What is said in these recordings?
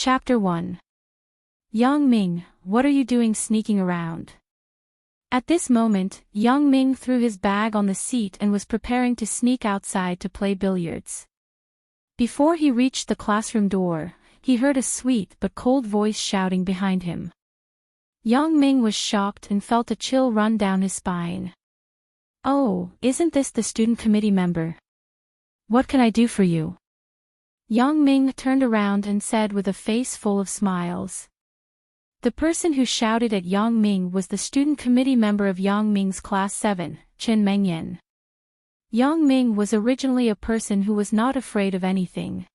Chapter 1. Yang Ming, what are you doing sneaking around? At this moment, Yang Ming threw his bag on the seat and was preparing to sneak outside to play billiards. Before he reached the classroom door, he heard a sweet but cold voice shouting behind him. Yang Ming was shocked and felt a chill run down his spine. Oh, isn't this the student committee member? What can I do for you? Yang Ming turned around and said with a face full of smiles. The person who shouted at Yang Ming was the student committee member of Yang Ming's class 7, Chen Mengyan. Yang Ming was originally a person who was not afraid of anything.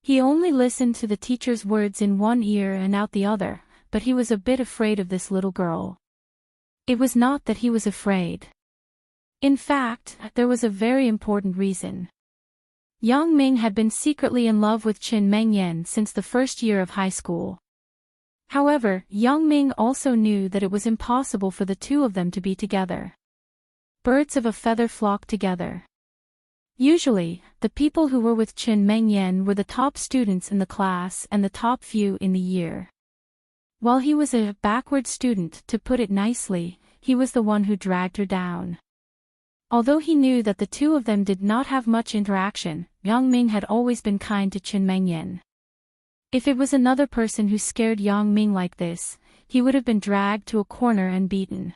He only listened to the teacher's words in one ear and out the other, but he was a bit afraid of this little girl. It was not that he was afraid. In fact, there was a very important reason. Yang Ming had been secretly in love with Chen Mengyan since the first year of high school. However, Yang Ming also knew that it was impossible for the two of them to be together. Birds of a feather flock together. Usually, the people who were with Chen Mengyan were the top students in the class and the top few in the year. While he was a backward student, to put it nicely, he was the one who dragged her down. Although he knew that the two of them did not have much interaction, Yang Ming had always been kind to Chen Mengyan. If it was another person who scared Yang Ming like this, he would have been dragged to a corner and beaten.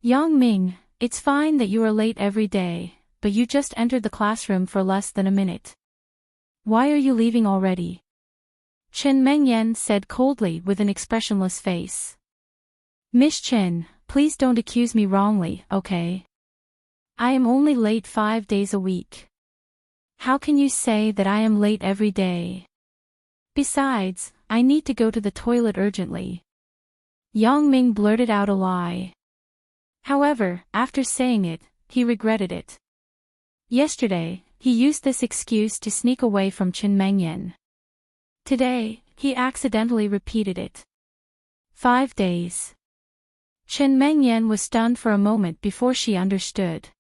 Yang Ming, it's fine that you are late every day, but you just entered the classroom for less than a minute. Why are you leaving already? Chen Mengyan said coldly with an expressionless face. Miss Chen, please don't accuse me wrongly, okay? I am only late 5 days a week. How can you say that I am late every day? Besides, I need to go to the toilet urgently. Yang Ming blurted out a lie. However, after saying it, he regretted it. Yesterday, he used this excuse to sneak away from Chen Mengyan. Today, he accidentally repeated it. 5 days. Chen Mengyan was stunned for a moment before she understood.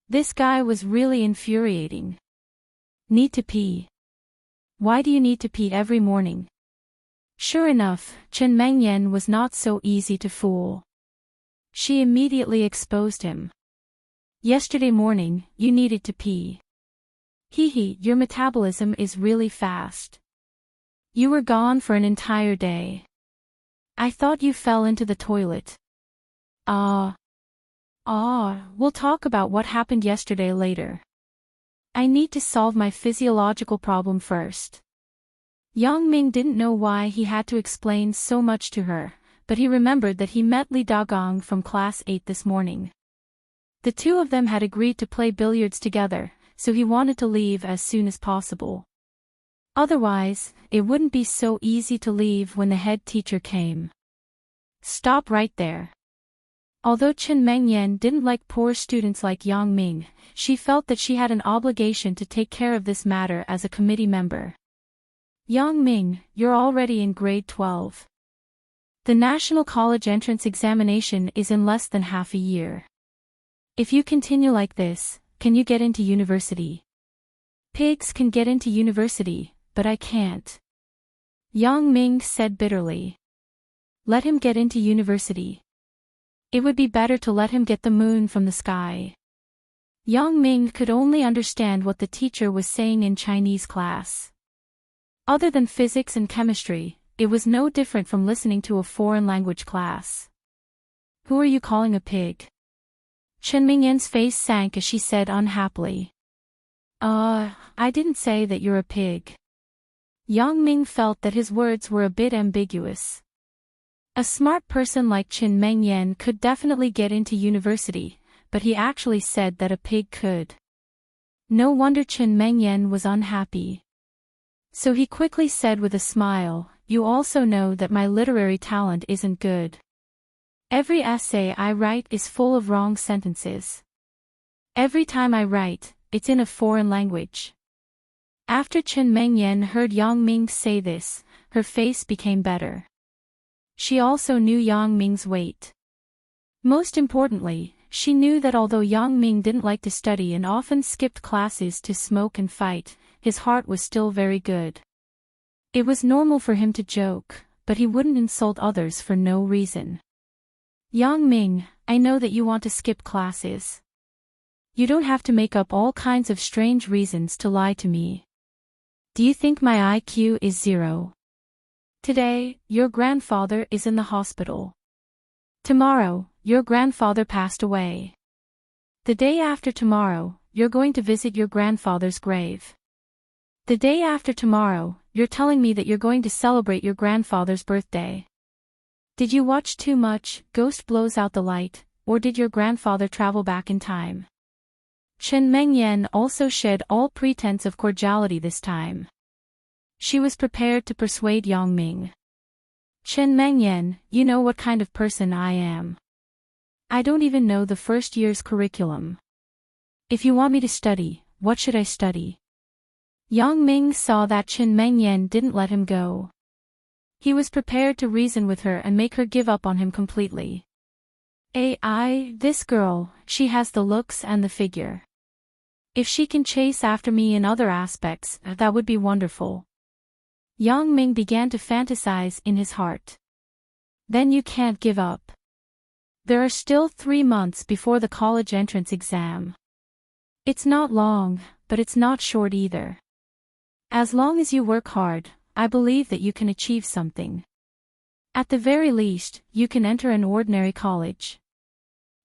This guy was really infuriating. Need to pee. Why do you need to pee every morning? Sure enough, Chen Mengyan was not so easy to fool. She immediately exposed him. Yesterday morning, you needed to pee. Hee, your metabolism is really fast. You were gone for an entire day. I thought you fell into the toilet. We'll talk about what happened yesterday later. I need to solve my physiological problem first. Yang Ming didn't know why he had to explain so much to her, but he remembered that he met Li Dagong from class 8 this morning. The two of them had agreed to play billiards together, so he wanted to leave as soon as possible. Otherwise, it wouldn't be so easy to leave when the head teacher came. Stop right there. Although Chen Mengyan didn't like poor students like Yang Ming, she felt that she had an obligation to take care of this matter as a committee member. Yang Ming, you're already in grade 12. The National College entrance examination is in less than half a year. If you continue like this, can you get into university? Pigs can get into university, but I can't. Yang Ming said bitterly. Let him get into university. It would be better to let him get the moon from the sky. Yang Ming could only understand what the teacher was saying in Chinese class. Other than physics and chemistry, it was no different from listening to a foreign language class. Who are you calling a pig? Chen Mengyan's face sank as she said unhappily. I didn't say that you're a pig. Yang Ming felt that his words were a bit ambiguous. A smart person like Chen Mengyan could definitely get into university, but he actually said that a pig could. No wonder Chen Mengyan was unhappy. So he quickly said with a smile, you also know that my literary talent isn't good. Every essay I write is full of wrong sentences. Every time I write, it's in a foreign language. After Chen Mengyan heard Yang Ming say this, her face became better. She also knew Yang Ming's weight. Most importantly, she knew that although Yang Ming didn't like to study and often skipped classes to smoke and fight, his heart was still very good. It was normal for him to joke, but he wouldn't insult others for no reason. Yang Ming, I know that you want to skip classes. You don't have to make up all kinds of strange reasons to lie to me. Do you think my IQ is 0? Today, your grandfather is in the hospital. Tomorrow, your grandfather passed away. The day after tomorrow, you're going to visit your grandfather's grave. The day after tomorrow, you're telling me that you're going to celebrate your grandfather's birthday. Did you watch too much, Ghost Blows Out the Light, or did your grandfather travel back in time? Chen Mengyan also shed all pretense of cordiality this time. She was prepared to persuade Yang Ming. Chen Mengyan, you know what kind of person I am. I don't even know the first year's curriculum. If you want me to study, what should I study? Yang Ming saw that Chen Mengyan didn't let him go. He was prepared to reason with her and make her give up on him completely. This girl, she has the looks and the figure. If she can chase after me in other aspects, that would be wonderful. Yang Ming began to fantasize in his heart. Then you can't give up. There are still 3 months before the college entrance exam. It's not long, but it's not short either. As long as you work hard, I believe that you can achieve something. At the very least, you can enter an ordinary college.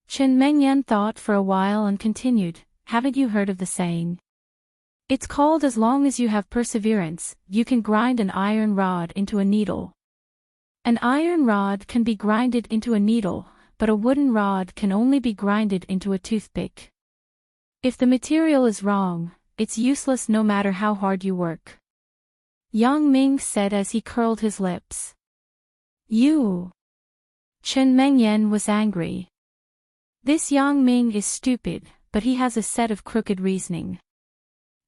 Chen Mengyan thought for a while and continued, haven't you heard of the saying? It's called as long as you have perseverance, you can grind an iron rod into a needle. An iron rod can be grinded into a needle, but a wooden rod can only be grinded into a toothpick. If the material is wrong, it's useless no matter how hard you work. Yang Ming said as he curled his lips. You! Chen Mengyan was angry. This Yang Ming is stupid, but he has a set of crooked reasoning.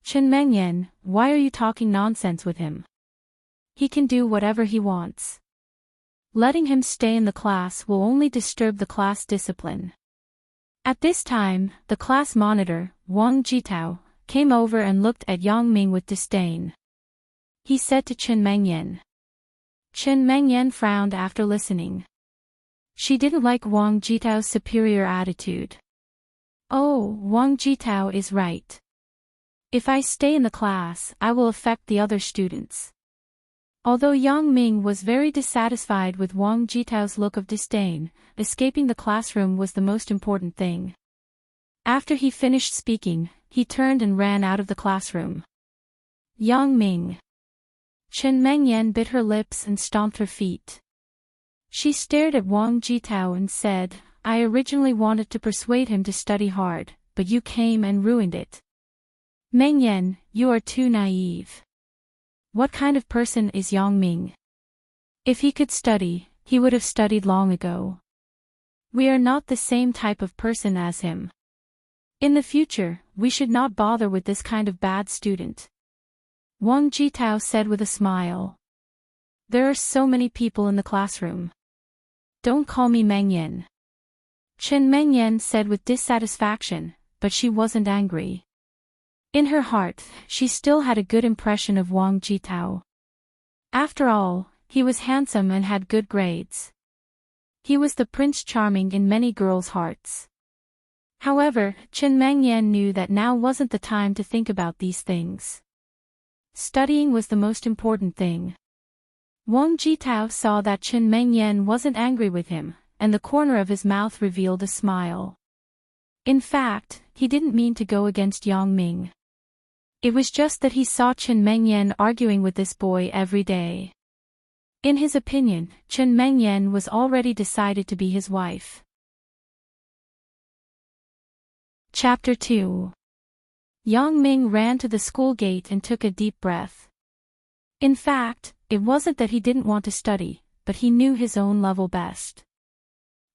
Chen Mengyan, why are you talking nonsense with him? He can do whatever he wants. Letting him stay in the class will only disturb the class discipline. At this time, the class monitor, Wang Jitao, came over and looked at Yang Ming with disdain. He said to Chen Mengyan. Chen Mengyan frowned after listening. She didn't like Wang Jitao's superior attitude. Oh, Wang Jitao is right. If I stay in the class, I will affect the other students. Although Yang Ming was very dissatisfied with Wang Jitao's look of disdain, escaping the classroom was the most important thing. After he finished speaking, he turned and ran out of the classroom. Yang Ming. Chen Mengyan bit her lips and stomped her feet. She stared at Wang Jitao and said, I originally wanted to persuade him to study hard, but you came and ruined it. Mengyan, you are too naive. What kind of person is Yang Ming? If he could study, he would have studied long ago. We are not the same type of person as him. In the future, we should not bother with this kind of bad student. Wang Jitao said with a smile. There are so many people in the classroom. Don't call me Mengyan. Chen Mengyan said with dissatisfaction, but she wasn't angry. In her heart, she still had a good impression of Wang Jitao. After all, he was handsome and had good grades. He was the Prince Charming in many girls' hearts. However, Chen Mengyan knew that now wasn't the time to think about these things. Studying was the most important thing. Wang Jitao saw that Chen Mengyan wasn't angry with him, and the corner of his mouth revealed a smile. In fact, he didn't mean to go against Yang Ming. It was just that he saw Chen Mengyan arguing with this boy every day. In his opinion, Chen Mengyan was already decided to be his wife. Chapter 2. Yang Ming ran to the school gate and took a deep breath. In fact, it wasn't that he didn't want to study, but he knew his own level best.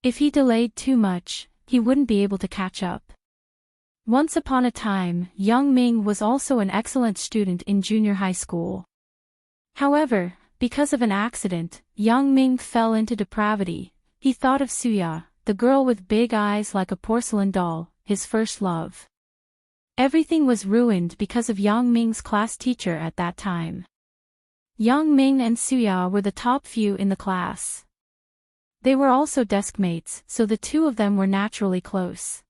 If he delayed too much, he wouldn't be able to catch up. Once upon a time, Yang Ming was also an excellent student in junior high school. However, because of an accident, Yang Ming fell into depravity. He thought of Suya, the girl with big eyes like a porcelain doll, his first love. Everything was ruined because of Yang Ming's class teacher at that time. Yang Ming and Suya were the top few in the class. They were also desk mates, so the two of them were naturally close.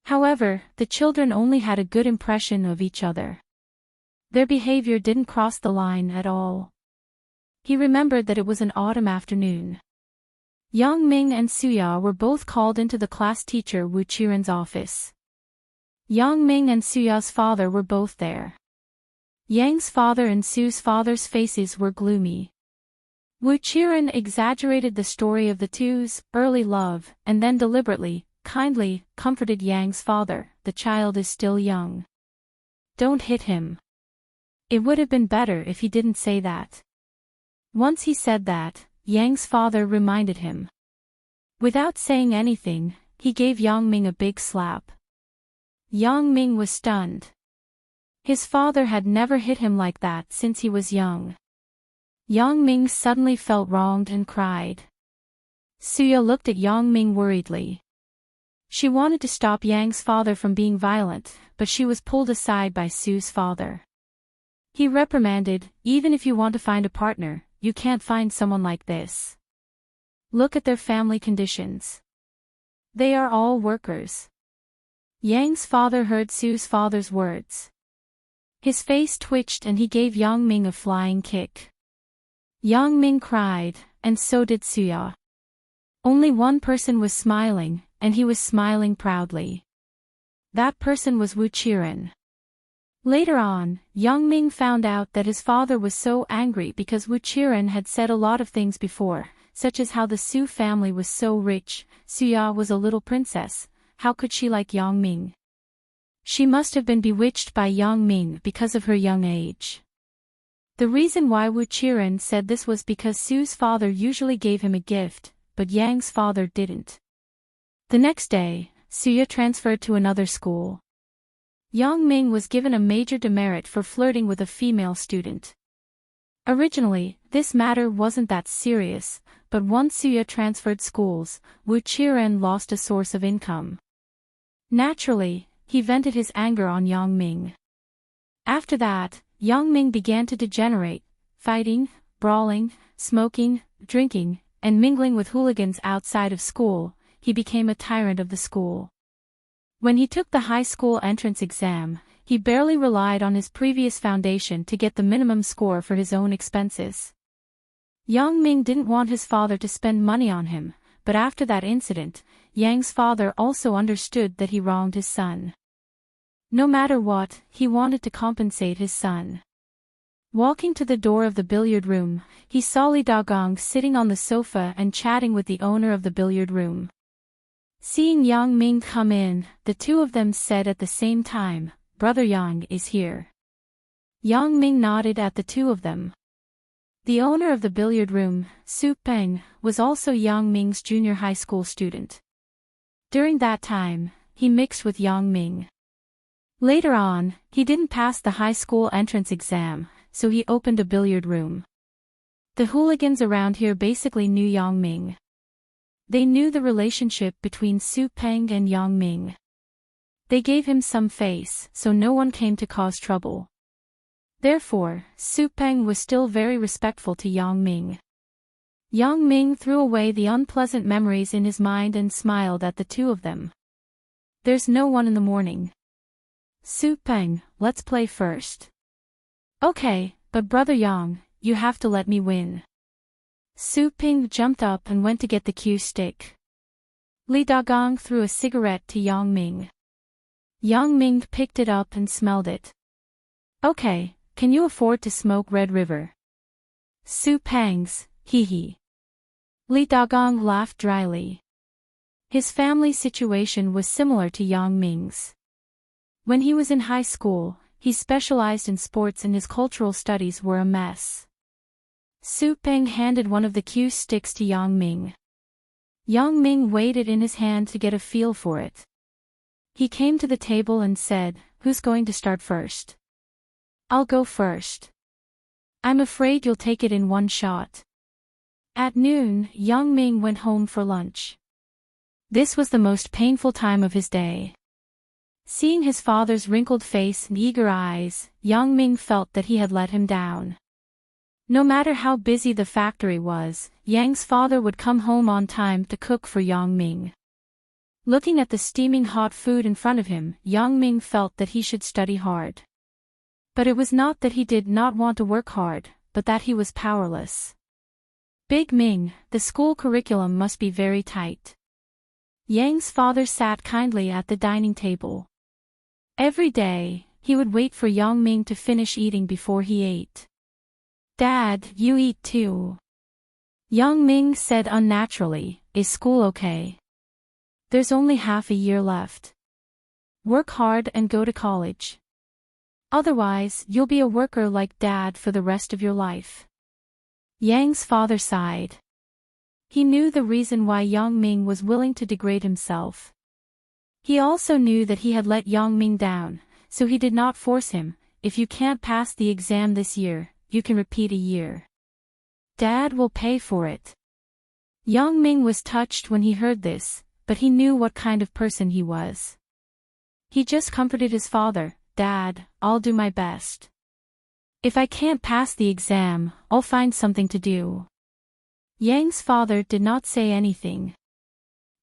However, the children only had a good impression of each other. Their behavior didn't cross the line at all. He remembered that it was an autumn afternoon. Yang Ming and Suya were both called into the class teacher Wu Qiren's office. Yang Ming and Suya's father were both there. Yang's father and Su's father's faces were gloomy. Wu Qiren exaggerated the story of the two's early love, and then deliberately, kindly, comforted Yang's father. The child is still young. Don't hit him. It would have been better if he didn't say that. Once he said that, Yang's father reminded him. Without saying anything, he gave Yang Ming a big slap. Yang Ming was stunned. His father had never hit him like that since he was young. Yang Ming suddenly felt wronged and cried. Suya looked at Yang Ming worriedly. She wanted to stop Yang's father from being violent, but she was pulled aside by Su's father. He reprimanded, even if you want to find a partner, you can't find someone like this. Look at their family conditions. They are all workers. Yang's father heard Su's father's words. His face twitched and he gave Yang Ming a flying kick. Yang Ming cried, and so did Suya. Only one person was smiling, and he was smiling proudly. That person was Wu Qiren. Later on, Yang Ming found out that his father was so angry because Wu Qiren had said a lot of things before, such as how the Su family was so rich, Suya was a little princess, how could she like Yang Ming? She must have been bewitched by Yang Ming because of her young age. The reason why Wu Qiren said this was because Su's father usually gave him a gift, but Yang's father didn't. The next day, Suya transferred to another school. Yang Ming was given a major demerit for flirting with a female student. Originally, this matter wasn't that serious, but once Suya transferred schools, Wu Qiren lost a source of income. Naturally, he vented his anger on Yang Ming. After that, Yang Ming began to degenerate, fighting, brawling, smoking, drinking, and mingling with hooligans outside of school. He became a tyrant of the school. When he took the high school entrance exam, he barely relied on his previous foundation to get the minimum score for his own expenses. Yang Ming didn't want his father to spend money on him, but after that incident, Yang's father also understood that he wronged his son. No matter what, he wanted to compensate his son. Walking to the door of the billiard room, he saw Li Dagong sitting on the sofa and chatting with the owner of the billiard room. Seeing Yang Ming come in, the two of them said at the same time, "Brother Yang is here." Yang Ming nodded at the two of them. The owner of the billiard room, Su Peng, was also Yang Ming's junior high school student. During that time, he mixed with Yang Ming. Later on, he didn't pass the high school entrance exam, so he opened a billiard room. The hooligans around here basically knew Yang Ming. They knew the relationship between Su Peng and Yang Ming. They gave him some face, so no one came to cause trouble. Therefore, Su Peng was still very respectful to Yang Ming. Yang Ming threw away the unpleasant memories in his mind and smiled at the two of them. There's no one in the morning. Su Peng, let's play first. Okay, but Brother Yang, you have to let me win. Su Peng jumped up and went to get the cue stick. Li Dagong threw a cigarette to Yang Ming. Yang Ming picked it up and smelled it. Okay, can you afford to smoke Red River? Su Peng's, hee hee. Li Dagong laughed dryly. His family situation was similar to Yang Ming's. When he was in high school, he specialized in sports and his cultural studies were a mess. Su Peng handed one of the cue sticks to Yang Ming. Yang Ming weighed it in his hand to get a feel for it. He came to the table and said, "Who's going to start first?" "I'll go first." "I'm afraid you'll take it in one shot." At noon, Yang Ming went home for lunch. This was the most painful time of his day. Seeing his father's wrinkled face and eager eyes, Yang Ming felt that he had let him down. No matter how busy the factory was, Yang's father would come home on time to cook for Yang Ming. Looking at the steaming hot food in front of him, Yang Ming felt that he should study hard. But it was not that he did not want to work hard, but that he was powerless. Big Ming, the school curriculum must be very tight. Yang's father sat kindly at the dining table. Every day, he would wait for Yang Ming to finish eating before he ate. "Dad, you eat too." Yang Ming said unnaturally, "Is school okay? There's only half a year left. Work hard and go to college. Otherwise, you'll be a worker like Dad for the rest of your life." Yang's father sighed. He knew the reason why Yang Ming was willing to degrade himself. He also knew that he had let Yang Ming down, so he did not force him. "If you can't pass the exam this year, you can repeat a year. Dad will pay for it." Yang Ming was touched when he heard this, but he knew what kind of person he was. He just comforted his father, "Dad, I'll do my best. If I can't pass the exam, I'll find something to do." Yang's father did not say anything.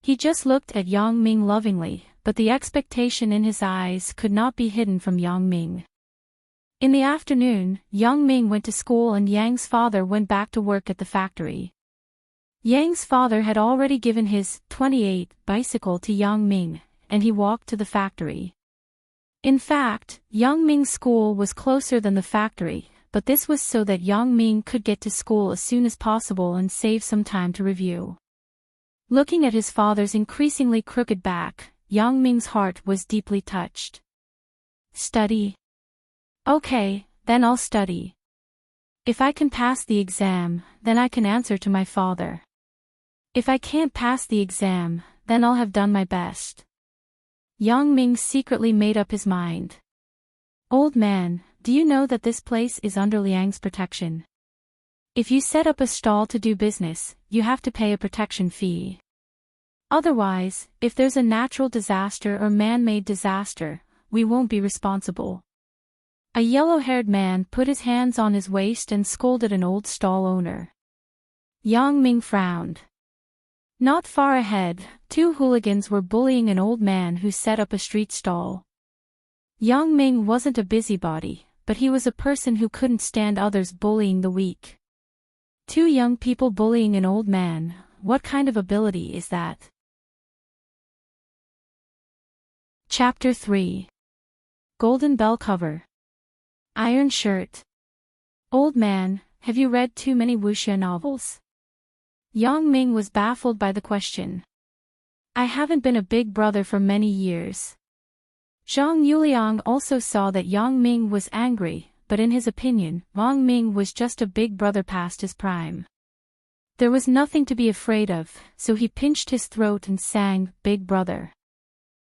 He just looked at Yang Ming lovingly, but the expectation in his eyes could not be hidden from Yang Ming. In the afternoon, Yang Ming went to school and Yang's father went back to work at the factory. Yang's father had already given his 28 bicycle to Yang Ming, and he walked to the factory. In fact, Yang Ming's school was closer than the factory, but this was so that Yang Ming could get to school as soon as possible and save some time to review. Looking at his father's increasingly crooked back, Yang Ming's heart was deeply touched. "Study? Okay, then I'll study. If I can pass the exam, then I can answer to my father. If I can't pass the exam, then I'll have done my best." Yang Ming secretly made up his mind. "Old man, do you know that this place is under Liang's protection? If you set up a stall to do business, you have to pay a protection fee. Otherwise, if there's a natural disaster or man-made disaster, we won't be responsible." A yellow-haired man put his hands on his waist and scolded an old stall owner. Yang Ming frowned. Not far ahead, two hooligans were bullying an old man who set up a street stall. Yang Ming wasn't a busybody, but he was a person who couldn't stand others bullying the weak. Two young people bullying an old man, what kind of ability is that? Chapter 3. Golden Bell Cover. Iron Shirt. "Old man, have you read too many wuxia novels?" Yang Ming was baffled by the question. "I haven't been a big brother for many years." Zhang Yuliang also saw that Yang Ming was angry, but in his opinion, Yang Ming was just a big brother past his prime. There was nothing to be afraid of, so he pinched his throat and sang, "Big Brother."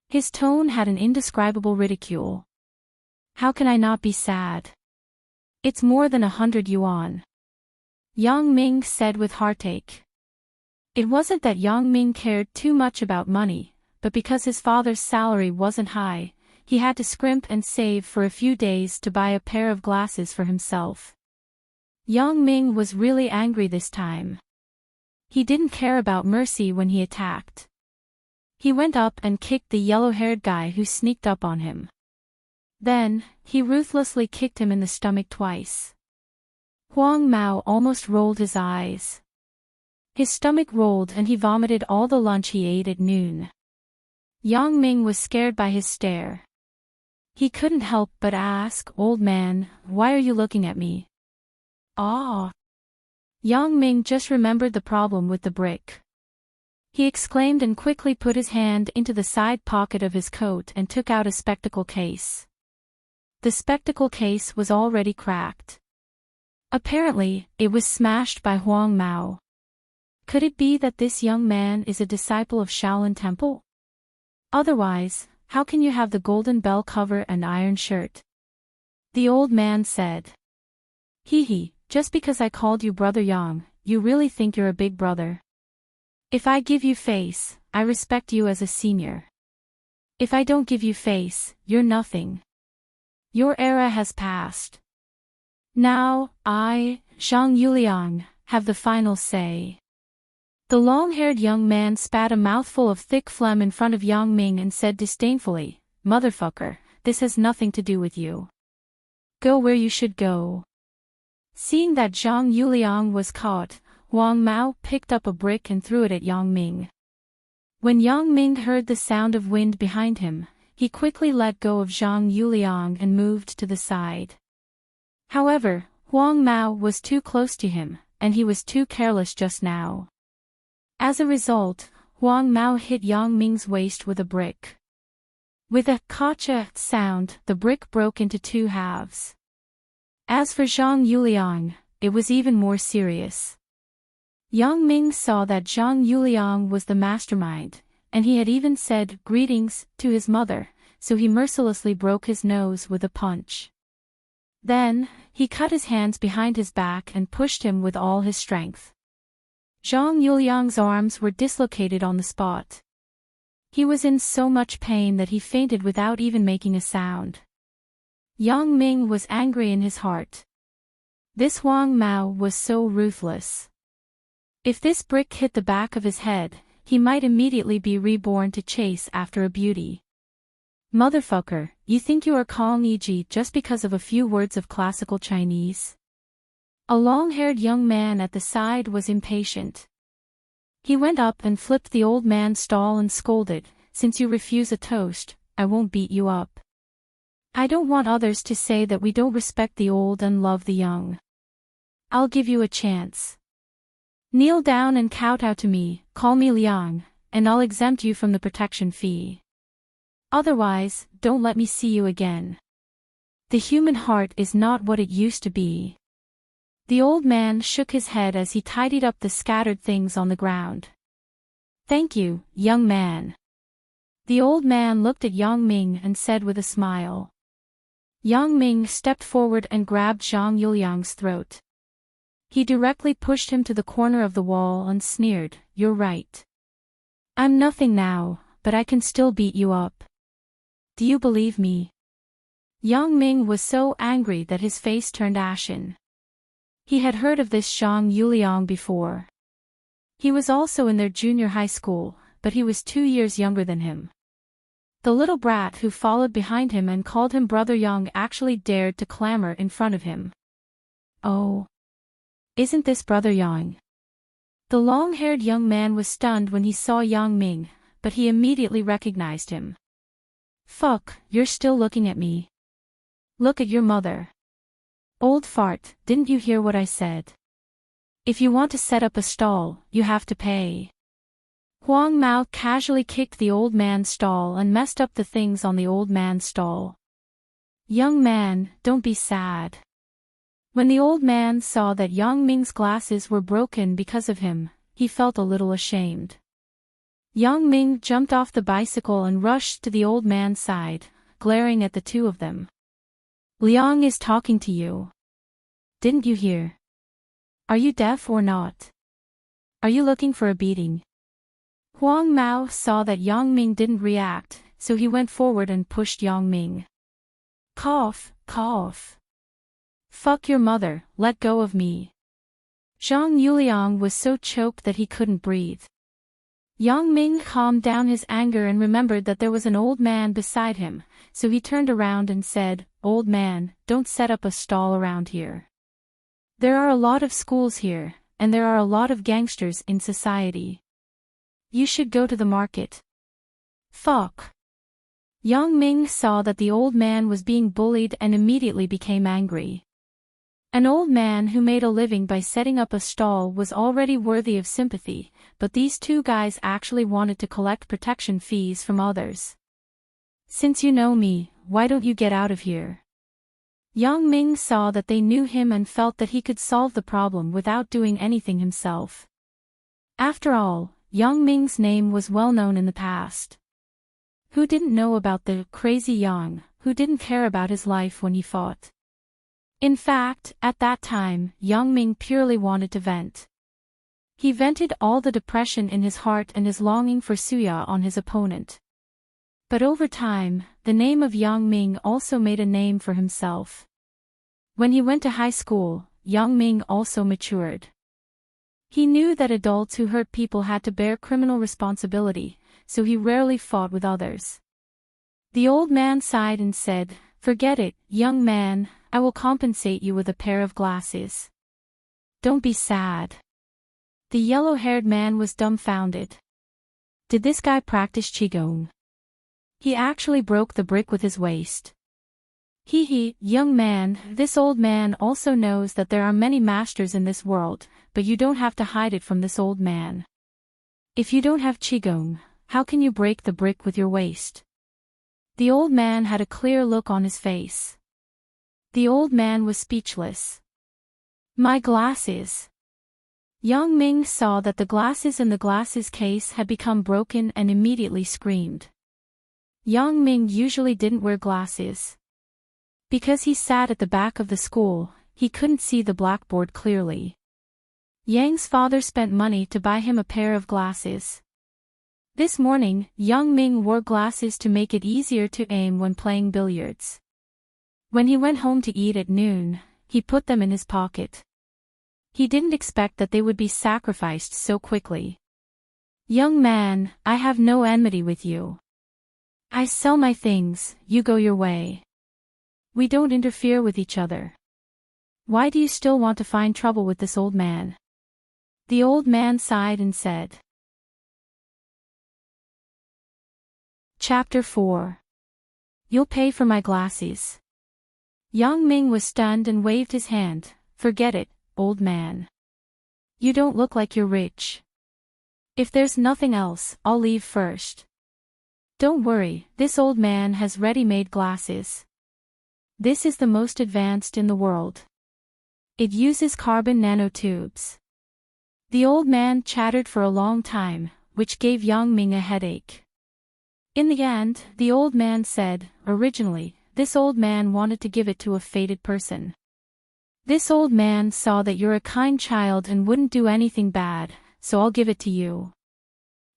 His tone had an indescribable ridicule. "How can I not be sad? It's more than 100 yuan. Yang Ming said with heartache. It wasn't that Yang Ming cared too much about money, but because his father's salary wasn't high, he had to scrimp and save for a few days to buy a pair of glasses for himself. Yang Ming was really angry this time. He didn't care about mercy when he attacked. He went up and kicked the yellow-haired guy who sneaked up on him. Then, he ruthlessly kicked him in the stomach twice. Huang Mao almost rolled his eyes. His stomach rolled and he vomited all the lunch he ate at noon. Yang Ming was scared by his stare. He couldn't help but ask, "Old man, why are you looking at me?" "Ah." Yang Ming just remembered the problem with the brick. He exclaimed and quickly put his hand into the side pocket of his coat and took out a spectacle case. The spectacle case was already cracked. Apparently, it was smashed by Huang Mao. Could it be that this young man is a disciple of Shaolin Temple? Otherwise, how can you have the golden bell cover and iron shirt? The old man said. Hee, just because I called you Brother Yang, you really think you're a big brother? If I give you face, I respect you as a senior. If I don't give you face, you're nothing. Your era has passed. Now, I, Zhang Yuliang, have the final say. The long-haired young man spat a mouthful of thick phlegm in front of Yang Ming and said disdainfully, "Motherfucker, this has nothing to do with you. Go where you should go." Seeing that Zhang Yuliang was caught, Wang Mao picked up a brick and threw it at Yang Ming. When Yang Ming heard the sound of wind behind him, he quickly let go of Zhang Yuliang and moved to the side. However, Wang Mao was too close to him, and he was too careless just now. As a result, Wang Mao hit Yang Ming's waist with a brick. With a "kacha" sound, the brick broke into two halves. As for Zhang Yuliang, it was even more serious. Yang Ming saw that Zhang Yuliang was the mastermind, and he had even said "greetings" to his mother, so he mercilessly broke his nose with a punch. Then, he cut his hands behind his back and pushed him with all his strength. Zhang Yuliang's arms were dislocated on the spot. He was in so much pain that he fainted without even making a sound. Yang Ming was angry in his heart. This Wang Mao was so ruthless. If this brick hit the back of his head, he might immediately be reborn to chase after a beauty. Motherfucker, you think you are calling Yi just because of a few words of classical Chinese? A long-haired young man at the side was impatient. He went up and flipped the old man's stall and scolded, "Since you refuse a toast, I won't beat you up. I don't want others to say that we don't respect the old and love the young. I'll give you a chance. Kneel down and kowtow to me, call me Liang, and I'll exempt you from the protection fee. Otherwise, don't let me see you again. The human heart is not what it used to be." The old man shook his head as he tidied up the scattered things on the ground. "Thank you, young man." The old man looked at Yang Ming and said with a smile. Yang Ming stepped forward and grabbed Zhang Yuliang's throat. He directly pushed him to the corner of the wall and sneered, "You're right. I'm nothing now, but I can still beat you up. Do you believe me?" Yang Ming was so angry that his face turned ashen. He had heard of this Zhang Yuliang before. He was also in their junior high school, but he was 2 years younger than him. The little brat who followed behind him and called him Brother Yang actually dared to clamor in front of him. "Oh. Isn't this Brother Yang?" The long-haired young man was stunned when he saw Yang Ming, but he immediately recognized him. "Fuck, you're still looking at me. Look at your mother. Old fart, didn't you hear what I said? If you want to set up a stall, you have to pay." Wang Mao casually kicked the old man's stall and messed up the things on the old man's stall. "Young man, don't be sad." When the old man saw that Yang Ming's glasses were broken because of him, he felt a little ashamed. Yang Ming jumped off the bicycle and rushed to the old man's side, glaring at the two of them. "Liang is talking to you. Didn't you hear? Are you deaf or not? Are you looking for a beating?" Wang Mao saw that Yang Ming didn't react, so he went forward and pushed Yang Ming. "Cough, cough. Fuck your mother, let go of me." Zhang Yuliang was so choked that he couldn't breathe. Yang Ming calmed down his anger and remembered that there was an old man beside him, so he turned around and said, "Old man, don't set up a stall around here. There are a lot of schools here, and there are a lot of gangsters in society. You should go to the market." "Fuck." Yang Ming saw that the old man was being bullied and immediately became angry. An old man who made a living by setting up a stall was already worthy of sympathy, but these two guys actually wanted to collect protection fees from others. "Since you know me, why don't you get out of here?" Yang Ming saw that they knew him and felt that he could solve the problem without doing anything himself. After all, Yang Ming's name was well known in the past. Who didn't know about the crazy Yang, who didn't care about his life when he fought? In fact, at that time, Yang Ming purely wanted to vent. He vented all the depression in his heart and his longing for suya on his opponent. But over time, the name of Yang Ming also made a name for himself. When he went to high school, Yang Ming also matured. He knew that adults who hurt people had to bear criminal responsibility, so he rarely fought with others. The old man sighed and said, "Forget it, young man, I will compensate you with a pair of glasses. Don't be sad." The yellow-haired man was dumbfounded. Did this guy practice Qigong? He actually broke the brick with his waist. Hee, young man, this old man also knows that there are many masters in this world, but you don't have to hide it from this old man. If you don't have Qigong, how can you break the brick with your waist? The old man had a clear look on his face. The old man was speechless. My glasses. Yang Ming saw that the glasses in the glasses case had become broken and immediately screamed. Yang Ming usually didn't wear glasses. Because he sat at the back of the school, he couldn't see the blackboard clearly. Yang's father spent money to buy him a pair of glasses. This morning, Yang Ming wore glasses to make it easier to aim when playing billiards. When he went home to eat at noon, he put them in his pocket. He didn't expect that they would be sacrificed so quickly. Young man, I have no enmity with you. I sell my things, you go your way. We don't interfere with each other. Why do you still want to find trouble with this old man? The old man sighed and said. Chapter 4. You'll pay for my glasses. Yang Ming was stunned and waved his hand. Forget it, old man. You don't look like you're rich. If there's nothing else, I'll leave first. Don't worry, this old man has ready-made glasses. This is the most advanced in the world. It uses carbon nanotubes. The old man chattered for a long time, which gave Yang Ming a headache. In the end, the old man said, originally, this old man wanted to give it to a fated person. This old man saw that you're a kind child and wouldn't do anything bad, so I'll give it to you.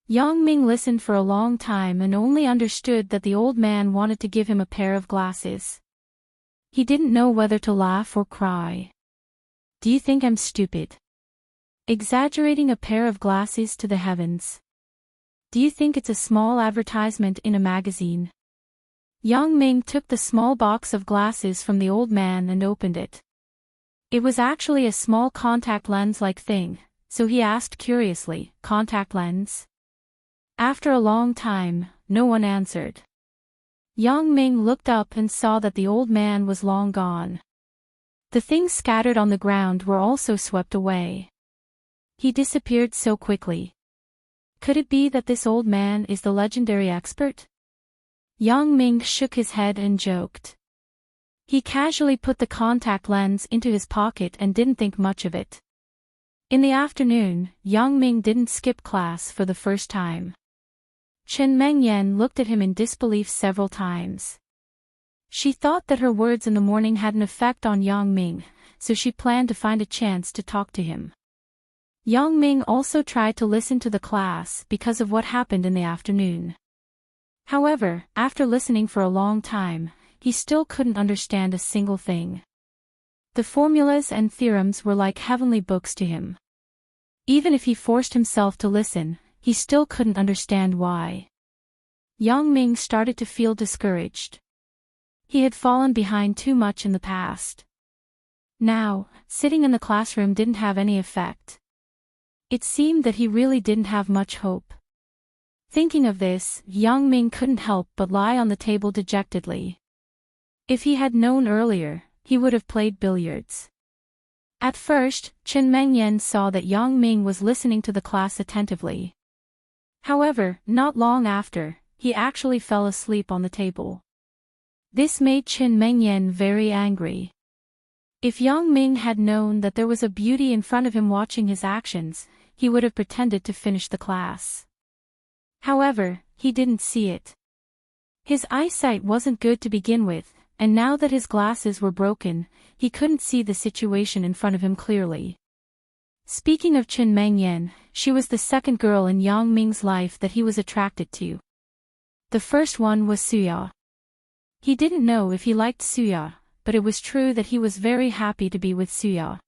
Yang Ming listened for a long time and only understood that the old man wanted to give him a pair of glasses. He didn't know whether to laugh or cry. Do you think I'm stupid? Exaggerating a pair of glasses to the heavens. Do you think it's a small advertisement in a magazine? Yang Ming took the small box of glasses from the old man and opened it. It was actually a small contact lens-like thing, so he asked curiously, contact lens? After a long time, no one answered. Yang Ming looked up and saw that the old man was long gone. The things scattered on the ground were also swept away. He disappeared so quickly. Could it be that this old man is the legendary expert? Yang Ming shook his head and joked. He casually put the contact lens into his pocket and didn't think much of it. In the afternoon, Yang Ming didn't skip class for the first time. Chen Mengyan looked at him in disbelief several times. She thought that her words in the morning had an effect on Yang Ming, so she planned to find a chance to talk to him. Yang Ming also tried to listen to the class because of what happened in the afternoon. However, after listening for a long time, he still couldn't understand a single thing. The formulas and theorems were like heavenly books to him. Even if he forced himself to listen, he still couldn't understand why. Yang Ming started to feel discouraged. He had fallen behind too much in the past. Now, sitting in the classroom didn't have any effect. It seemed that he really didn't have much hope. Thinking of this, Yang Ming couldn't help but lie on the table dejectedly. If he had known earlier, he would have played billiards. At first, Chen Mengyan saw that Yang Ming was listening to the class attentively. However, not long after, he actually fell asleep on the table. This made Chen Mengyan very angry. If Yang Ming had known that there was a beauty in front of him watching his actions, he would have pretended to finish the class. However, he didn't see it. His eyesight wasn't good to begin with, and now that his glasses were broken, he couldn't see the situation in front of him clearly. Speaking of Chen Mengyan, she was the second girl in Yang Ming's life that he was attracted to. The first one was Suya. He didn't know if he liked Suya, but it was true that he was very happy to be with Suya.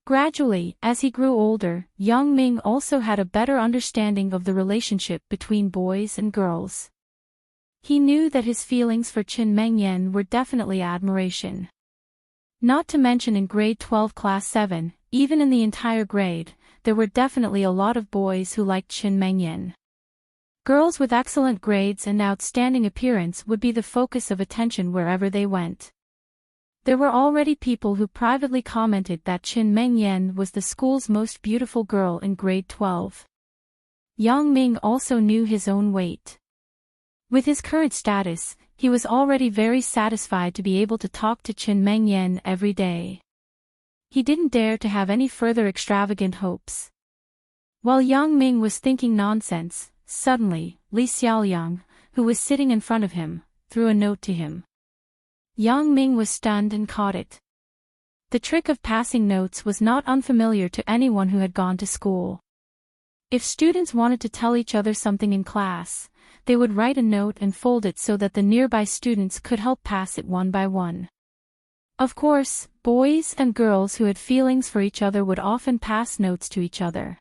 Gradually, as he grew older, young Ming also had a better understanding of the relationship between boys and girls. He knew that his feelings for Chen Mengyan were definitely admiration. Not to mention in grade 12 class 7, even in the entire grade, there were definitely a lot of boys who liked Chen Mengyan. Girls with excellent grades and outstanding appearance would be the focus of attention wherever they went. There were already people who privately commented that Chen Mengyan was the school's most beautiful girl in grade 12. Yang Ming also knew his own weight. With his current status, he was already very satisfied to be able to talk to Chen Mengyan every day. He didn't dare to have any further extravagant hopes. While Yang Ming was thinking nonsense, suddenly, Li Xiaoliang, who was sitting in front of him, threw a note to him. Yang Ming was stunned and caught it. The trick of passing notes was not unfamiliar to anyone who had gone to school. If students wanted to tell each other something in class, they would write a note and fold it so that the nearby students could help pass it one by one. Of course, boys and girls who had feelings for each other would often pass notes to each other.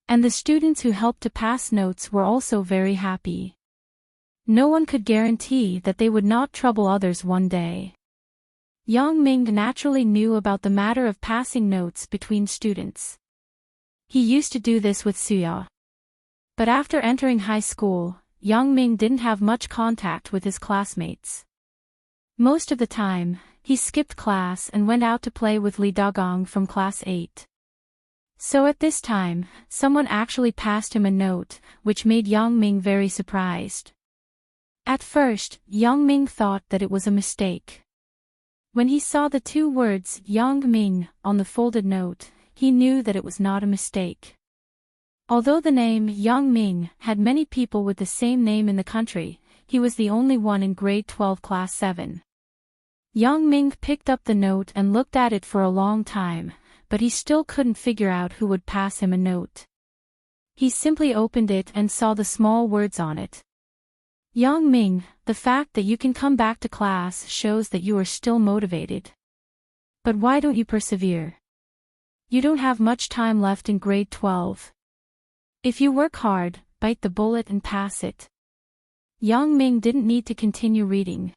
And the students who helped to pass notes were also very happy. No one could guarantee that they would not trouble others one day. Yang Ming naturally knew about the matter of passing notes between students. He used to do this with Suya. But after entering high school, Yang Ming didn't have much contact with his classmates. Most of the time, he skipped class and went out to play with Li Dagong from class 8. So at this time, someone actually passed him a note, which made Yang Ming very surprised. At first, Yang Ming thought that it was a mistake. When he saw the two words Yang Ming on the folded note, he knew that it was not a mistake. Although the name Yang Ming had many people with the same name in the country, he was the only one in grade 12 class 7. Yang Ming picked up the note and looked at it for a long time, but he still couldn't figure out who would pass him a note. He simply opened it and saw the small words on it. Yang Ming, the fact that you can come back to class shows that you are still motivated. But why don't you persevere? You don't have much time left in grade 12. If you work hard, bite the bullet and pass it. Yang Ming didn't need to continue reading.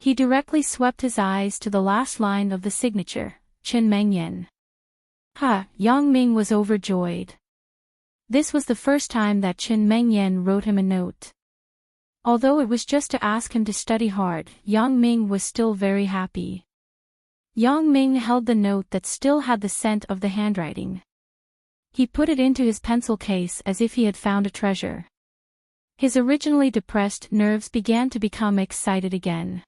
He directly swept his eyes to the last line of the signature, Chen Mengyan. Yang Ming was overjoyed. This was the first time that Chen Mengyan wrote him a note. Although it was just to ask him to study hard, Yang Ming was still very happy. Yang Ming held the note that still had the scent of the handwriting. He put it into his pencil case as if he had found a treasure. His originally depressed nerves began to become excited again.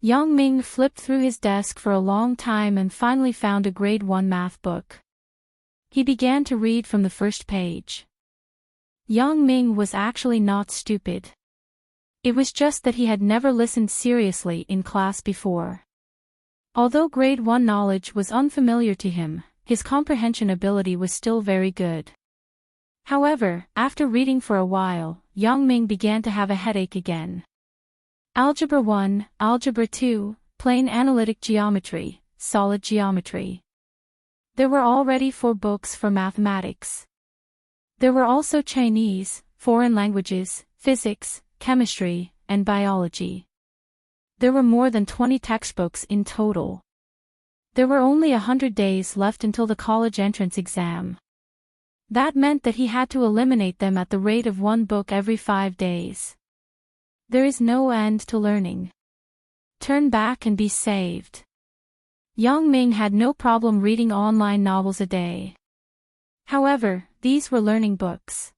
Yang Ming flipped through his desk for a long time and finally found a grade 1 math book. He began to read from the first page. Yang Ming was actually not stupid. It was just that he had never listened seriously in class before. Although grade 1 knowledge was unfamiliar to him, his comprehension ability was still very good. However, after reading for a while, Yang Ming began to have a headache again. Algebra 1, Algebra 2, Plane Analytic Geometry, Solid Geometry. There were already 4 books for mathematics. There were also Chinese, foreign languages, physics, chemistry, and biology. There were more than 20 textbooks in total. There were only 100 days left until the college entrance exam. That meant that he had to eliminate them at the rate of 1 book every 5 days. There is no end to learning. Turn back and be saved. Yang Ming had no problem reading online novels a day. However, these were learning books.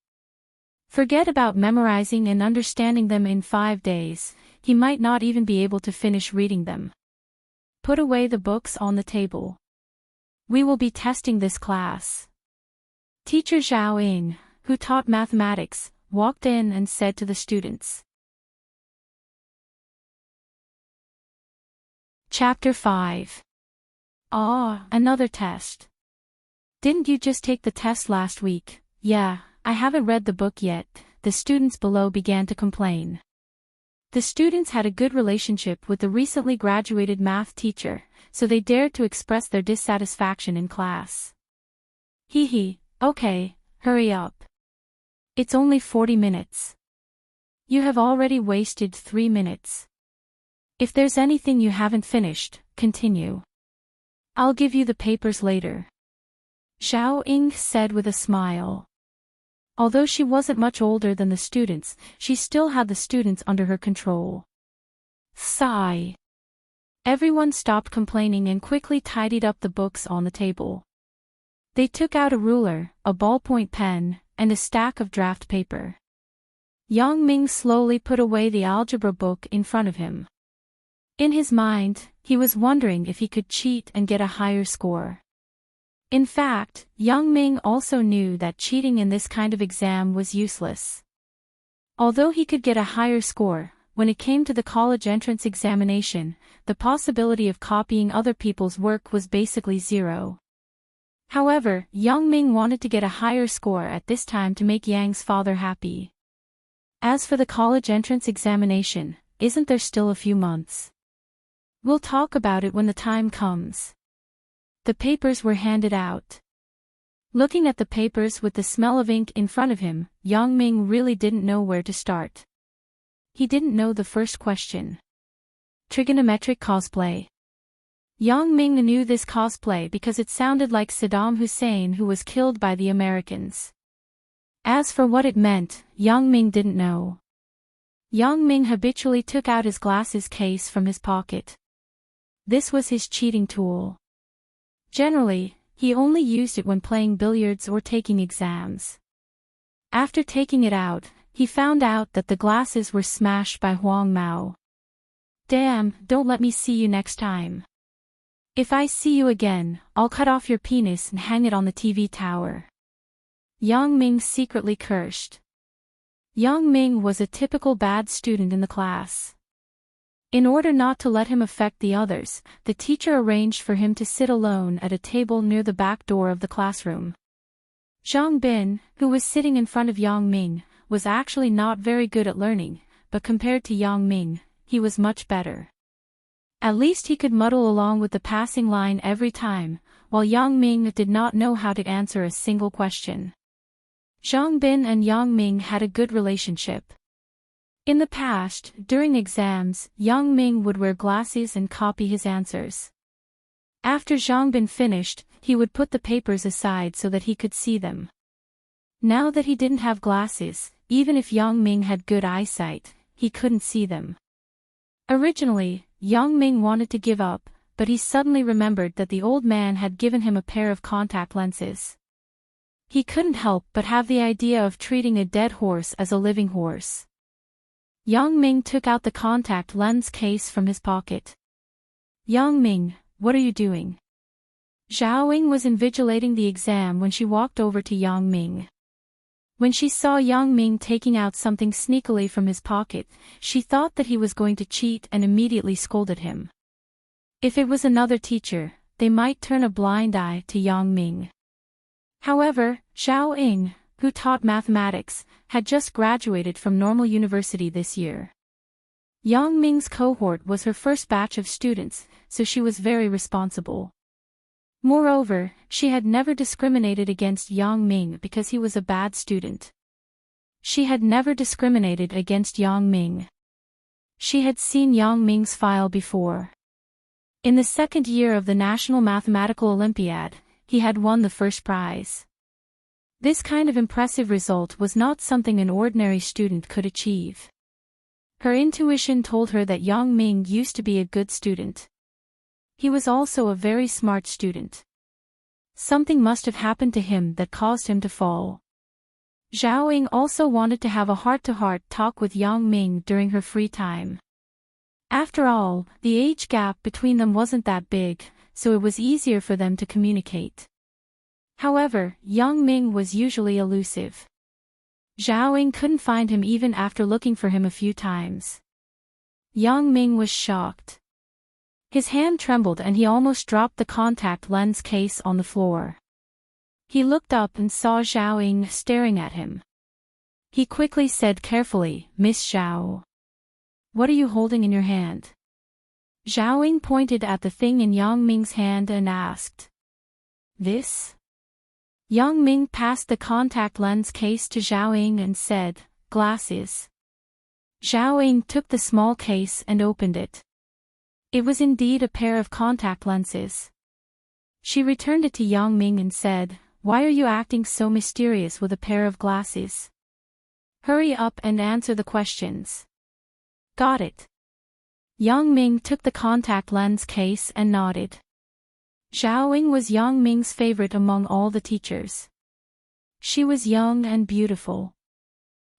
Forget about memorizing and understanding them in 5 days, he might not even be able to finish reading them. Put away the books on the table. We will be testing this class. Teacher Zhao Ying, who taught mathematics, walked in and said to the students. Chapter 5. Another test. Didn't you just take the test last week? Yeah, I haven't read the book yet, the students below began to complain. The students had a good relationship with the recently graduated math teacher, so they dared to express their dissatisfaction in class. Hee, okay, hurry up. It's only 40 minutes. You have already wasted 3 minutes. If there's anything you haven't finished, continue. I'll give you the papers later. Zhao Ying said with a smile. Although she wasn't much older than the students, she still had the students under her control. Sigh. Everyone stopped complaining and quickly tidied up the books on the table. They took out a ruler, a ballpoint pen, and a stack of draft paper. Yang Ming slowly put away the algebra book in front of him. In his mind, he was wondering if he could cheat and get a higher score. In fact, Yang Ming also knew that cheating in this kind of exam was useless. Although he could get a higher score, when it came to the college entrance examination, the possibility of copying other people's work was basically zero. However, Yang Ming wanted to get a higher score at this time to make Yang's father happy. As for the college entrance examination, isn't there still a few months? We'll talk about it when the time comes. The papers were handed out. Looking at the papers with the smell of ink in front of him, Yang Ming really didn't know where to start. He didn't know the first question. Trigonometric cosplay. Yang Ming knew this cosplay because it sounded like Saddam Hussein who was killed by the Americans. As for what it meant, Yang Ming didn't know. Yang Ming habitually took out his glasses case from his pocket. This was his cheating tool. Generally, he only used it when playing billiards or taking exams. After taking it out, he found out that the glasses were smashed by Huang Mao. Damn, don't let me see you next time. If I see you again, I'll cut off your penis and hang it on the TV tower. Yang Ming secretly cursed. Yang Ming was a typical bad student in the class. In order not to let him affect the others, the teacher arranged for him to sit alone at a table near the back door of the classroom. Zhang Bin, who was sitting in front of Yang Ming, was actually not very good at learning, but compared to Yang Ming, he was much better. At least he could muddle along with the passing line every time, while Yang Ming did not know how to answer a single question. Zhang Bin and Yang Ming had a good relationship. In the past, during exams, Yang Ming would wear glasses and copy his answers. After Zhang Bin finished, he would put the papers aside so that he could see them. Now that he didn't have glasses, even if Yang Ming had good eyesight, he couldn't see them. Originally, Yang Ming wanted to give up, but he suddenly remembered that the old man had given him a pair of contact lenses. He couldn't help but have the idea of treating a dead horse as a living horse. Yang Ming took out the contact lens case from his pocket. Yang Ming, what are you doing? Zhao Ying was invigilating the exam when she walked over to Yang Ming. When she saw Yang Ming taking out something sneakily from his pocket, she thought that he was going to cheat and immediately scolded him. If it was another teacher, they might turn a blind eye to Yang Ming. However, Zhao Ying, who taught mathematics, had just graduated from Normal University this year. Yang Ming's cohort was her first batch of students, so she was very responsible. Moreover, she had never discriminated against Yang Ming because he was a bad student. She had never discriminated against Yang Ming. She had seen Yang Ming's file before. In the second year of the National Mathematical Olympiad, he had won the first prize. This kind of impressive result was not something an ordinary student could achieve. Her intuition told her that Yang Ming used to be a good student. He was also a very smart student. Something must have happened to him that caused him to fall. Zhao Ying also wanted to have a heart-to-heart talk with Yang Ming during her free time. After all, the age gap between them wasn't that big, so it was easier for them to communicate. However, Yang Ming was usually elusive. Zhao Ying couldn't find him even after looking for him a few times. Yang Ming was shocked. His hand trembled and he almost dropped the contact lens case on the floor. He looked up and saw Zhao Ying staring at him. He quickly said carefully, "Miss Zhao. What are you holding in your hand? Zhao Ying pointed at the thing in Yang Ming's hand and asked. This? Yang Ming passed the contact lens case to Zhao Ying and said, glasses. Zhao Ying took the small case and opened it. It was indeed a pair of contact lenses. She returned it to Yang Ming and said, why are you acting so mysterious with a pair of glasses? Hurry up and answer the questions. Got it. Yang Ming took the contact lens case and nodded. Zhao Ying was Yang Ming's favorite among all the teachers. She was young and beautiful.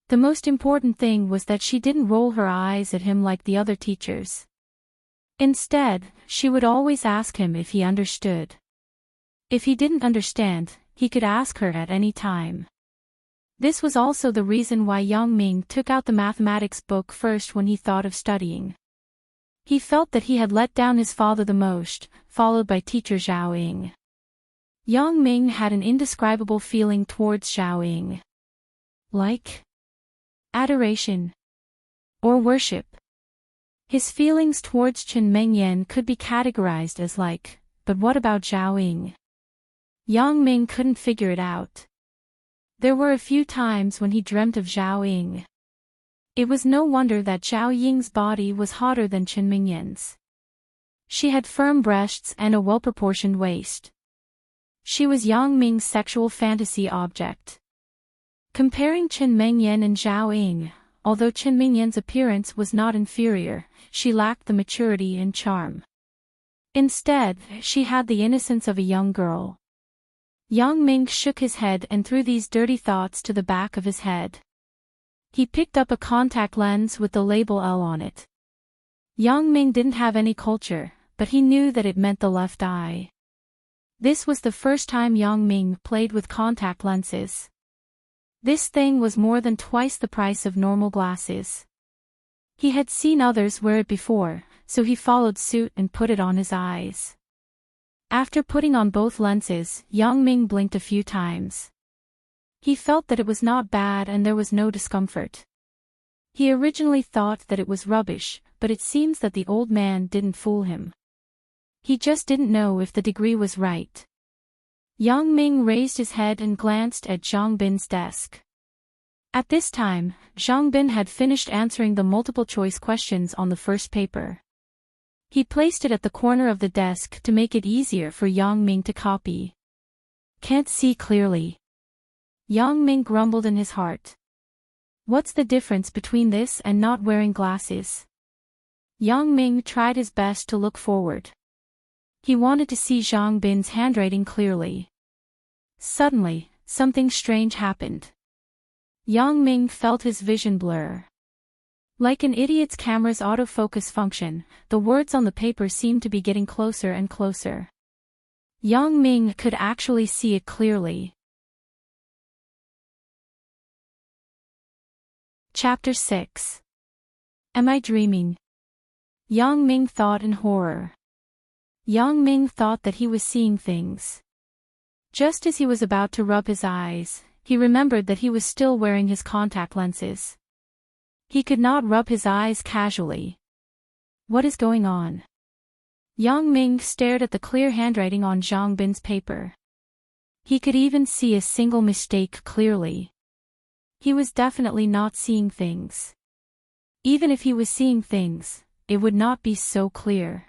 The most important thing was that she didn't roll her eyes at him like the other teachers. Instead, she would always ask him if he understood. If he didn't understand, he could ask her at any time. This was also the reason why Yang Ming took out the mathematics book first when he thought of studying. He felt that he had let down his father the most, followed by teacher Zhao Ying. Yang Ming had an indescribable feeling towards Zhao Ying. Like adoration or worship. His feelings towards Chen Mengyan could be categorized as like, but what about Zhao Ying? Yang Ming couldn't figure it out. There were a few times when he dreamt of Zhao Ying. It was no wonder that Zhao Ying's body was hotter than Chen Mengyan's. She had firm breasts and a well-proportioned waist. She was Yang Ming's sexual fantasy object. Comparing Chen Mengyan and Zhao Ying, although Chen Mengyan's appearance was not inferior, she lacked the maturity and charm. Instead, she had the innocence of a young girl. Yang Ming shook his head and threw these dirty thoughts to the back of his head. He picked up a contact lens with the label L on it. Yang Ming didn't have any culture, but he knew that it meant the left eye. This was the first time Yang Ming played with contact lenses. This thing was more than twice the price of normal glasses. He had seen others wear it before, so he followed suit and put it on his eyes. After putting on both lenses, Yang Ming blinked a few times. He felt that it was not bad and there was no discomfort. He originally thought that it was rubbish, but it seems that the old man didn't fool him. He just didn't know if the degree was right. Yang Ming raised his head and glanced at Zhang Bin's desk. At this time, Zhang Bin had finished answering the multiple-choice questions on the first paper. He placed it at the corner of the desk to make it easier for Yang Ming to copy. Can't see clearly. Yang Ming grumbled in his heart. What's the difference between this and not wearing glasses? Yang Ming tried his best to look forward. He wanted to see Zhang Bin's handwriting clearly. Suddenly, something strange happened. Yang Ming felt his vision blur. Like an idiot's camera's autofocus function, the words on the paper seemed to be getting closer and closer. Yang Ming could actually see it clearly. Chapter 6. Am I dreaming? Yang Ming thought in horror. Yang Ming thought that he was seeing things. Just as he was about to rub his eyes, he remembered that he was still wearing his contact lenses. He could not rub his eyes casually. What is going on? Yang Ming stared at the clear handwriting on Zhang Bin's paper. He could even see a single mistake clearly. He was definitely not seeing things. Even if he was seeing things, it would not be so clear.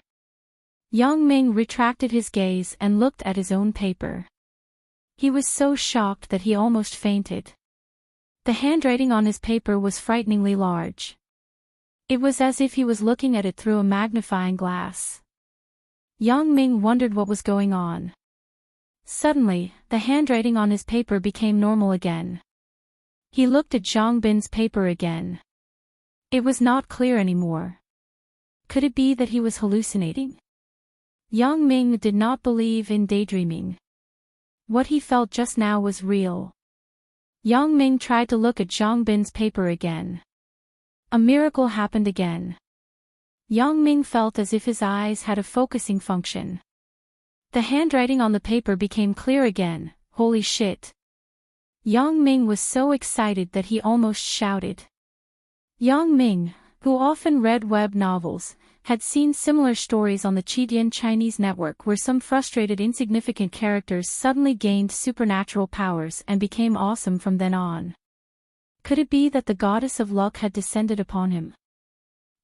Yang Ming retracted his gaze and looked at his own paper. He was so shocked that he almost fainted. The handwriting on his paper was frighteningly large. It was as if he was looking at it through a magnifying glass. Yang Ming wondered what was going on. Suddenly, the handwriting on his paper became normal again. He looked at Zhang Bin's paper again. It was not clear anymore. Could it be that he was hallucinating? Yang Ming did not believe in daydreaming. What he felt just now was real. Yang Ming tried to look at Zhang Bin's paper again. A miracle happened again. Yang Ming felt as if his eyes had a focusing function. The handwriting on the paper became clear again. Holy shit! Yang Ming was so excited that he almost shouted. Yang Ming, who often read web novels, had seen similar stories on the Chidian Chinese network where some frustrated insignificant characters suddenly gained supernatural powers and became awesome from then on. Could it be that the goddess of luck had descended upon him?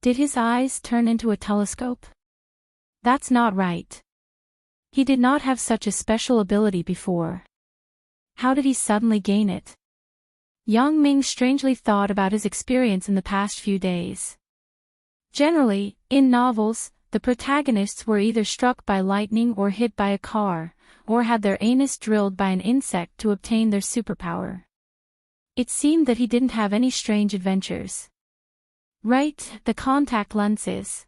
Did his eyes turn into a telescope? That's not right. He did not have such a special ability before. How did he suddenly gain it? Yang Ming strangely thought about his experience in the past few days. Generally, in novels, the protagonists were either struck by lightning or hit by a car, or had their anus drilled by an insect to obtain their superpower. It seemed that he didn't have any strange adventures. Right, the contact lenses.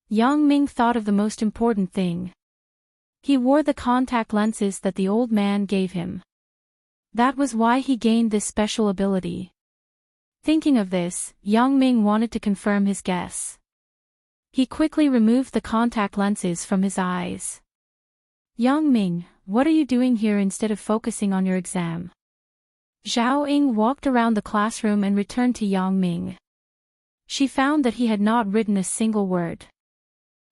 Yang Ming thought of the most important thing. He wore the contact lenses that the old man gave him. That was why he gained this special ability. Thinking of this, Yang Ming wanted to confirm his guess. He quickly removed the contact lenses from his eyes. Yang Ming, what are you doing here instead of focusing on your exam? Zhao Ying walked around the classroom and returned to Yang Ming. She found that he had not written a single word.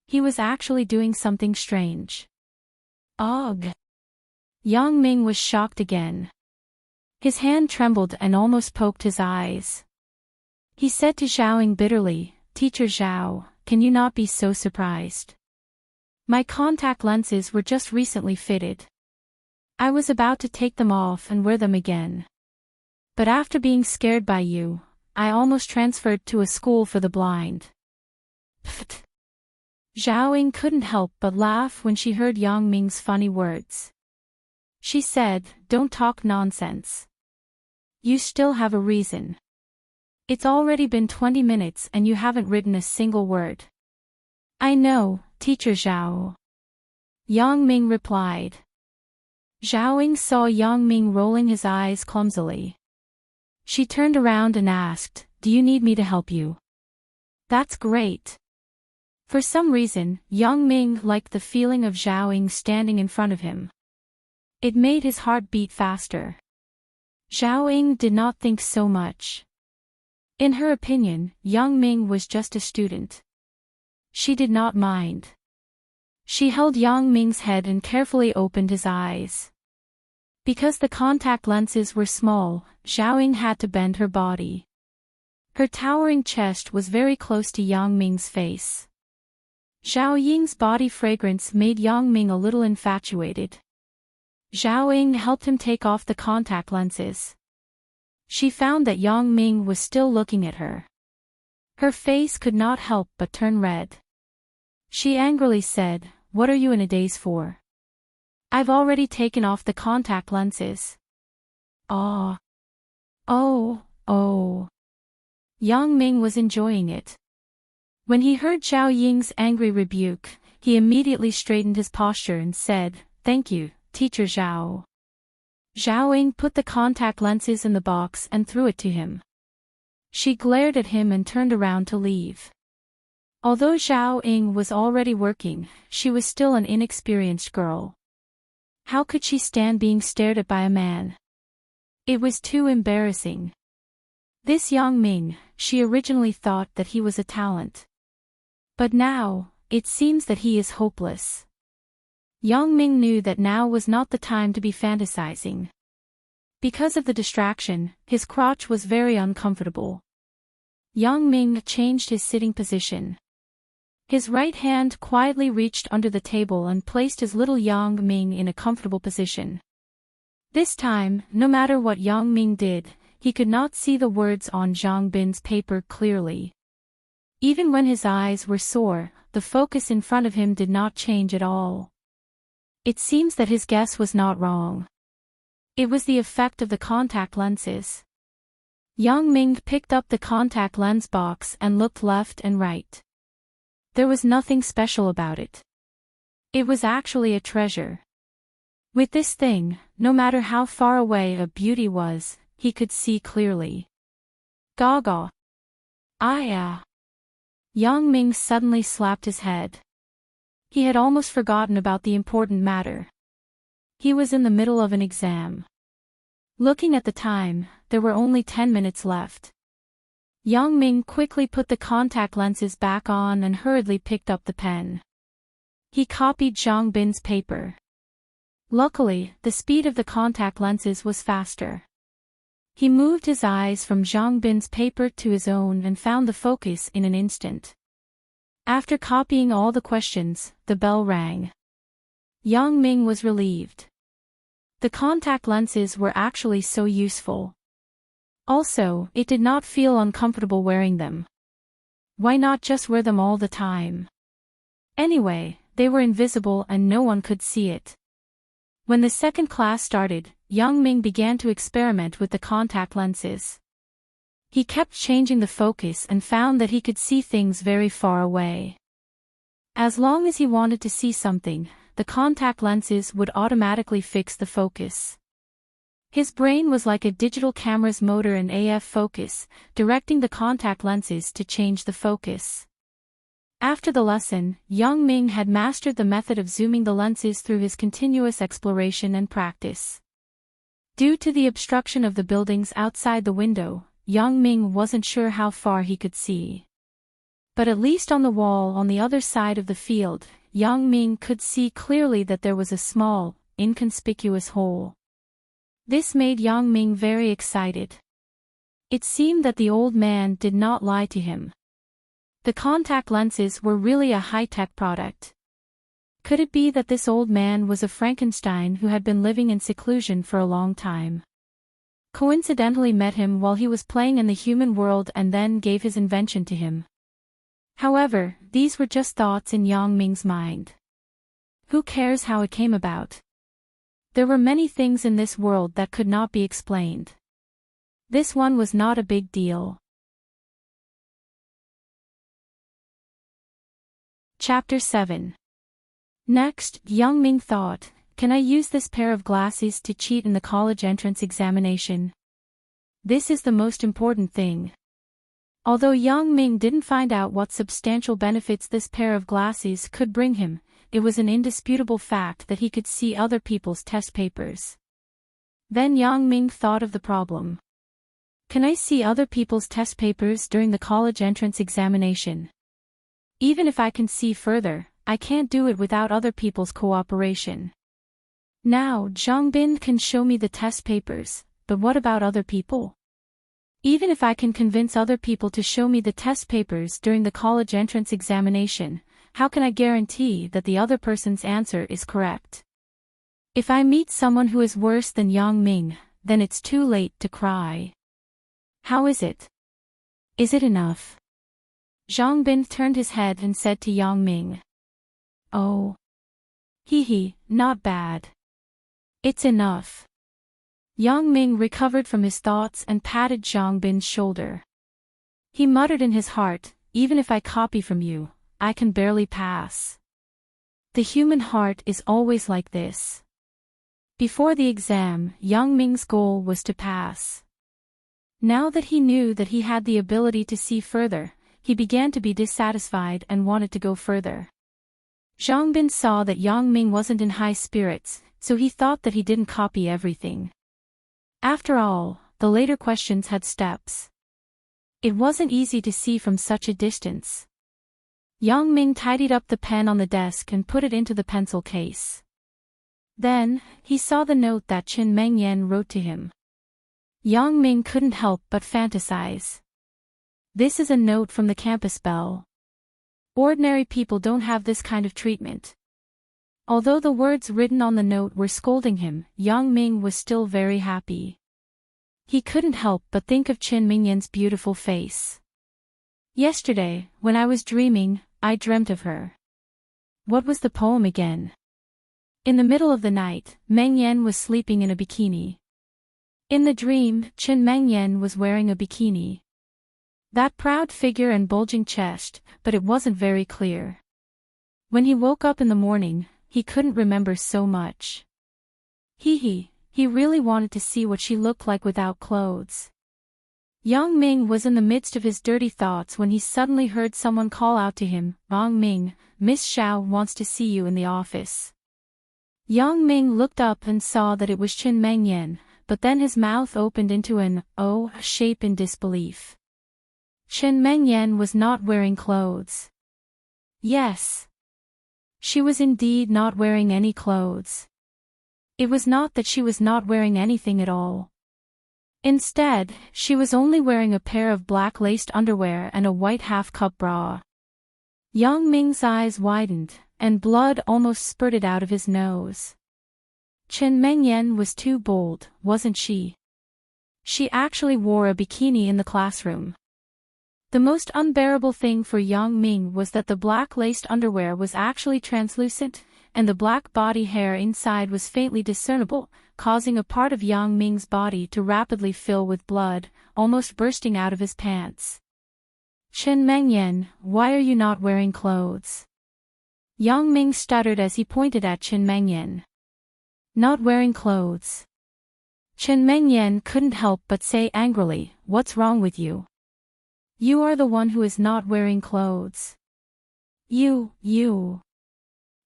He was actually doing something strange. Ugh! Yang Ming was shocked again. His hand trembled and almost poked his eyes. He said to Zhao Ying bitterly, "Teacher Zhao, can you not be so surprised? My contact lenses were just recently fitted. I was about to take them off and wear them again. But after being scared by you, I almost transferred to a school for the blind." Pfft. Zhao Ying couldn't help but laugh when she heard Yang Ming's funny words. She said, "Don't talk nonsense. You still have a reason. It's already been 20 minutes and you haven't written a single word." "I know, Teacher Zhao," Yang Ming replied. Zhao Ying saw Yang Ming rolling his eyes clumsily. She turned around and asked, "Do you need me to help you?" "That's great." For some reason, Yang Ming liked the feeling of Zhao Ying standing in front of him. It made his heart beat faster. Zhao Ying did not think so much. In her opinion, Yang Ming was just a student. She did not mind. She held Yang Ming's head and carefully opened his eyes. Because the contact lenses were small, Zhao Ying had to bend her body. Her towering chest was very close to Yang Ming's face. Zhao Ying's body fragrance made Yang Ming a little infatuated. Zhao Ying helped him take off the contact lenses. She found that Yang Ming was still looking at her. Her face could not help but turn red. She angrily said, "What are you in a daze for? I've already taken off the contact lenses." "Ah. Oh. Yang Ming was enjoying it. When he heard Zhao Ying's angry rebuke, he immediately straightened his posture and said, "Thank you, Teacher Zhao." Zhao Ying put the contact lenses in the box and threw it to him. She glared at him and turned around to leave. Although Zhao Ying was already working, she was still an inexperienced girl. How could she stand being stared at by a man? It was too embarrassing. This Yang Ming, she originally thought that he was a talent. But now, it seems that he is hopeless. Yang Ming knew that now was not the time to be fantasizing. Because of the distraction, his crotch was very uncomfortable. Yang Ming changed his sitting position. His right hand quietly reached under the table and placed his little Yang Ming in a comfortable position. This time, no matter what Yang Ming did, he could not see the words on Zhang Bin's paper clearly. Even when his eyes were sore, the focus in front of him did not change at all. It seems that his guess was not wrong. It was the effect of the contact lenses. Yang Ming picked up the contact lens box and looked left and right. There was nothing special about it. It was actually a treasure. With this thing, no matter how far away a beauty was, he could see clearly. Gaga. Ah. Yang Ming suddenly slapped his head. He had almost forgotten about the important matter. He was in the middle of an exam. Looking at the time, there were only 10 minutes left. Yang Ming quickly put the contact lenses back on and hurriedly picked up the pen. He copied Zhang Bin's paper. Luckily, the speed of the contact lenses was faster. He moved his eyes from Zhang Bin's paper to his own and found the focus in an instant. After copying all the questions, the bell rang. Yang Ming was relieved. The contact lenses were actually so useful. Also, it did not feel uncomfortable wearing them. Why not just wear them all the time? Anyway, they were invisible and no one could see it. When the second class started, Yang Ming began to experiment with the contact lenses. He kept changing the focus and found that he could see things very far away. As long as he wanted to see something, the contact lenses would automatically fix the focus. His brain was like a digital camera's motor and AF focus, directing the contact lenses to change the focus. After the lesson, Yang Ming had mastered the method of zooming the lenses through his continuous exploration and practice. Due to the obstruction of the buildings outside the window, Yang Ming wasn't sure how far he could see. But at least on the wall on the other side of the field, Yang Ming could see clearly that there was a small, inconspicuous hole. This made Yang Ming very excited. It seemed that the old man did not lie to him. The contact lenses were really a high-tech product. Could it be that this old man was a Frankenstein who had been living in seclusion for a long time? Coincidentally met him while he was playing in the human world and then gave his invention to him. However, these were just thoughts in Yang Ming's mind. Who cares how it came about? There were many things in this world that could not be explained. This one was not a big deal. Chapter 7. Next, Yang Ming thought, can I use this pair of glasses to cheat in the college entrance examination? This is the most important thing. Although Yang Ming didn't find out what substantial benefits this pair of glasses could bring him, it was an indisputable fact that he could see other people's test papers. Then Yang Ming thought of the problem. Can I see other people's test papers during the college entrance examination? Even if I can see further, I can't do it without other people's cooperation. Now Zhang Bin can show me the test papers, but what about other people? Even if I can convince other people to show me the test papers during the college entrance examination, how can I guarantee that the other person's answer is correct? If I meet someone who is worse than Yang Ming, then it's too late to cry. How is it? Is it enough? Zhang Bin turned his head and said to Yang Ming. Oh. Not bad. It's enough. Yang Ming recovered from his thoughts and patted Zhang Bin's shoulder. He muttered in his heart, even if I copy from you, I can barely pass. The human heart is always like this. Before the exam, Yang Ming's goal was to pass. Now that he knew that he had the ability to see further, he began to be dissatisfied and wanted to go further. Zhang Bin saw that Yang Ming wasn't in high spirits, so he thought that he didn't copy everything. After all, the later questions had steps. It wasn't easy to see from such a distance. Yang Ming tidied up the pen on the desk and put it into the pencil case. Then, he saw the note that Qin Mengyan wrote to him. Yang Ming couldn't help but fantasize. This is a note from the campus belle. Ordinary people don't have this kind of treatment. Although the words written on the note were scolding him, Yang Ming was still very happy. He couldn't help but think of Qin Mengyan's beautiful face. Yesterday, when I was dreaming, I dreamt of her. What was the poem again? In the middle of the night, Mengyan was sleeping in a bikini. In the dream, Qin Mengyan was wearing a bikini. That proud figure and bulging chest, but it wasn't very clear. When he woke up in the morning, he couldn't remember so much. He really wanted to see what she looked like without clothes. Yang Ming was in the midst of his dirty thoughts when he suddenly heard someone call out to him, "Yang Ming, Miss Xiao wants to see you in the office." Yang Ming looked up and saw that it was Qin Mengyan, but then his mouth opened into an O shape in disbelief. Chen Mengyan was not wearing clothes. Yes. She was indeed not wearing any clothes. It was not that she was not wearing anything at all. Instead, she was only wearing a pair of black laced underwear and a white half-cup bra. Yang Ming's eyes widened, and blood almost spurted out of his nose. Chen Mengyan was too bold, wasn't she? She actually wore a bikini in the classroom. The most unbearable thing for Yang Ming was that the black laced underwear was actually translucent, and the black body hair inside was faintly discernible, causing a part of Yang Ming's body to rapidly fill with blood, almost bursting out of his pants. Chen Mengyan, why are you not wearing clothes? Yang Ming stuttered as he pointed at Chen Mengyan. Not wearing clothes. Chen Mengyan couldn't help but say angrily, what's wrong with you? You are the one who is not wearing clothes. You.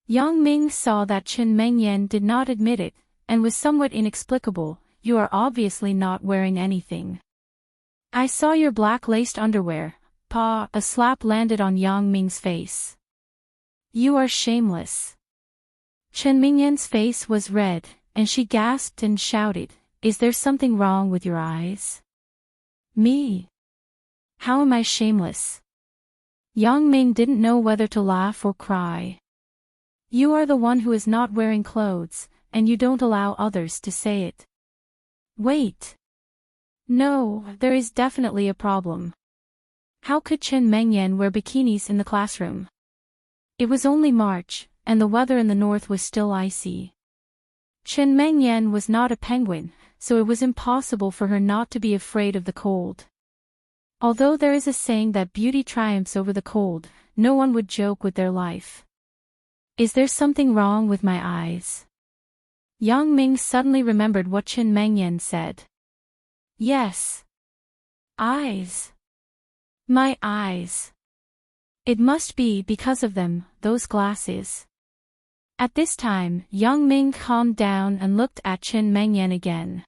Yang Ming saw that Chen Mengyan did not admit it, and was somewhat inexplicable, you are obviously not wearing anything. I saw your black laced underwear, Pa. A slap landed on Yang Ming's face. You are shameless. Chen Mengyan's face was red, and she gasped and shouted, is there something wrong with your eyes? Me? How am I shameless? Yang Ming didn't know whether to laugh or cry. You are the one who is not wearing clothes, and you don't allow others to say it. Wait. No, there is definitely a problem. How could Chen Mengyan wear bikinis in the classroom? It was only March, and the weather in the north was still icy. Chen Mengyan was not a penguin, so it was impossible for her not to be afraid of the cold. Although there is a saying that beauty triumphs over the cold, no one would joke with their life. Is there something wrong with my eyes? Yang Ming suddenly remembered what Chen Mengyan said. Yes. Eyes. My eyes. It must be because of them, those glasses. At this time, Yang Ming calmed down and looked at Chen Mengyan again.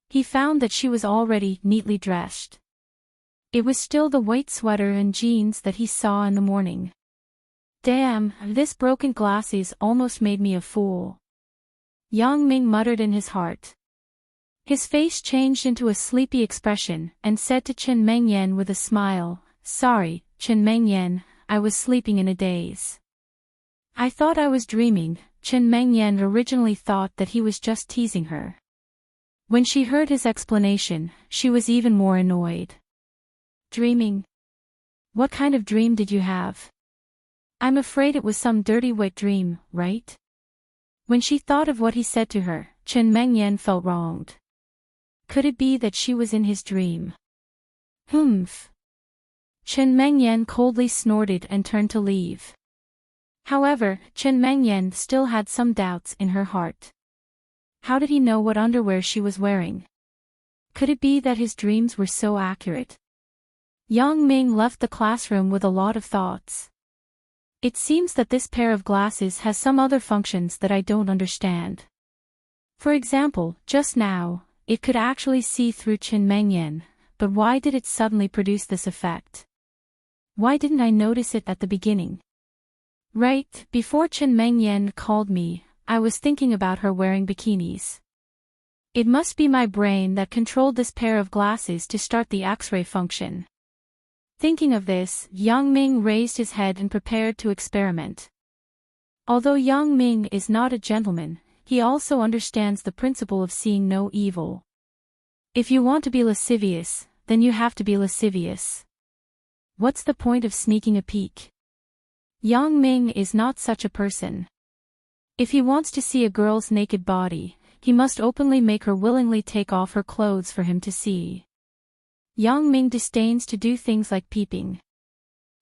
He found that she was already neatly dressed. It was still the white sweater and jeans that he saw in the morning. Damn, this broken glasses almost made me a fool. Yang Ming muttered in his heart. His face changed into a sleepy expression and said to Chen Mengyan with a smile, sorry, Chen Mengyan, I was sleeping in a daze. I thought I was dreaming. Chen Mengyan originally thought that he was just teasing her. When she heard his explanation, she was even more annoyed. Dreaming? What kind of dream did you have? I'm afraid it was some dirty wet dream, right? When she thought of what he said to her, Chen Mengyan felt wronged. Could it be that she was in his dream? Humph. Chen Mengyan coldly snorted and turned to leave. However, Chen Mengyan still had some doubts in her heart. How did he know what underwear she was wearing? Could it be that his dreams were so accurate? Yang Ming left the classroom with a lot of thoughts. It seems that this pair of glasses has some other functions that I don't understand. For example, just now, it could actually see through Chen Mengyan, but why did it suddenly produce this effect? Why didn't I notice it at the beginning? Right, before Chen Mengyan called me, I was thinking about her wearing bikinis. It must be my brain that controlled this pair of glasses to start the X-ray function. Thinking of this, Yang Ming raised his head and prepared to experiment. Although Yang Ming is not a gentleman, he also understands the principle of seeing no evil. If you want to be lascivious, then you have to be lascivious. What's the point of sneaking a peek? Yang Ming is not such a person. If he wants to see a girl's naked body, he must openly make her willingly take off her clothes for him to see. Yang Ming disdains to do things like peeping.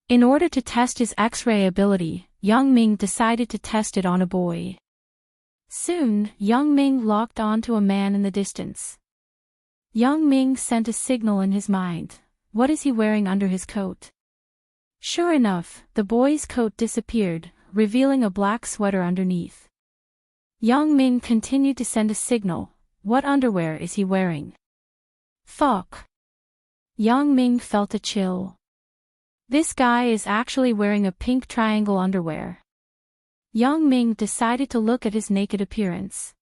In order to test his X-ray ability, Yang Ming decided to test it on a boy. Soon, Yang Ming locked onto a man in the distance. Yang Ming sent a signal in his mind. What is he wearing under his coat? Sure enough, the boy's coat disappeared, revealing a black sweater underneath. Yang Ming continued to send a signal. What underwear is he wearing? Fuck. Yang Ming felt a chill. This guy is actually wearing a pink triangle underwear. Yang Ming decided to look at his naked appearance.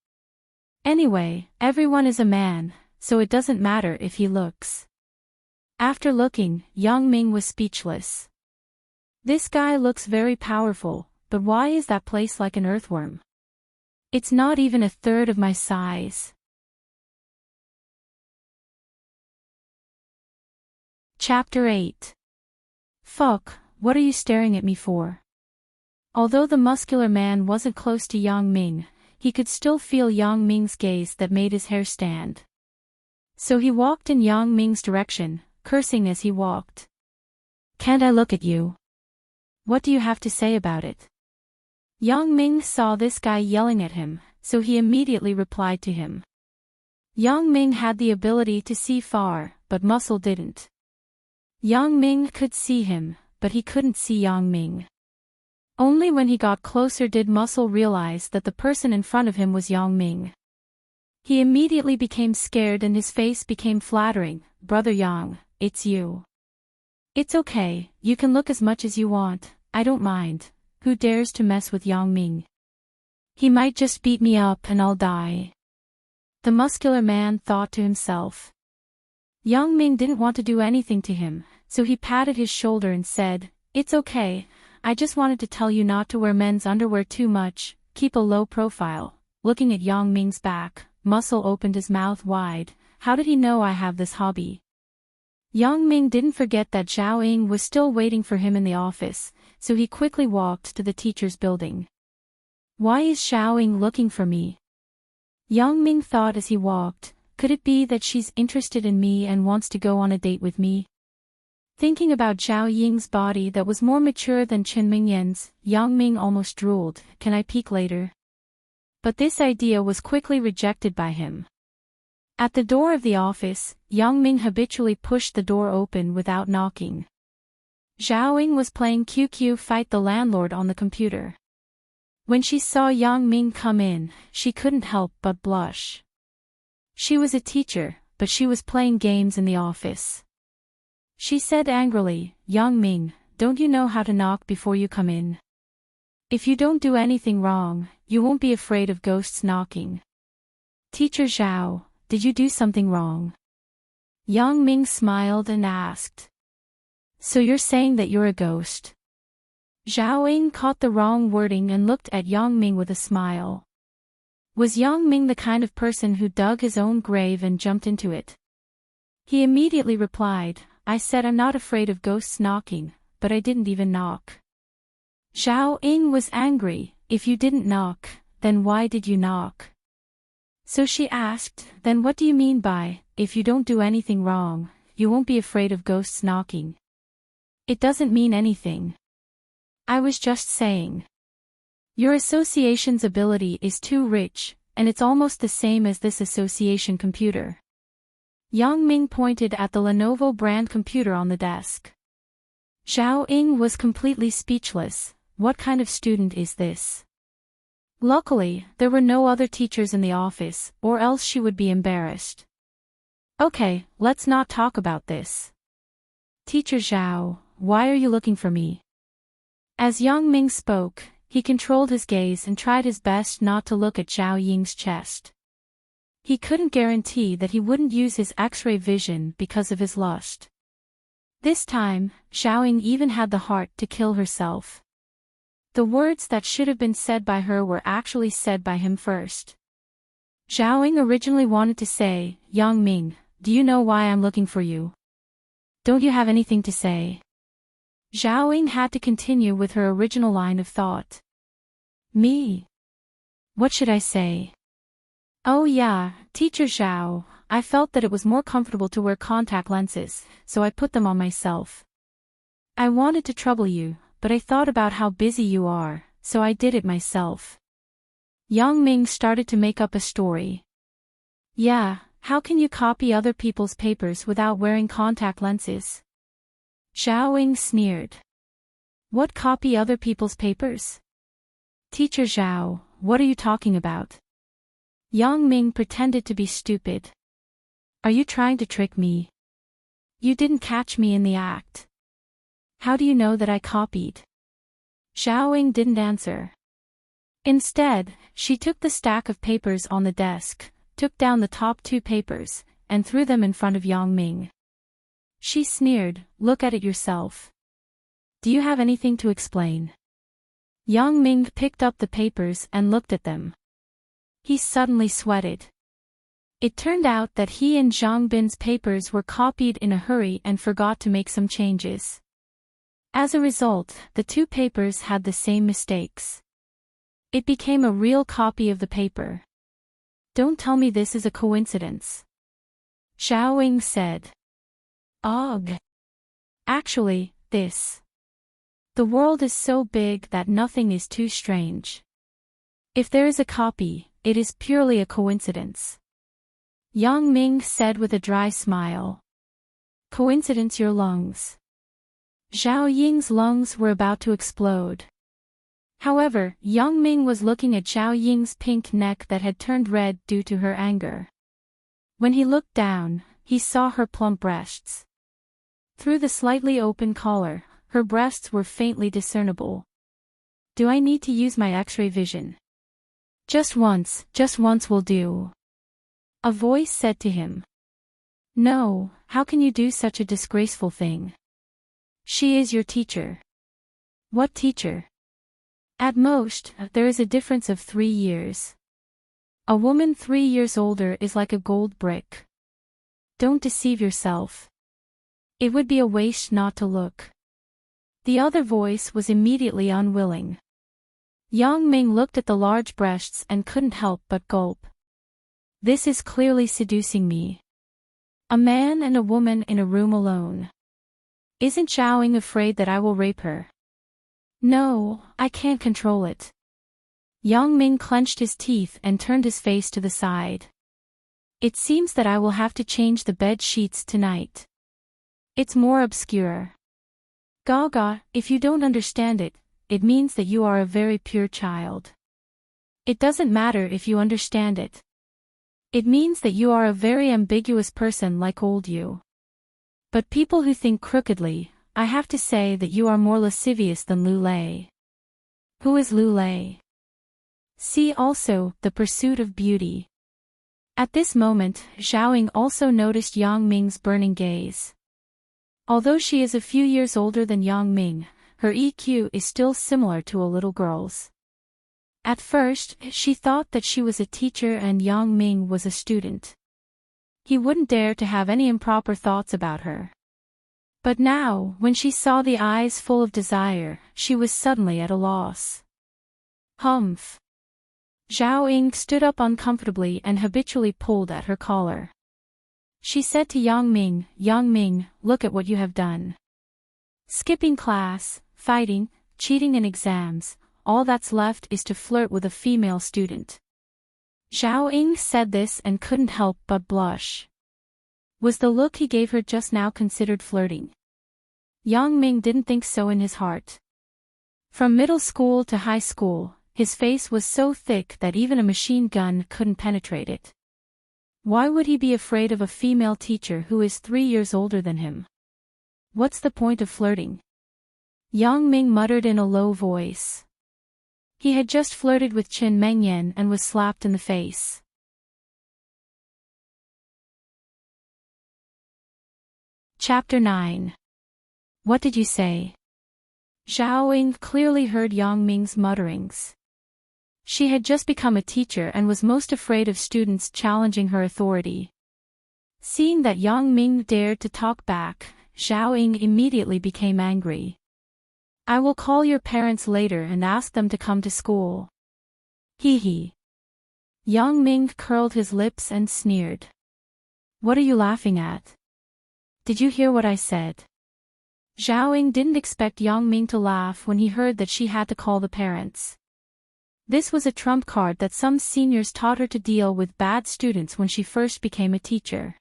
Anyway, everyone is a man, so it doesn't matter if he looks. After looking, Yang Ming was speechless. This guy looks very powerful, but why is that place like an earthworm? It's not even a third of my size. Chapter 8. Fuck, what are you staring at me for? Although the muscular man wasn't close to Yang Ming, he could still feel Yang Ming's gaze that made his hair stand. So he walked in Yang Ming's direction, cursing as he walked. Can't I look at you? What do you have to say about it? Yang Ming saw this guy yelling at him, so he immediately replied to him. Yang Ming had the ability to see far, but Muscle didn't. Yang Ming could see him, but he couldn't see Yang Ming. Only when he got closer did Muscle realize that the person in front of him was Yang Ming. He immediately became scared and his face became flattering. Brother Yang, it's you. It's okay, you can look as much as you want, I don't mind. Who dares to mess with Yang Ming? He might just beat me up and I'll die. The muscular man thought to himself. Yang Ming didn't want to do anything to him, so he patted his shoulder and said, It's okay, I just wanted to tell you not to wear men's underwear too much, keep a low profile. Looking at Yang Ming's back, Muscle opened his mouth wide. How did he know I have this hobby? Yang Ming didn't forget that Zhao Ying was still waiting for him in the office, so he quickly walked to the teacher's building. Why is Zhao Ying looking for me? Yang Ming thought as he walked, could it be that she's interested in me and wants to go on a date with me? Thinking about Zhao Ying's body that was more mature than Chen Mingyan's, Yang Ming almost drooled. Can I peek later? But this idea was quickly rejected by him. At the door of the office, Yang Ming habitually pushed the door open without knocking. Zhao Ying was playing QQ Fight the Landlord on the computer. When she saw Yang Ming come in, she couldn't help but blush. She was a teacher, but she was playing games in the office. She said angrily, Yang Ming, don't you know how to knock before you come in? If you don't do anything wrong, you won't be afraid of ghosts knocking. Teacher Zhao, did you do something wrong? Yang Ming smiled and asked. So you're saying that you're a ghost? Zhao Ying caught the wrong wording and looked at Yang Ming with a smile. Was Yang Ming the kind of person who dug his own grave and jumped into it? He immediately replied, I said I'm not afraid of ghosts knocking, but I didn't even knock. Zhao Ying was angry. If you didn't knock, then why did you knock? So she asked, then what do you mean by, if you don't do anything wrong, you won't be afraid of ghosts knocking? It doesn't mean anything. I was just saying. Your association's ability is too rich, and it's almost the same as this association computer. Yang Ming pointed at the Lenovo brand computer on the desk. Zhao Ying was completely speechless. What kind of student is this? Luckily, there were no other teachers in the office, or else she would be embarrassed. Okay, let's not talk about this. Teacher Zhao, why are you looking for me? As Yang Ming spoke, he controlled his gaze and tried his best not to look at Zhao Ying's chest. He couldn't guarantee that he wouldn't use his X-ray vision because of his lust. This time, Zhao Ying even had the heart to kill herself. The words that should have been said by her were actually said by him first. Zhao Ying originally wanted to say, Yang Ming, do you know why I'm looking for you? Don't you have anything to say? Zhao Ying had to continue with her original line of thought. Me? What should I say? Oh yeah, Teacher Zhao, I felt that it was more comfortable to wear contact lenses, so I put them on myself. I wanted to trouble you, but I thought about how busy you are, so I did it myself. Yang Ming started to make up a story. Yeah, how can you copy other people's papers without wearing contact lenses? Zhao Ying sneered. What copy other people's papers? Teacher Zhao, what are you talking about? Yang Ming pretended to be stupid. Are you trying to trick me? You didn't catch me in the act. How do you know that I copied? Zhao Ying didn't answer. Instead, she took the stack of papers on the desk, took down the top 2 papers, and threw them in front of Yang Ming. She sneered, "Look at it yourself. Do you have anything to explain?" Yang Ming picked up the papers and looked at them. He suddenly sweated. It turned out that he and Zhang Bin's papers were copied in a hurry and forgot to make some changes. As a result, the 2 papers had the same mistakes. It became a real copy of the paper. "Don't tell me this is a coincidence," Zhao Ying said. "Ugh. Actually, the world is so big that nothing is too strange. If there is a copy, it is purely a coincidence," Yang Ming said with a dry smile. "Coincidence your lungs." Zhao Ying's lungs were about to explode. However, Yang Ming was looking at Zhao Ying's pink neck that had turned red due to her anger. When he looked down, he saw her plump breasts. Through the slightly open collar, her breasts were faintly discernible. "Do I need to use my X-ray vision?" just once will do," a voice said to him. "No, how can you do such a disgraceful thing? She is your teacher." "What teacher?" "At most, there is a difference of 3 years. A woman 3 years older is like a gold brick. Don't deceive yourself. It would be a waste not to look." The other voice was immediately unwilling. Yang Ming looked at the large breasts and couldn't help but gulp. "This is clearly seducing me. A man and a woman in a room alone. Isn't Zhao Ying afraid that I will rape her?" "No, I can't control it." Yang Ming clenched his teeth and turned his face to the side. "It seems that I will have to change the bed sheets tonight. It's more obscure. Gaga, if you don't understand it, it means that you are a very pure child. It doesn't matter if you understand it. It means that you are a very ambiguous person like old you. But people who think crookedly, I have to say that you are more lascivious than Lu Lei." "Who is Lu Lei?" See also, The Pursuit of Beauty. At this moment, Zhao Ying also noticed Yang Ming's burning gaze. Although she is a few years older than Yang Ming, her EQ is still similar to a little girl's. At first, she thought that she was a teacher and Yang Ming was a student. He wouldn't dare to have any improper thoughts about her. But now, when she saw the eyes full of desire, she was suddenly at a loss. Humph. Zhao Ying stood up uncomfortably and habitually pulled at her collar. She said to Yang Ming, "Look at what you have done. Skipping class, fighting, cheating in exams, all that's left is to flirt with a female student." Zhao Ying said this and couldn't help but blush. Was the look he gave her just now considered flirting? Yang Ming didn't think so in his heart. From middle school to high school, his face was so thick that even a machine gun couldn't penetrate it. Why would he be afraid of a female teacher who is 3 years older than him? What's the point of flirting? Yang Ming muttered in a low voice. He had just flirted with Qin Mengyan and was slapped in the face. Chapter 9. What did you say? Zhao Ying clearly heard Yang Ming's mutterings. She had just become a teacher and was most afraid of students challenging her authority. Seeing that Yang Ming dared to talk back, Zhao Ying immediately became angry. "I will call your parents later and ask them to come to school." Hee hee. Yang Ming curled his lips and sneered. "What are you laughing at? Did you hear what I said?" Zhao Ying didn't expect Yang Ming to laugh when he heard that she had to call the parents. This was a trump card that some seniors taught her to deal with bad students when she first became a teacher.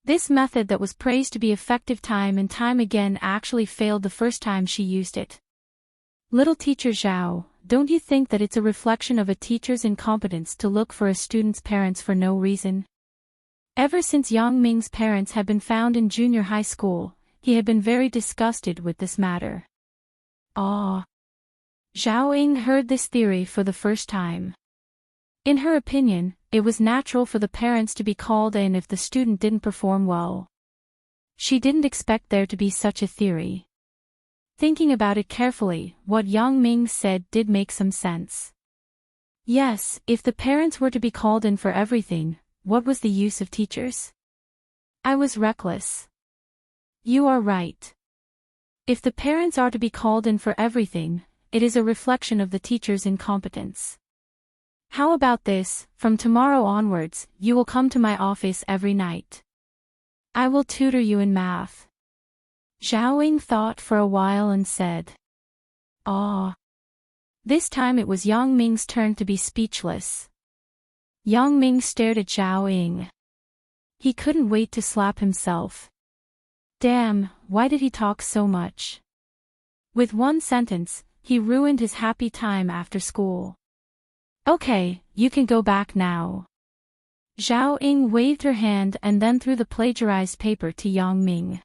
This method that was praised to be effective time and time again actually failed the first time she used it. "Little teacher Zhao, don't you think that it's a reflection of a teacher's incompetence to look for a student's parents for no reason?" Ever since Yang Ming's parents had been found in junior high school, he had been very disgusted with this matter. Ah! Zhao Ying heard this theory for the first time. In her opinion, it was natural for the parents to be called in if the student didn't perform well. She didn't expect there to be such a theory. Thinking about it carefully, what Yang Ming said did make some sense. Yes, if the parents were to be called in for everything, what was the use of teachers? I was reckless. You are right. If the parents are to be called in for everything, it is a reflection of the teacher's incompetence. How about this, from tomorrow onwards, you will come to my office every night. I will tutor you in math. Zhao Ying thought for a while and said. Ah. This time it was Yang Ming's turn to be speechless. Yang Ming stared at Zhao Ying. He couldn't wait to slap himself. Damn, why did he talk so much? With one sentence, he ruined his happy time after school. Okay, you can go back now. Zhao Ying waved her hand and then threw the plagiarized paper to Yang Ming.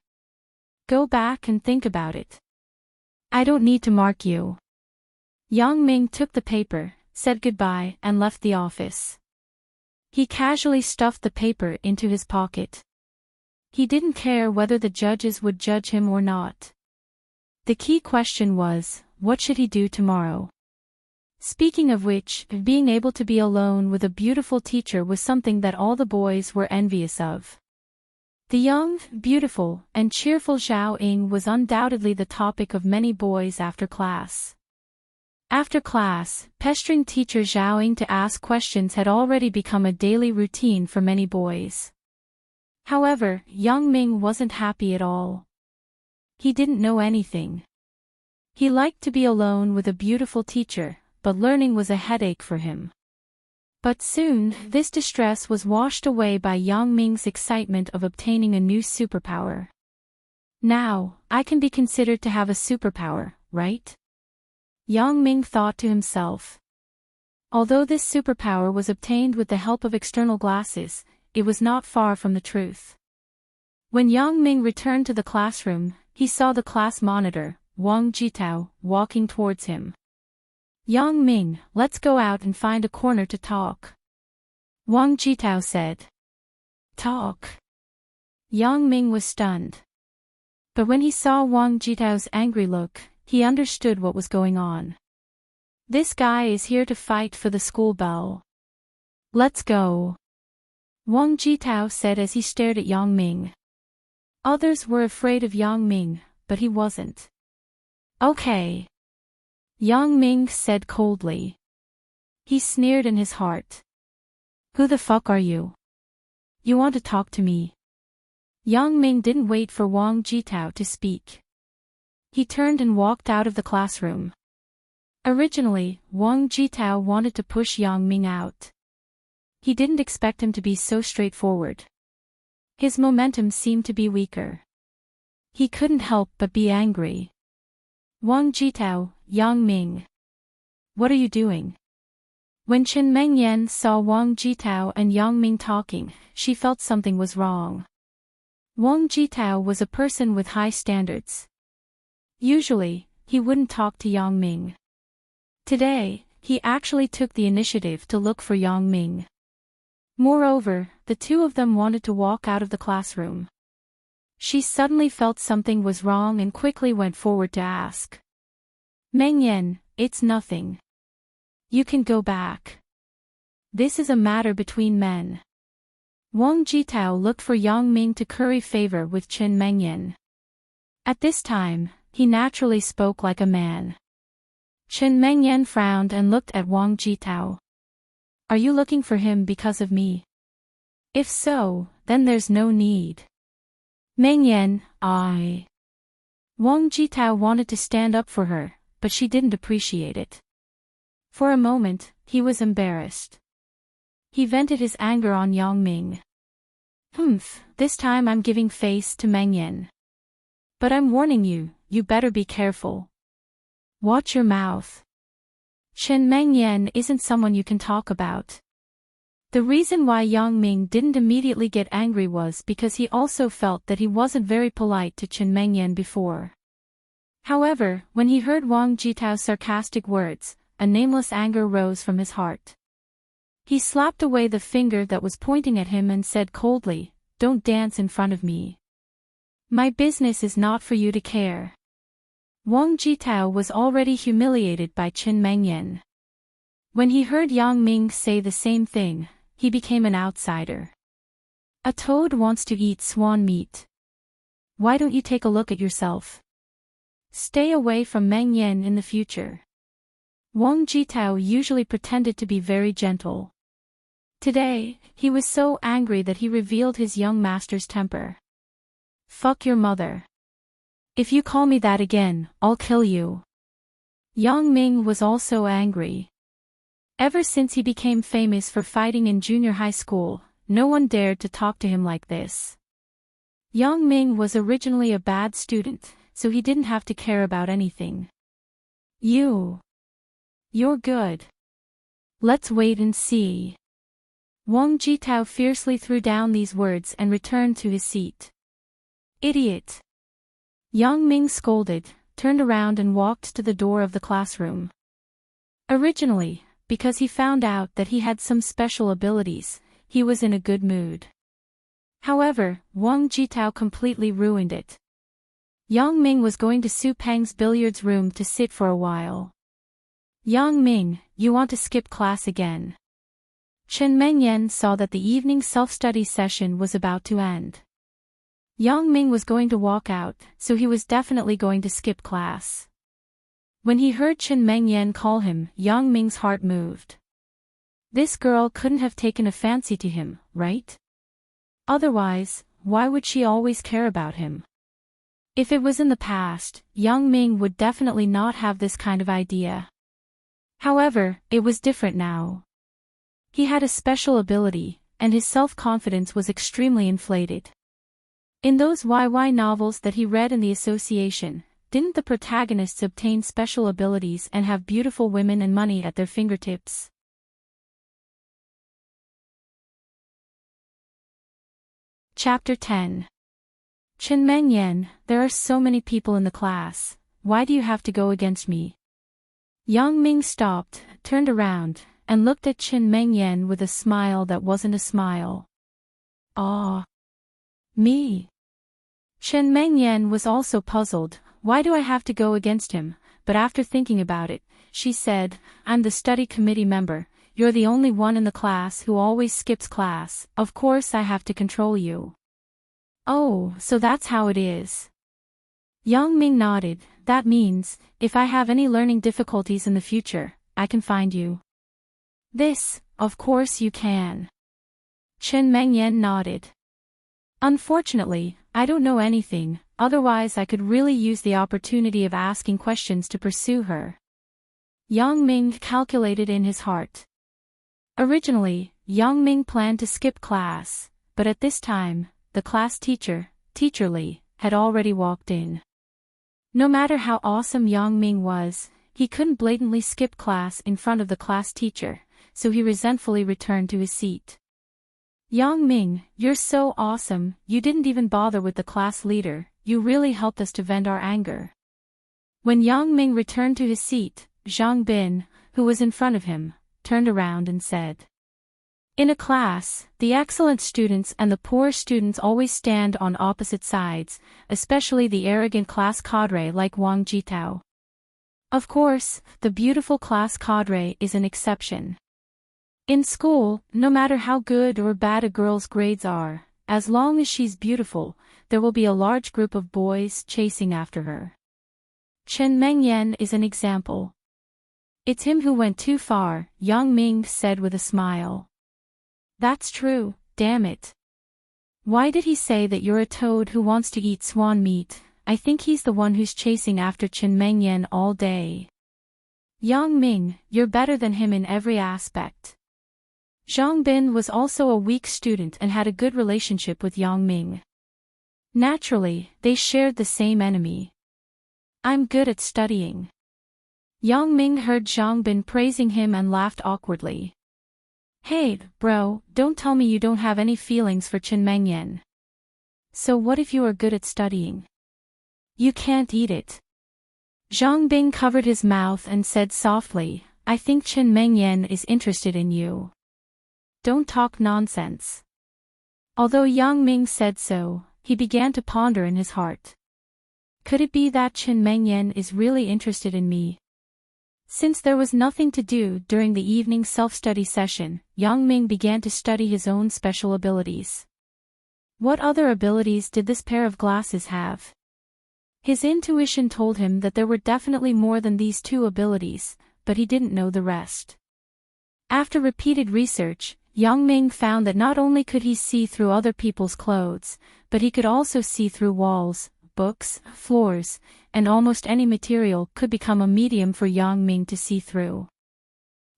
Go back and think about it. I don't need to mark you. Yang Ming took the paper, said goodbye, and left the office. He casually stuffed the paper into his pocket. He didn't care whether the judges would judge him or not. The key question was, what should he do tomorrow? Speaking of which, being able to be alone with a beautiful teacher was something that all the boys were envious of. The young, beautiful, and cheerful Zhao Ying was undoubtedly the topic of many boys after class. After class, pestering teacher Zhao Ying to ask questions had already become a daily routine for many boys. However, Yang Ming wasn't happy at all. He didn't know anything. He liked to be alone with a beautiful teacher, but learning was a headache for him. But soon, this distress was washed away by Yang Ming's excitement of obtaining a new superpower. Now, I can be considered to have a superpower, right? Yang Ming thought to himself. Although this superpower was obtained with the help of external glasses, it was not far from the truth. When Yang Ming returned to the classroom, he saw the class monitor, Wang Jitao, walking towards him. Yang Ming, let's go out and find a corner to talk. Wang Jitao said. Talk? Yang Ming was stunned. But when he saw Wang Jitao's angry look, he understood what was going on. This guy is here to fight for the school bell. Let's go. Wang Jitao said as he stared at Yang Ming. Others were afraid of Yang Ming, but he wasn't. Okay. Yang Ming said coldly. He sneered in his heart. Who the fuck are you? You want to talk to me? Yang Ming didn't wait for Wang Jitao to speak. He turned and walked out of the classroom. Originally, Wang Jitao wanted to push Yang Ming out. He didn't expect him to be so straightforward. His momentum seemed to be weaker. He couldn't help but be angry. Wang Jitao, Yang Ming. What are you doing? When Chen Mengyan saw Wang Jitao and Yang Ming talking, she felt something was wrong. Wang Jitao was a person with high standards. Usually, he wouldn't talk to Yang Ming. Today, he actually took the initiative to look for Yang Ming. Moreover, the two of them wanted to walk out of the classroom. She suddenly felt something was wrong and quickly went forward to ask. Mengyan, it's nothing. You can go back. This is a matter between men. Wang Jitao looked for Yang Ming to curry favor with Chen Mengyan. At this time, he naturally spoke like a man. Chen Mengyan frowned and looked at Wang Jitao. Are you looking for him because of me? If so, then there's no need. Mengyan, I. Wang Jitao wanted to stand up for her, but she didn't appreciate it. For a moment, he was embarrassed. He vented his anger on Yang Ming. This time I'm giving face to Mengyan. But I'm warning you, you better be careful. Watch your mouth. Chen Mengyan isn't someone you can talk about. The reason why Yang Ming didn't immediately get angry was because he also felt that he wasn't very polite to Chen Mengyan before. However, when he heard Wang Jitao's sarcastic words, a nameless anger rose from his heart. He slapped away the finger that was pointing at him and said coldly, "Don't dance in front of me. My business is not for you to care." Wang Jitao was already humiliated by Chen Mengyan. When he heard Yang Ming say the same thing, he became an outsider. A toad wants to eat swan meat. Why don't you take a look at yourself? Stay away from Mengyan in the future. Wang Jitao usually pretended to be very gentle. Today, he was so angry that he revealed his young master's temper. "Fuck your mother. If you call me that again, I'll kill you." Yang Ming was also angry. Ever since he became famous for fighting in junior high school, no one dared to talk to him like this. Yang Ming was originally a bad student, so he didn't have to care about anything. You're good. Let's wait and see." Wang Jitao fiercely threw down these words and returned to his seat. "Idiot!" Yang Ming scolded, turned around and walked to the door of the classroom. Originally, because he found out that he had some special abilities, he was in a good mood. However, Wang Jitao completely ruined it. Yang Ming was going to Su Peng's billiards room to sit for a while. "Yang Ming, you want to skip class again?" Chen Mengyan saw that the evening self-study session was about to end. Yang Ming was going to walk out, so he was definitely going to skip class. When he heard Chen Mengyan call him, Yang Ming's heart moved. This girl couldn't have taken a fancy to him, right? Otherwise, why would she always care about him? If it was in the past, Yang Ming would definitely not have this kind of idea. However, it was different now. He had a special ability, and his self-confidence was extremely inflated. In those YY novels that he read in the association, didn't the protagonists obtain special abilities and have beautiful women and money at their fingertips? Chapter 10. Chen Mengyan, there are so many people in the class, why do you have to go against me? Yang Ming stopped, turned around, and looked at Chen Mengyan with a smile that wasn't a smile. "Ah, me?" Chen Mengyan was also puzzled, why do I have to go against him? But after thinking about it, she said, "I'm the study committee member, you're the only one in the class who always skips class, of course I have to control you." "Oh, so that's how it is." Yang Ming nodded, "That means, if I have any learning difficulties in the future, I can find you." "This, of course you can." Chen Mengyan nodded. "Unfortunately, I don't know anything, otherwise I could really use the opportunity of asking questions to pursue her." Yang Ming calculated in his heart. Originally, Yang Ming planned to skip class, but at this time, the class teacher, Teacher Li, had already walked in. No matter how awesome Yang Ming was, he couldn't blatantly skip class in front of the class teacher, so he resentfully returned to his seat. "Yang Ming, you're so awesome, you didn't even bother with the class leader, you really helped us to vent our anger." When Yang Ming returned to his seat, Zhang Bin, who was in front of him, turned around and said, "In a class, the excellent students and the poor students always stand on opposite sides, especially the arrogant class cadre like Wang Jitao. Of course, the beautiful class cadre is an exception. In school, no matter how good or bad a girl's grades are, as long as she's beautiful, there will be a large group of boys chasing after her. Chen Mengyan is an example." "It's him who went too far," Yang Ming said with a smile. "That's true, damn it. Why did he say that you're a toad who wants to eat swan meat? I think he's the one who's chasing after Chen Mengyan all day. Yang Ming, you're better than him in every aspect." Zhang Bin was also a weak student and had a good relationship with Yang Ming. Naturally, they shared the same enemy. "I'm good at studying." Yang Ming heard Zhang Bin praising him and laughed awkwardly. Hey, bro, don't tell me you don't have any feelings for Chen Mengyan. So what if you are good at studying? You can't eat it. Zhang Bing covered his mouth and said softly, I think Chen Mengyan is interested in you. Don't talk nonsense. Although Yang Ming said so, he began to ponder in his heart. Could it be that Chen Mengyan is really interested in me? Since there was nothing to do during the evening self-study session, Yang Ming began to study his own special abilities. What other abilities did this pair of glasses have? His intuition told him that there were definitely more than these two abilities, but he didn't know the rest. After repeated research, Yang Ming found that not only could he see through other people's clothes, but he could also see through walls, books, floors, and almost any material could become a medium for Yang Ming to see through.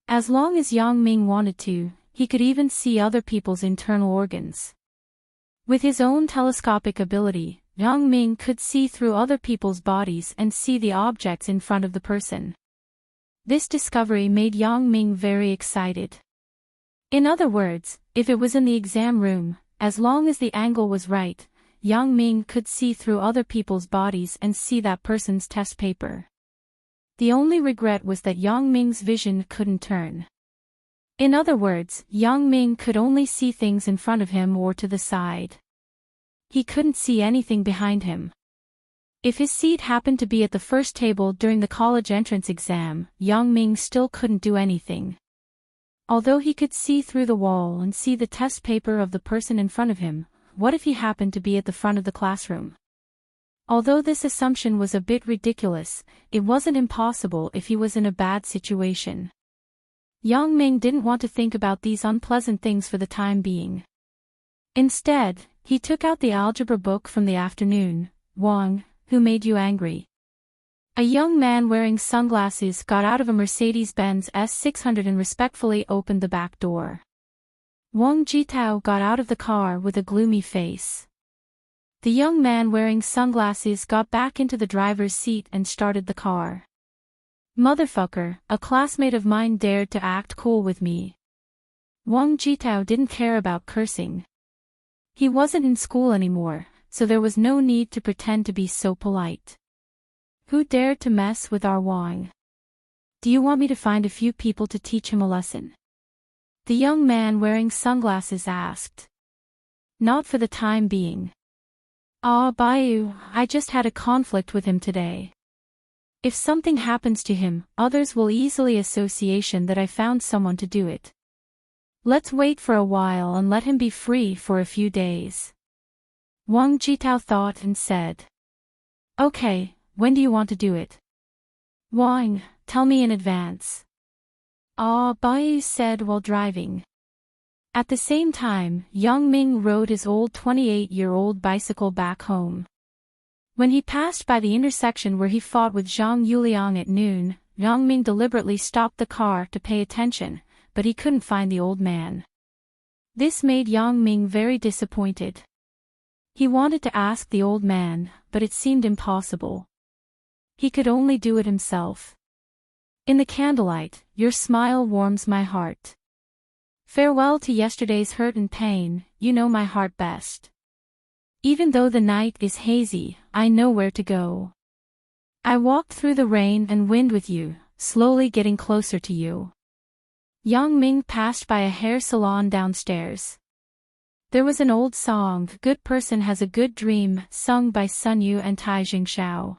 As long as Yang Ming wanted to, he could even see other people's internal organs. With his own telescopic ability, Yang Ming could see through other people's bodies and see the objects in front of the person. This discovery made Yang Ming very excited. In other words, if it was in the exam room, as long as the angle was right, Yang Ming could see through other people's bodies and see that person's test paper. The only regret was that Yang Ming's vision couldn't turn. In other words, Yang Ming could only see things in front of him or to the side. He couldn't see anything behind him. If his seat happened to be at the first table during the college entrance exam, Yang Ming still couldn't do anything. Although he could see through the wall and see the test paper of the person in front of him, what if he happened to be at the front of the classroom? Although this assumption was a bit ridiculous, it wasn't impossible if he was in a bad situation. Yang Ming didn't want to think about these unpleasant things for the time being. Instead, he took out the algebra book from the afternoon. Wang, who made you angry? A young man wearing sunglasses got out of a Mercedes-Benz S600 and respectfully opened the back door. Wang Jitao got out of the car with a gloomy face. The young man wearing sunglasses got back into the driver's seat and started the car. Motherfucker, a classmate of mine dared to act cool with me. Wang Jitao didn't care about cursing. He wasn't in school anymore, so there was no need to pretend to be so polite. Who dared to mess with our Wang? Do you want me to find a few people to teach him a lesson? The young man wearing sunglasses asked. Not for the time being. Bayu, I just had a conflict with him today. If something happens to him, others will easily association that I found someone to do it. Let's wait for a while and let him be free for a few days. Wang Jitao thought and said. Okay, when do you want to do it? Wang, tell me in advance. Bayu said while driving. At the same time, Yang Ming rode his old 28-year-old bicycle back home. When he passed by the intersection where he fought with Zhang Yuliang at noon, Yang Ming deliberately stopped the car to pay attention, but he couldn't find the old man. This made Yang Ming very disappointed. He wanted to ask the old man, but it seemed impossible. He could only do it himself. In the candlelight, your smile warms my heart. Farewell to yesterday's hurt and pain, you know my heart best. Even though the night is hazy, I know where to go. I walked through the rain and wind with you, slowly getting closer to you. Yang Ming passed by a hair salon downstairs. There was an old song, Good Person Has a Good Dream, sung by Sun Yu and Tai Jingxiao.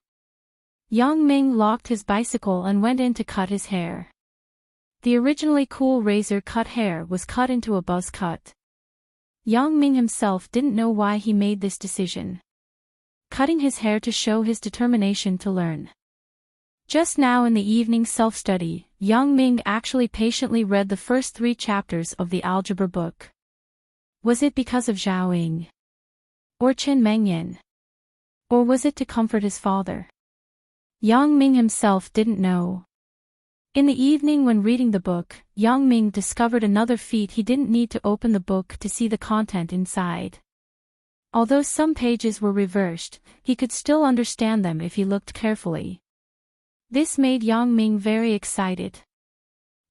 Yang Ming locked his bicycle and went in to cut his hair. The originally cool razor-cut hair was cut into a buzz cut. Yang Ming himself didn't know why he made this decision. Cutting his hair to show his determination to learn. Just now in the evening self-study, Yang Ming actually patiently read the first 3 chapters of the algebra book. Was it because of Zhao Ying? Or Chen Mengyan? Or was it to comfort his father? Yang Ming himself didn't know. In the evening when reading the book, Yang Ming discovered another feat. He didn't need to open the book to see the content inside. Although some pages were reversed, he could still understand them if he looked carefully. This made Yang Ming very excited.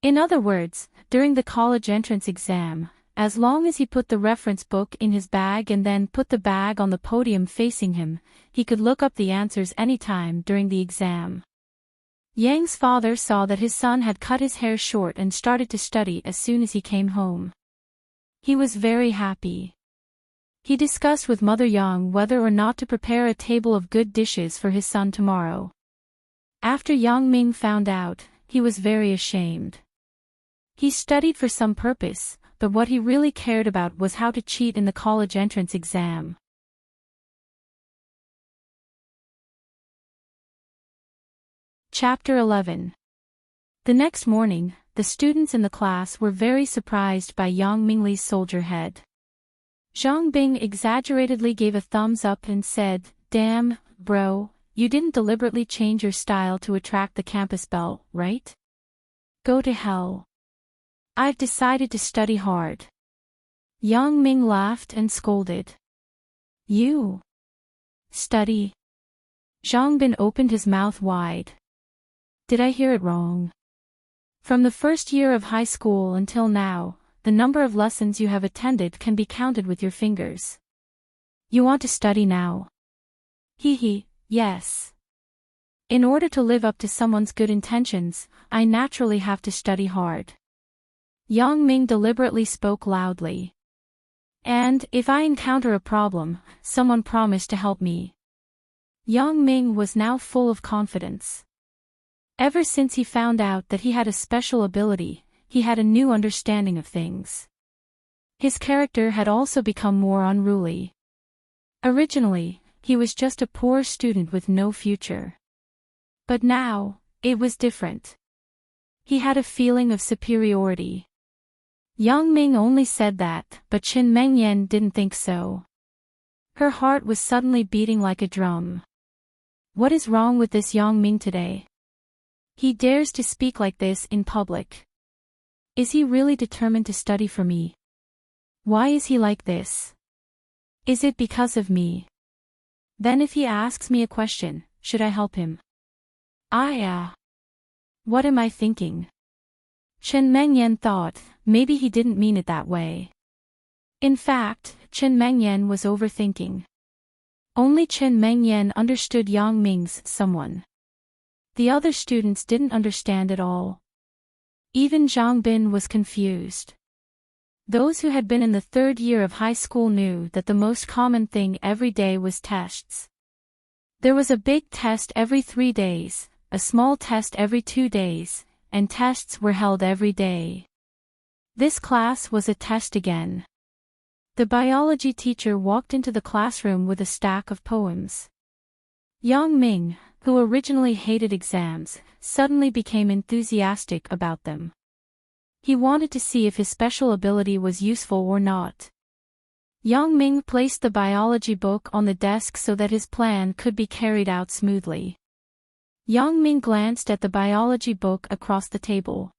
In other words, during the college entrance exam, as long as he put the reference book in his bag and then put the bag on the podium facing him, he could look up the answers anytime during the exam. Yang's father saw that his son had cut his hair short and started to study as soon as he came home. He was very happy. He discussed with Mother Yang whether or not to prepare a table of good dishes for his son tomorrow. After Yang Ming found out, he was very ashamed. He studied for some purpose, but what he really cared about was how to cheat in the college entrance exam. Chapter 11. The next morning, the students in the class were very surprised by Yang Mingli's soldier head. Zhang Bing exaggeratedly gave a thumbs up and said, "Damn, bro, you didn't deliberately change your style to attract the campus belle, right? Go to hell. I've decided to study hard." Yang Ming laughed and scolded. "You study?" Zhang Bin opened his mouth wide. "Did I hear it wrong? From the first year of high school until now, the number of lessons you have attended can be counted with your fingers. You want to study now?" "Hee, yes. In order to live up to someone's good intentions, I naturally have to study hard." Yang Ming deliberately spoke loudly. "And if I encounter a problem, someone promised to help me." Yang Ming was now full of confidence. Ever since he found out that he had a special ability, he had a new understanding of things. His character had also become more unruly. Originally, he was just a poor student with no future. But now, it was different. He had a feeling of superiority. Yang Ming only said that, but Qin Mengyan didn't think so. Her heart was suddenly beating like a drum. What is wrong with this Yang Ming today? He dares to speak like this in public. Is he really determined to study for me? Why is he like this? Is it because of me? Then if he asks me a question, should I help him? What am I thinking? Chen Mengyan thought, maybe he didn't mean it that way. In fact, Chen Mengyan was overthinking. Only Chen Mengyan understood Yang Ming's someone. The other students didn't understand at all. Even Zhang Bin was confused. Those who had been in the third year of high school knew that the most common thing every day was tests. There was a big test every 3 days, a small test every 2 days, and tests were held every day. This class was a test again. The biology teacher walked into the classroom with a stack of poems. Yang Ming, who originally hated exams, suddenly became enthusiastic about them. He wanted to see if his special ability was useful or not. Yang Ming placed the biology book on the desk so that his plan could be carried out smoothly. Yang Ming glanced at the biology book across the table.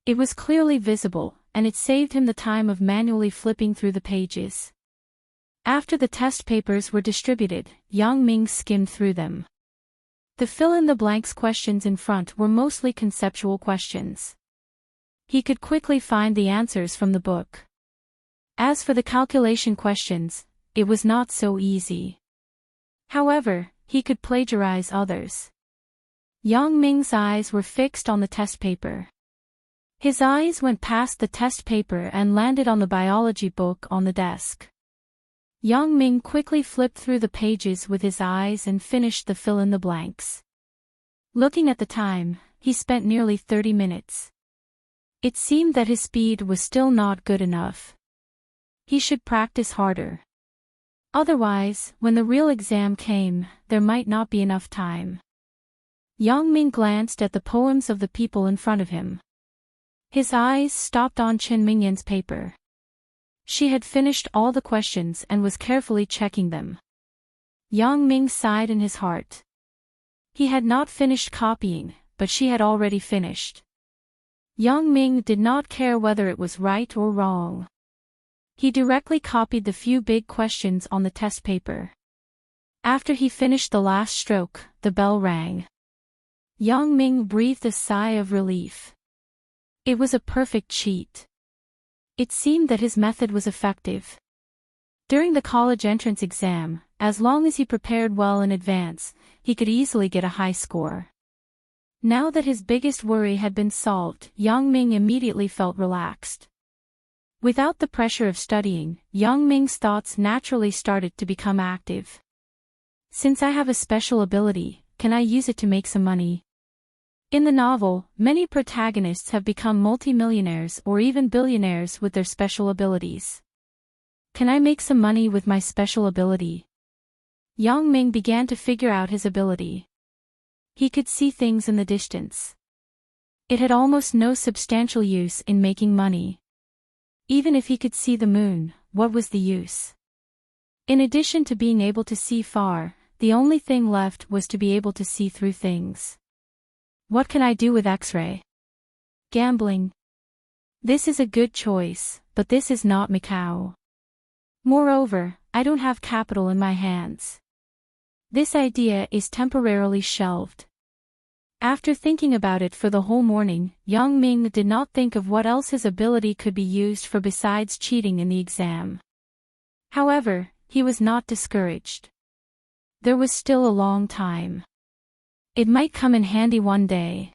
It was clearly visible, and it saved him the time of manually flipping through the pages. After the test papers were distributed, Yang Ming skimmed through them. The fill-in-the-blanks questions in front were mostly conceptual questions. He could quickly find the answers from the book. As for the calculation questions, it was not so easy. However, he could plagiarize others. Yang Ming's eyes were fixed on the test paper. His eyes went past the test paper and landed on the biology book on the desk. Yang Ming quickly flipped through the pages with his eyes and finished the fill-in-the-blanks. Looking at the time, he spent nearly 30 minutes. It seemed that his speed was still not good enough. He should practice harder. Otherwise, when the real exam came, there might not be enough time. Yang Ming glanced at the poems of the people in front of him. His eyes stopped on Chen Mingyan's paper. She had finished all the questions and was carefully checking them. Yang Ming sighed in his heart. He had not finished copying, but she had already finished. Yang Ming did not care whether it was right or wrong. He directly copied the few big questions on the test paper. After he finished the last stroke, the bell rang. Yang Ming breathed a sigh of relief. It was a perfect cheat. It seemed that his method was effective. During the college entrance exam, as long as he prepared well in advance, he could easily get a high score. Now that his biggest worry had been solved, Yang Ming immediately felt relaxed. Without the pressure of studying, Yang Ming's thoughts naturally started to become active. Since I have a special ability, can I use it to make some money? In the novel, many protagonists have become multimillionaires or even billionaires with their special abilities. Can I make some money with my special ability? Yang Ming began to figure out his ability. He could see things in the distance. It had almost no substantial use in making money. Even if he could see the moon, what was the use? In addition to being able to see far, the only thing left was to be able to see through things. What can I do with X-ray? Gambling. This is a good choice, but this is not Macau. Moreover, I don't have capital in my hands. This idea is temporarily shelved. After thinking about it for the whole morning, Yang Ming did not think of what else his ability could be used for besides cheating in the exam. However, he was not discouraged. There was still a long time. It might come in handy one day.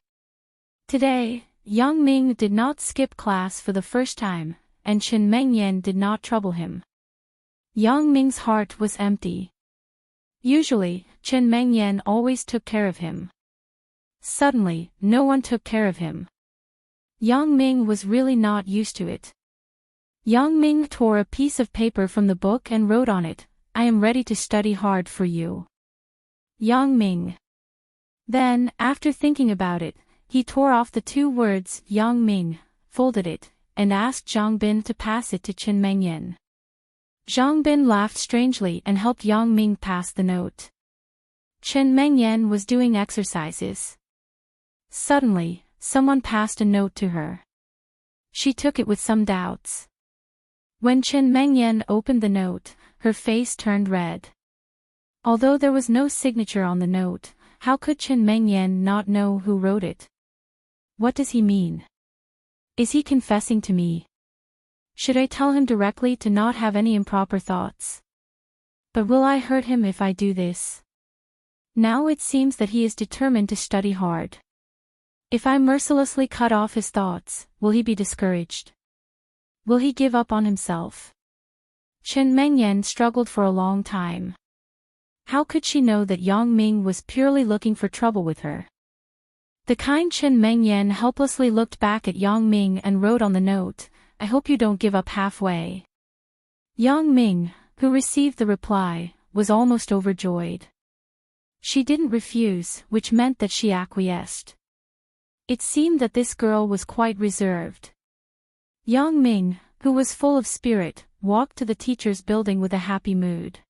Today, Yang Ming did not skip class for the first time, and Chen Mengyan did not trouble him. Yang Ming's heart was empty. Usually, Chen Mengyan always took care of him. Suddenly, no one took care of him. Yang Ming was really not used to it. Yang Ming tore a piece of paper from the book and wrote on it, "I am ready to study hard for you. Yang Ming." Then, after thinking about it, he tore off the 2 words Yang Ming, folded it, and asked Zhang Bin to pass it to Chen Mengyan. Zhang Bin laughed strangely and helped Yang Ming pass the note. Chen Mengyan was doing exercises. Suddenly, someone passed a note to her. She took it with some doubts. When Chen Mengyan opened the note, her face turned red. Although there was no signature on the note, how could Chen Mengyan not know who wrote it? What does he mean? Is he confessing to me? Should I tell him directly to not have any improper thoughts? But will I hurt him if I do this? Now it seems that he is determined to study hard. If I mercilessly cut off his thoughts, will he be discouraged? Will he give up on himself? Chen Mengyan struggled for a long time. How could she know that Yang Ming was purely looking for trouble with her? The kind Chen Mengyan helplessly looked back at Yang Ming and wrote on the note, "I hope you don't give up halfway." Yang Ming, who received the reply, was almost overjoyed. She didn't refuse, which meant that she acquiesced. It seemed that this girl was quite reserved. Yang Ming, who was full of spirit, walked to the teacher's building with a happy mood.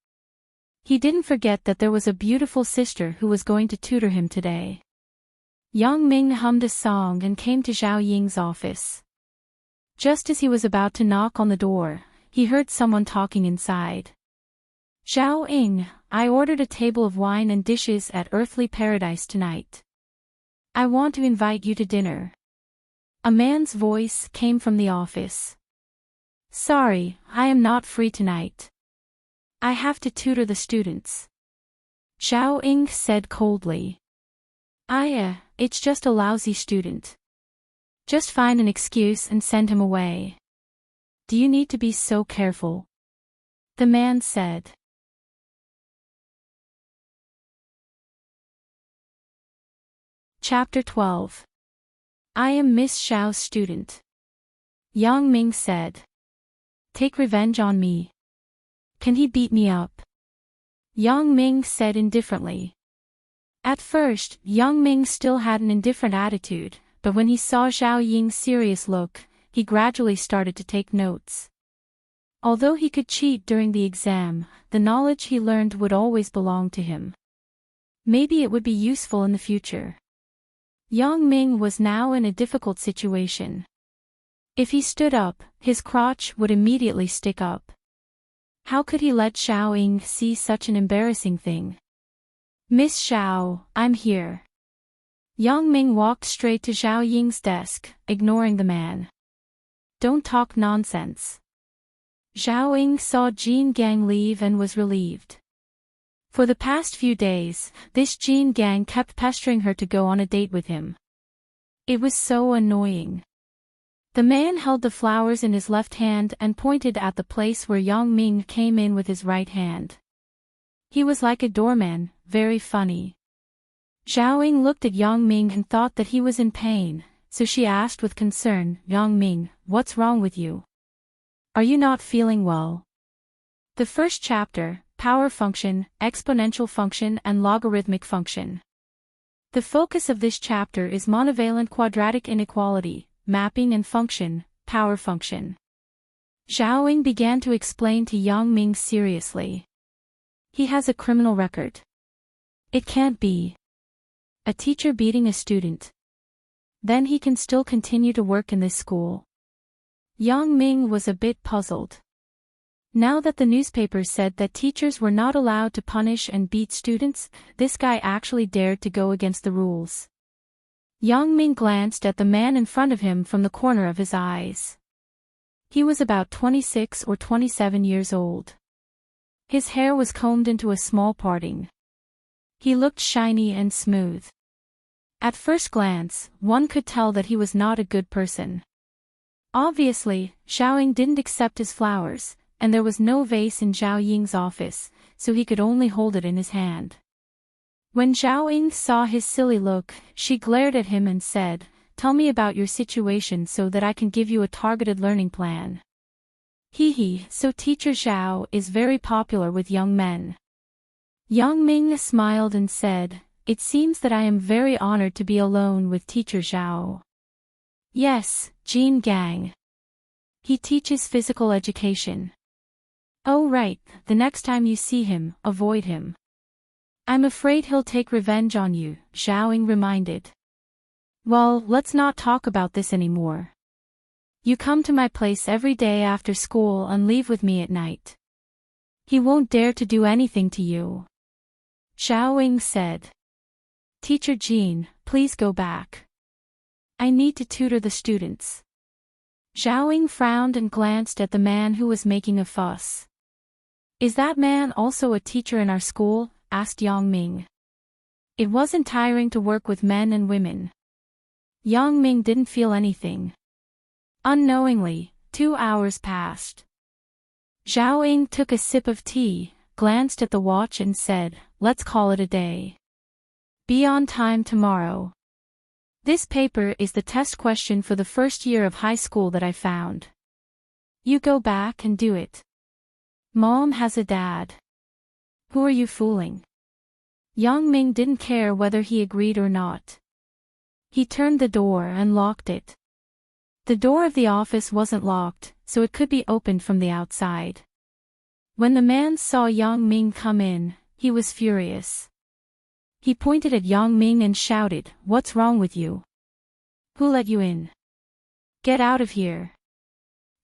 He didn't forget that there was a beautiful sister who was going to tutor him today. Yang Ming hummed a song and came to Zhao Ying's office. Just as he was about to knock on the door, he heard someone talking inside. "Zhao Ying, I ordered a table of wine and dishes at Earthly Paradise tonight. I want to invite you to dinner." A man's voice came from the office. "Sorry, I am not free tonight. I have to tutor the students." Zhao Ying said coldly. It's just a lousy student. Just find an excuse and send him away. Do you need to be so careful? The man said. Chapter 12. I am Miss Xiao's student. Yang Ming said. Take revenge on me. Can he beat me up? Yang Ming said indifferently. At first, Yang Ming still had an indifferent attitude, but when he saw Zhao Ying's serious look, he gradually started to take notes. Although he could cheat during the exam, the knowledge he learned would always belong to him. Maybe it would be useful in the future. Yang Ming was now in a difficult situation. If he stood up, his crotch would immediately stick up. How could he let Zhao Ying see such an embarrassing thing? Miss Xiao, I'm here. Yang Ming walked straight to Zhao Ying's desk, ignoring the man. Don't talk nonsense. Zhao Ying saw Jin Gang leave and was relieved. For the past few days, this Jin Gang kept pestering her to go on a date with him. It was so annoying. The man held the flowers in his left hand and pointed at the place where Yang Ming came in with his right hand. He was like a doorman, very funny. Zhao Ying looked at Yang Ming and thought that he was in pain, so she asked with concern, Yang Ming, what's wrong with you? Are you not feeling well? The first chapter, Power Function, Exponential Function and Logarithmic Function. The focus of this chapter is monovalent quadratic inequality, mapping and function, power function. Zhao Ying began to explain to Yang Ming seriously. He has a criminal record. It can't be. A teacher beating a student. Then he can still continue to work in this school. Yang Ming was a bit puzzled. Now that the newspapers said that teachers were not allowed to punish and beat students, this guy actually dared to go against the rules. Yang Ming glanced at the man in front of him from the corner of his eyes. He was about 26 or 27 years old. His hair was combed into a small parting. He looked shiny and smooth. At first glance, one could tell that he was not a good person. Obviously, Zhao Ying didn't accept his flowers, and there was no vase in Zhao Ying's office, so he could only hold it in his hand. When Zhao Ying saw his silly look, she glared at him and said, "Tell me about your situation so that I can give you a targeted learning plan." Hee, so Teacher Zhao is very popular with young men. Yang Ming smiled and said, "It seems that I am very honored to be alone with Teacher Zhao." "Yes, Jin Gang. He teaches physical education." "Oh right, the next time you see him, avoid him. I'm afraid he'll take revenge on you," Zhao Ying reminded. "Well, let's not talk about this anymore. You come to my place every day after school and leave with me at night. He won't dare to do anything to you," Zhao Ying said. "Teacher Jin, please go back. I need to tutor the students." Zhao Ying frowned and glanced at the man who was making a fuss. "Is that man also a teacher in our school?" asked Yang Ming. It wasn't tiring to work with men and women. Yang Ming didn't feel anything. Unknowingly, 2 hours passed. Zhao Ying took a sip of tea, glanced at the watch and said, "Let's call it a day. Be on time tomorrow. This paper is the test question for the first year of high school that I found. You go back and do it. Mom has a dad. Who are you fooling?" Yang Ming didn't care whether he agreed or not. He turned the door and locked it. The door of the office wasn't locked, so it could be opened from the outside. When the man saw Yang Ming come in, he was furious. He pointed at Yang Ming and shouted, "What's wrong with you? Who let you in? Get out of here."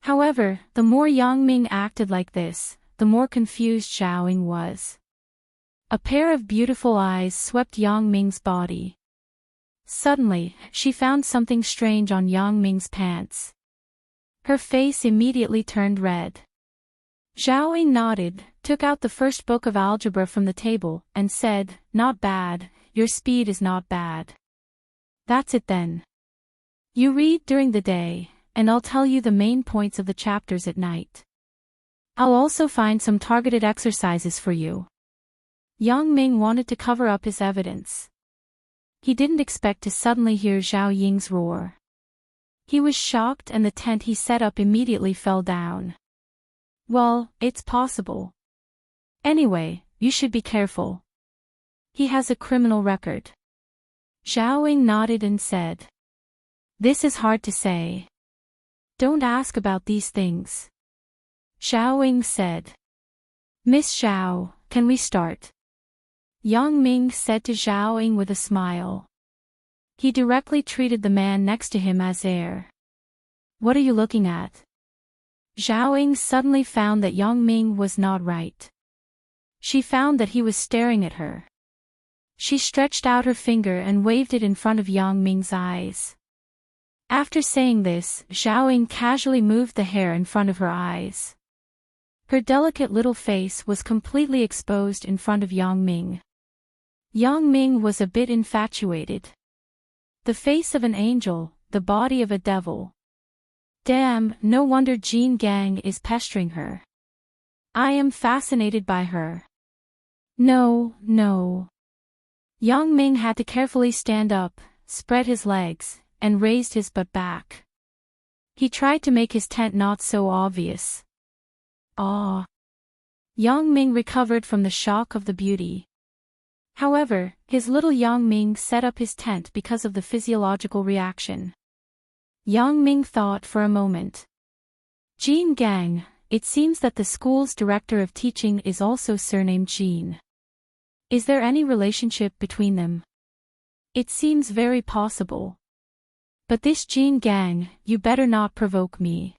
However, the more Yang Ming acted like this, the more confused Zhao Ying was. A pair of beautiful eyes swept Yang Ming's body. Suddenly, she found something strange on Yang Ming's pants. Her face immediately turned red. Zhao Ying nodded, took out the first book of algebra from the table, and said, "Not bad, your speed is not bad. That's it then. You read during the day, and I'll tell you the main points of the chapters at night. I'll also find some targeted exercises for you." Yang Ming wanted to cover up his evidence. He didn't expect to suddenly hear Zhao Ying's roar. He was shocked and the tent he set up immediately fell down. "Well, it's possible. Anyway, you should be careful. He has a criminal record." Zhao Ying nodded and said, "This is hard to say. Don't ask about these things." Zhao Ying said. "Miss Zhao, can we start?" Yang Ming said to Zhao Ying with a smile. He directly treated the man next to him as heir. "What are you looking at?" Zhao Ying suddenly found that Yang Ming was not right. She found that he was staring at her. She stretched out her finger and waved it in front of Yang Ming's eyes. After saying this, Zhao Ying casually moved the hair in front of her eyes. Her delicate little face was completely exposed in front of Yang Ming. Yang Ming was a bit infatuated. The face of an angel, the body of a devil. Damn, no wonder Jean Gang is pestering her. I am fascinated by her. No, no. Yang Ming had to carefully stand up, spread his legs, and raised his butt back. He tried to make his tent not so obvious. Ah. Yang Ming recovered from the shock of the beauty. However, his little Yang Ming set up his tent because of the physiological reaction. Yang Ming thought for a moment. Jean Gang, it seems that the school's director of teaching is also surnamed Jean. Is there any relationship between them? It seems very possible. But this Jean Gang, you better not provoke me.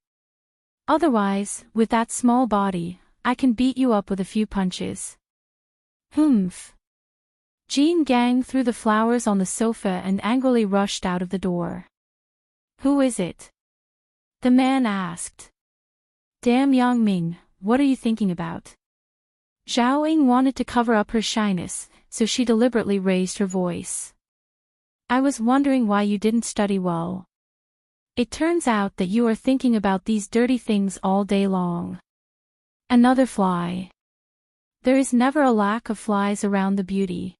Otherwise, with that small body, I can beat you up with a few punches. Humph. Jean Gang threw the flowers on the sofa and angrily rushed out of the door. Who is it? The man asked. Damn Yang Ming, what are you thinking about? Zhao Ying wanted to cover up her shyness, so she deliberately raised her voice. I was wondering why you didn't study well. It turns out that you are thinking about these dirty things all day long. Another fly. There is never a lack of flies around the beauty.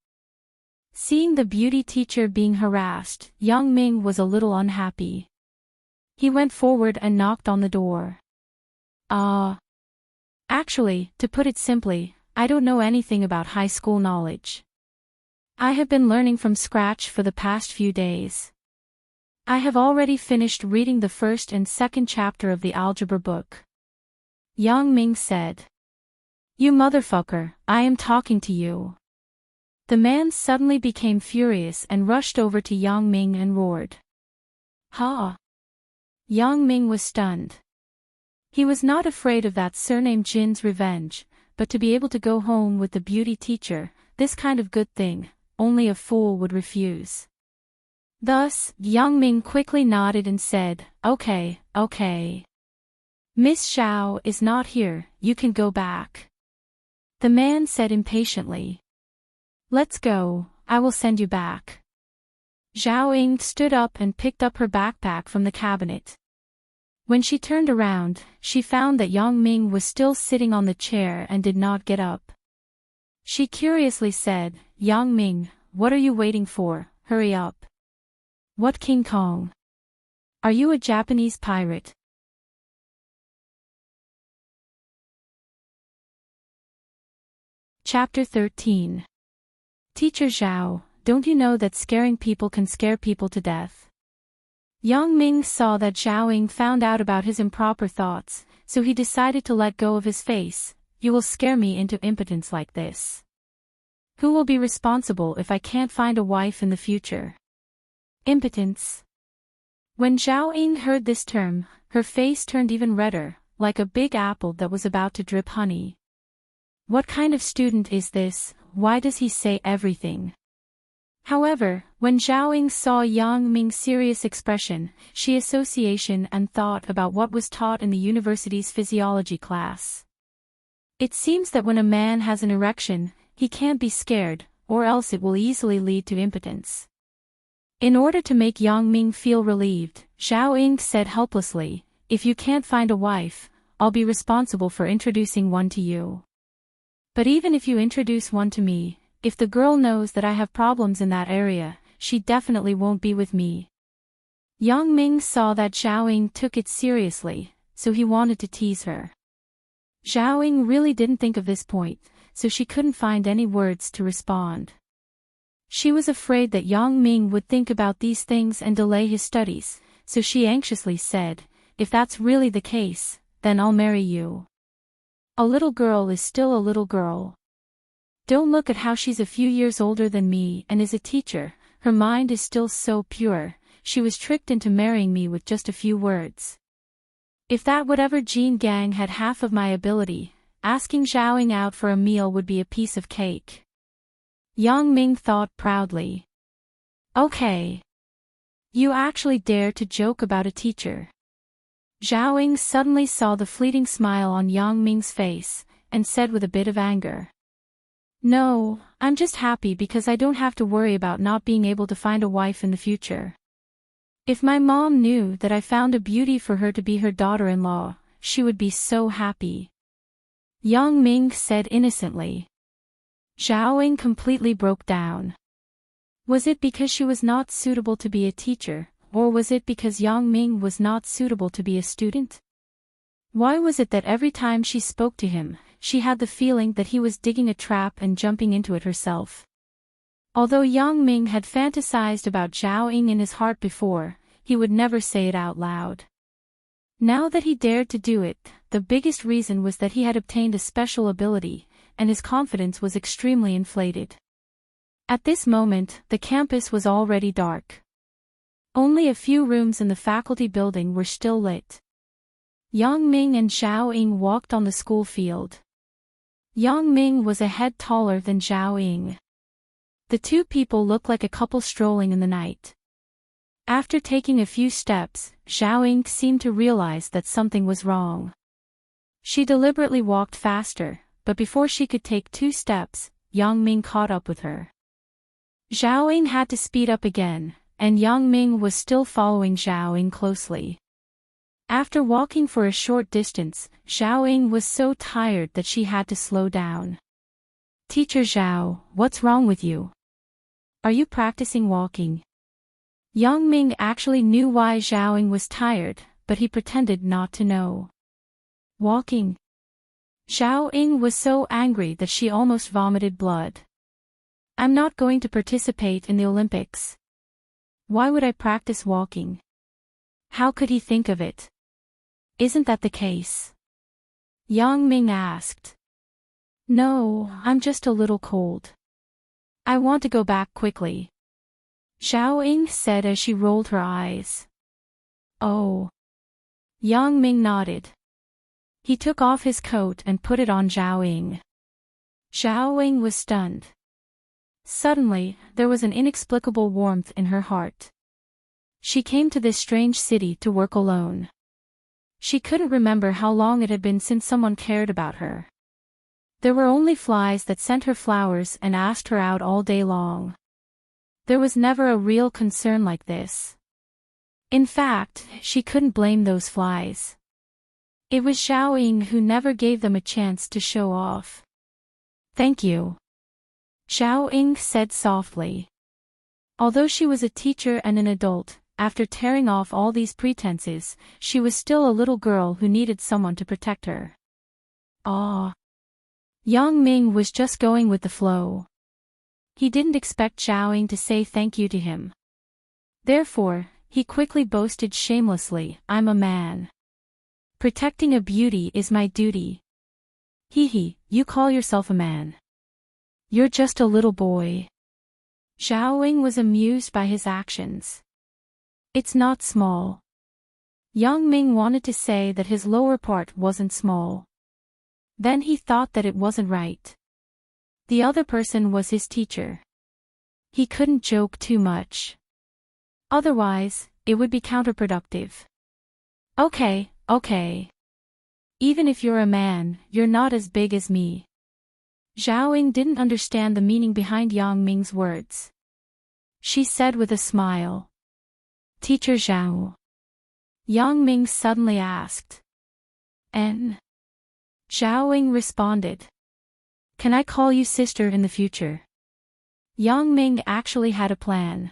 Seeing the beauty teacher being harassed, Yang Ming was a little unhappy. He went forward and knocked on the door. Actually, to put it simply, I don't know anything about high school knowledge. I have been learning from scratch for the past few days. I have already finished reading the first and second chapter of the algebra book. Yang Ming said. You motherfucker, I am talking to you. The man suddenly became furious and rushed over to Yang Ming and roared. Ha! Yang Ming was stunned. He was not afraid of that surname Jin's revenge, but to be able to go home with the beauty teacher, this kind of good thing, only a fool would refuse. Thus, Yang Ming quickly nodded and said, Okay. Miss Xiao is not here, you can go back. The man said impatiently. Let's go, I will send you back. Zhao Ying stood up and picked up her backpack from the cabinet. When she turned around, she found that Yang Ming was still sitting on the chair and did not get up. She curiously said, Yang Ming, what are you waiting for? Hurry up. What King Kong? Are you a Japanese pirate? Chapter 13. Teacher Zhao, don't you know that scaring people can scare people to death? Yang Ming saw that Zhao Ying found out about his improper thoughts, so he decided to let go of his face. You will scare me into impotence like this. Who will be responsible if I can't find a wife in the future? Impotence. When Zhao Ying heard this term, her face turned even redder, like a big apple that was about to drip honey. What kind of student is this? Why does he say everything? However, when Zhao Ying saw Yang Ming's serious expression, she association and thought about what was taught in the university's physiology class. It seems that when a man has an erection, he can't be scared, or else it will easily lead to impotence. In order to make Yang Ming feel relieved, Zhao Ying said helplessly, if you can't find a wife, I'll be responsible for introducing one to you. But even if you introduce one to me, if the girl knows that I have problems in that area, she definitely won't be with me. Yang Ming saw that Zhao Ying took it seriously, so he wanted to tease her. Zhao Ying really didn't think of this point, so she couldn't find any words to respond. She was afraid that Yang Ming would think about these things and delay his studies, so she anxiously said, if that's really the case, then I'll marry you. A little girl is still a little girl. Don't look at how she's a few years older than me and is a teacher, her mind is still so pure, she was tricked into marrying me with just a few words. If that whatever Jean Gang had half of my ability, asking Zhao Ying out for a meal would be a piece of cake. Yang Ming thought proudly. Okay. You actually dare to joke about a teacher. Zhao Ying suddenly saw the fleeting smile on Yang Ming's face, and said with a bit of anger. No, I'm just happy because I don't have to worry about not being able to find a wife in the future. If my mom knew that I found a beauty for her to be her daughter-in-law, she would be so happy. Yang Ming said innocently. Zhao Ying completely broke down. Was it because she was not suitable to be a teacher, or was it because Yang Ming was not suitable to be a student? Why was it that every time she spoke to him, she had the feeling that he was digging a trap and jumping into it herself? Although Yang Ming had fantasized about Zhao Ying in his heart before, he would never say it out loud. Now that he dared to do it, the biggest reason was that he had obtained a special ability, and his confidence was extremely inflated. At this moment, the campus was already dark. Only a few rooms in the faculty building were still lit. Yang Ming and Zhao Ying walked on the school field. Yang Ming was a head taller than Zhao Ying. The two people looked like a couple strolling in the night. After taking a few steps, Zhao Ying seemed to realize that something was wrong. She deliberately walked faster, but before she could take 2 steps, Yang Ming caught up with her. Zhao Ying had to speed up again, and Yang Ming was still following Zhao Ying closely. After walking for a short distance, Zhao Ying was so tired that she had to slow down. Teacher Zhao, what's wrong with you? Are you practicing walking? Yang Ming actually knew why Zhao Ying was tired, but he pretended not to know. Walking? Zhao Ying was so angry that she almost vomited blood. I'm not going to participate in the Olympics. Why would I practice walking? How could he think of it? Isn't that the case? Yang Ming asked. No, I'm just a little cold. I want to go back quickly. Zhao Ying said as she rolled her eyes. Oh. Yang Ming nodded. He took off his coat and put it on Zhao Ying. Zhao Ying was stunned. Suddenly, there was an inexplicable warmth in her heart. She came to this strange city to work alone. She couldn't remember how long it had been since someone cared about her. There were only flies that sent her flowers and asked her out all day long. There was never a real concern like this. In fact, she couldn't blame those flies. It was Zhao Ying who never gave them a chance to show off. Thank you. Zhao Ying said softly. Although she was a teacher and an adult, after tearing off all these pretenses, she was still a little girl who needed someone to protect her. Ah. Yang Ming was just going with the flow. He didn't expect Zhao Ying to say thank you to him. Therefore, he quickly boasted shamelessly, I'm a man. Protecting a beauty is my duty. Hee, you call yourself a man. You're just a little boy. Zhao Ying was amused by his actions. It's not small. Yang Ming wanted to say that his lower part wasn't small. Then he thought that it wasn't right. The other person was his teacher. He couldn't joke too much. Otherwise, it would be counterproductive. Okay. Even if you're a man, you're not as big as me. Zhao Ying didn't understand the meaning behind Yang Ming's words. She said with a smile. Teacher Zhao. Yang Ming suddenly asked. N. Zhao Ying responded. Can I call you sister in the future? Yang Ming actually had a plan.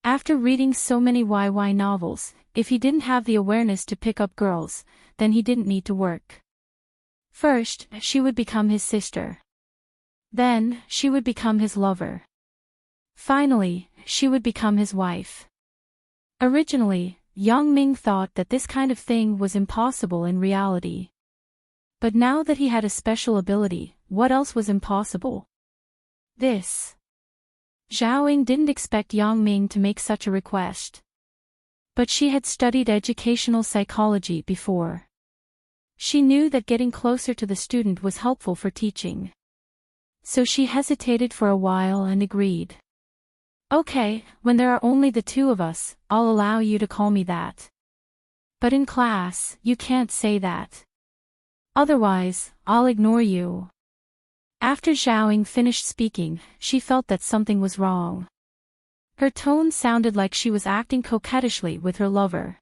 After reading so many YY novels, if he didn't have the awareness to pick up girls, then he didn't need to work. First, she would become his sister. Then, she would become his lover. Finally, she would become his wife. Originally, Yang Ming thought that this kind of thing was impossible in reality. But now that he had a special ability, what else was impossible? This. Zhao Ying didn't expect Yang Ming to make such a request. But she had studied educational psychology before. She knew that getting closer to the student was helpful for teaching. So she hesitated for a while and agreed. Okay, when there are only the two of us, I'll allow you to call me that. But in class, you can't say that. Otherwise, I'll ignore you. After Xiaoying finished speaking, she felt that something was wrong. Her tone sounded like she was acting coquettishly with her lover.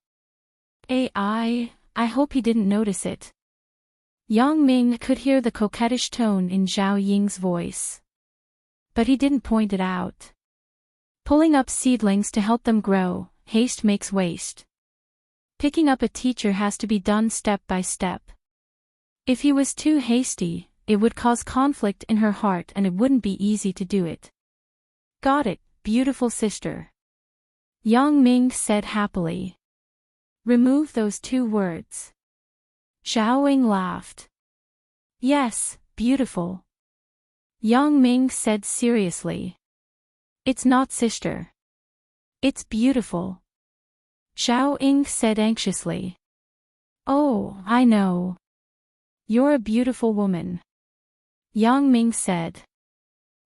I hope he didn't notice it. Yang Ming could hear the coquettish tone in Zhao Ying's voice. But he didn't point it out. Pulling up seedlings to help them grow, haste makes waste. Picking up a teacher has to be done step by step. If he was too hasty, it would cause conflict in her heart and it wouldn't be easy to do it. Got it, beautiful sister. Yang Ming said happily. Remove those two words. Xiaoying laughed. Yes, beautiful. Yang Ming said seriously. It's not sister. It's beautiful. Xiaoying said anxiously. Oh, I know. You're a beautiful woman. Yang Ming said.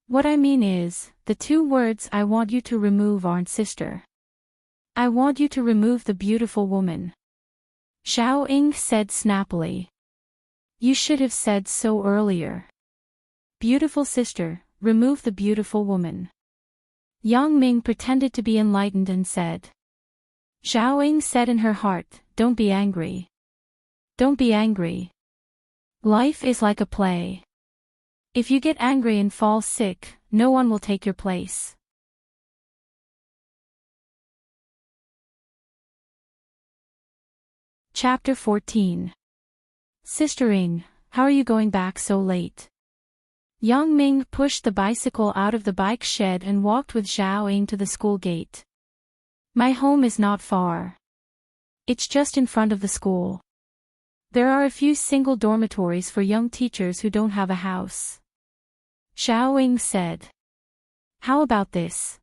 What I mean is, the two words I want you to remove aren't sister. I want you to remove the beautiful woman. Xiaoying said snappily. You should have said so earlier. Beautiful sister, remove the beautiful woman. Yang Ming pretended to be enlightened and said. Xiaoying said in her heart, don't be angry. Don't be angry. Life is like a play. If you get angry and fall sick, no one will take your place. Chapter 14. Sistering, how are you going back so late? Yang Ming pushed the bicycle out of the bike shed and walked with Xiaoying to the school gate. My home is not far. It's just in front of the school. There are a few single dormitories for young teachers who don't have a house. Xiaoying said. How about this?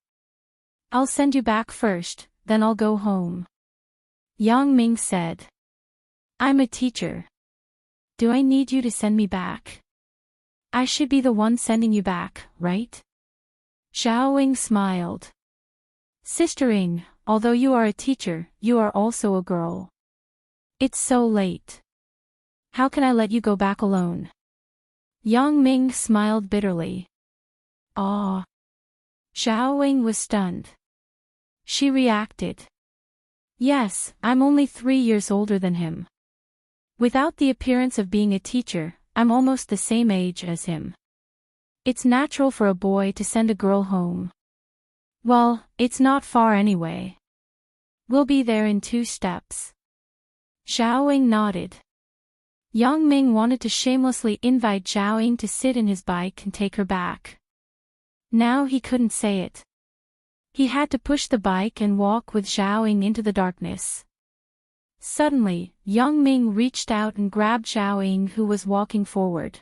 I'll send you back first, then I'll go home. Yang Ming said. I'm a teacher. Do I need you to send me back? I should be the one sending you back, right? Xiaoying smiled. Sistering, although you are a teacher, you are also a girl. It's so late. How can I let you go back alone? Yang Ming smiled bitterly. Ah. Xiaoying was stunned. She reacted. Yes, I'm only 3 years older than him. Without the appearance of being a teacher, I'm almost the same age as him. It's natural for a boy to send a girl home. Well, it's not far anyway. We'll be there in 2 steps. Xiaoying nodded. Yang Ming wanted to shamelessly invite Xiaoying to sit in his bike and take her back. Now he couldn't say it. He had to push the bike and walk with Xiaoying into the darkness. Suddenly, Yang Ming reached out and grabbed Xiaoying, who was walking forward.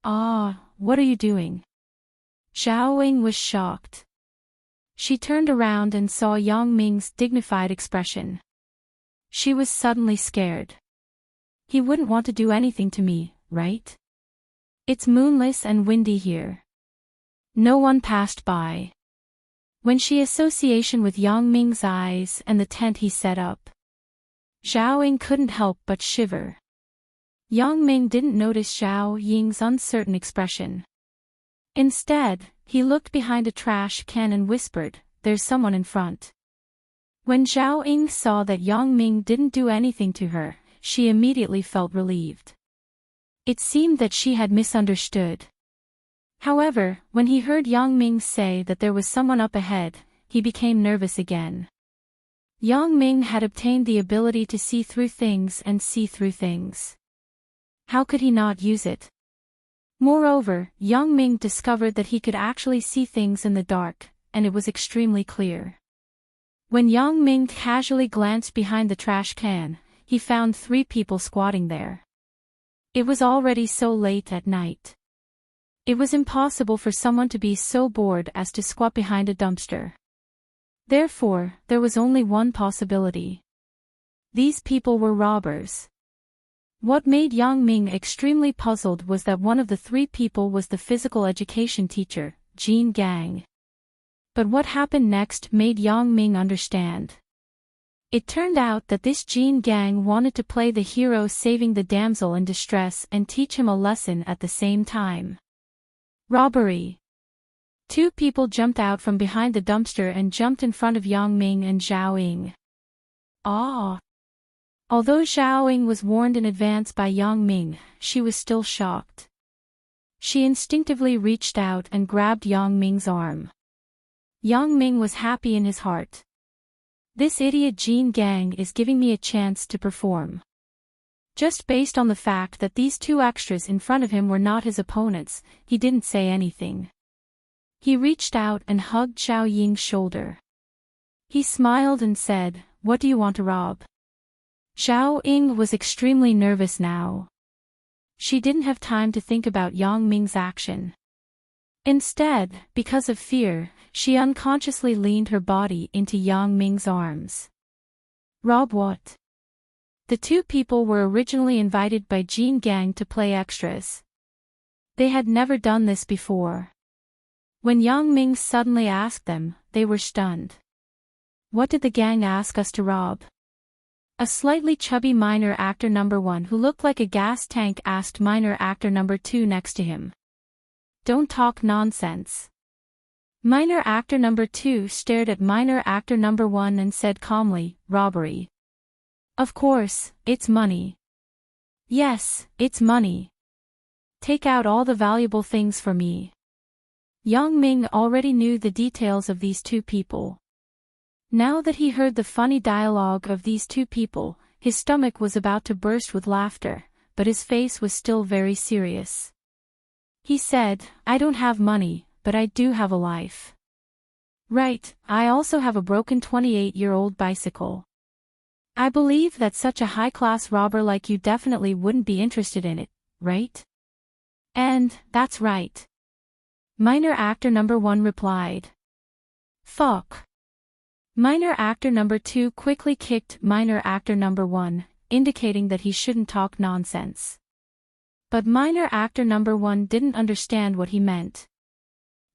Ah, what are you doing? Xiaoying was shocked. She turned around and saw Yang Ming's dignified expression. She was suddenly scared. He wouldn't want to do anything to me, right? It's moonless and windy here. No one passed by. When she association with Yang Ming's eyes and the tent he set up, Xiaoying couldn't help but shiver. Yang Ming didn't notice Xiaoying's uncertain expression. Instead, he looked behind a trash can and whispered, "There's someone in front." When Xiaoying saw that Yang Ming didn't do anything to her, she immediately felt relieved. It seemed that she had misunderstood. However, when he heard Yang Ming say that there was someone up ahead, he became nervous again. Yang Ming had obtained the ability to see through things and see through things. How could he not use it? Moreover, Yang Ming discovered that he could actually see things in the dark, and it was extremely clear. When Yang Ming casually glanced behind the trash can, he found 3 people squatting there. It was already so late at night. It was impossible for someone to be so bored as to squat behind a dumpster. Therefore, there was only one possibility. These people were robbers. What made Yang Ming extremely puzzled was that one of the three people was the physical education teacher, Jean Gang. But what happened next made Yang Ming understand. It turned out that this Jean Gang wanted to play the hero saving the damsel in distress and teach him a lesson at the same time. Robbery. Two people jumped out from behind the dumpster and jumped in front of Yang Ming and Zhao Ying. Ah! Although Zhao Ying was warned in advance by Yang Ming, she was still shocked. She instinctively reached out and grabbed Yang Ming's arm. Yang Ming was happy in his heart. This idiot Jean Gang is giving me a chance to perform. Just based on the fact that these two extras in front of him were not his opponents, he didn't say anything. He reached out and hugged Zhao Ying's shoulder. He smiled and said, "What do you want to rob?" Zhao Ying was extremely nervous now. She didn't have time to think about Yang Ming's action. Instead, because of fear, she unconsciously leaned her body into Yang Ming's arms. Rob what? The two people were originally invited by Jean Gang to play extras. They had never done this before. When Yang Ming suddenly asked them, they were stunned. What did the gang ask us to rob? A slightly chubby minor actor number 1 who looked like a gas tank asked minor actor number 2 next to him. Don't talk nonsense. Minor actor number 2 stared at minor actor number 1 and said calmly, robbery. Of course, it's money. Yes, it's money. Take out all the valuable things for me. Yang Ming already knew the details of these two people. Now that he heard the funny dialogue of these two people, his stomach was about to burst with laughter, but his face was still very serious. He said, I don't have money, but I do have a life. Right, I also have a broken 28-year-old bicycle. I believe that such a high-class robber like you definitely wouldn't be interested in it, right? And, that's right. Minor actor number 1 replied. Fuck. Minor actor number 2 quickly kicked minor actor number 1, indicating that he shouldn't talk nonsense. But minor actor number 1 didn't understand what he meant.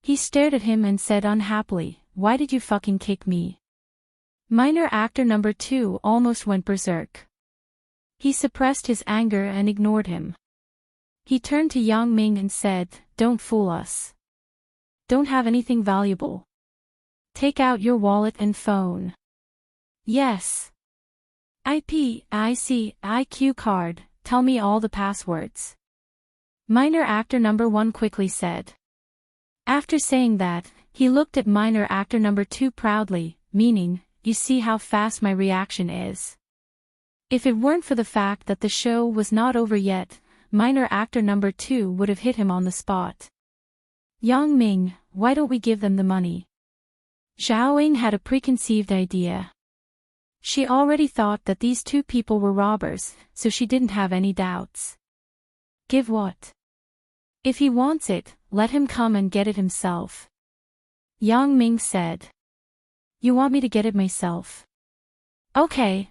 He stared at him and said unhappily, why did you fucking kick me? Minor actor number 2 almost went berserk. He suppressed his anger and ignored him. He turned to Yang Ming and said, don't fool us. Don't have anything valuable. Take out your wallet and phone. Yes. IC, IQ card, tell me all the passwords. Minor actor number 1 quickly said. After saying that, he looked at minor actor number 2 proudly, meaning, you see how fast my reaction is. If it weren't for the fact that the show was not over yet, minor actor number 2 would have hit him on the spot. Yang Ming, why don't we give them the money? Zhao Ying had a preconceived idea. She already thought that these two people were robbers, so she didn't have any doubts. Give what? If he wants it, let him come and get it himself. Yang Ming said. You want me to get it myself? Okay.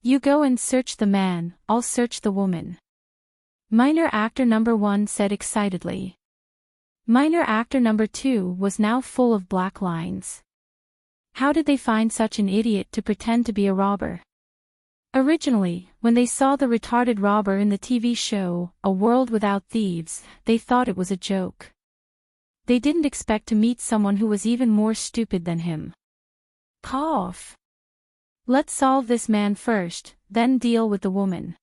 You go and search the man, I'll search the woman. Minor actor number 1 said excitedly. Minor actor number 2 was now full of black lines. How did they find such an idiot to pretend to be a robber? Originally, when they saw the retarded robber in the TV show, A World Without Thieves, they thought it was a joke. They didn't expect to meet someone who was even more stupid than him. Cough. Let's solve this man first, then deal with the woman.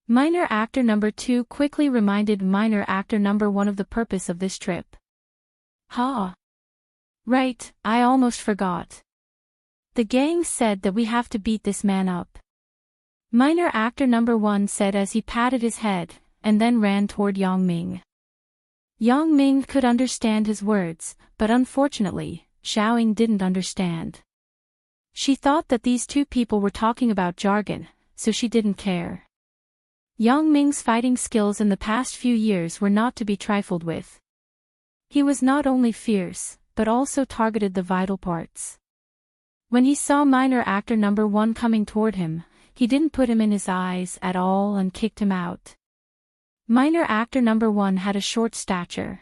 Minor actor number 2 quickly reminded minor actor number 1 of the purpose of this trip. Right, I almost forgot. The gang said that we have to beat this man up. Minor actor number 1 said as he patted his head, and then ran toward Yang Ming. Yang Ming could understand his words, but unfortunately, Zhao Ying didn't understand. She thought that these two people were talking about jargon, so she didn't care. Yang Ming's fighting skills in the past few years were not to be trifled with. He was not only fierce, but also targeted the vital parts. When he saw minor actor number 1 coming toward him, he didn't put him in his eyes at all and kicked him out. Minor actor number 1 had a short stature.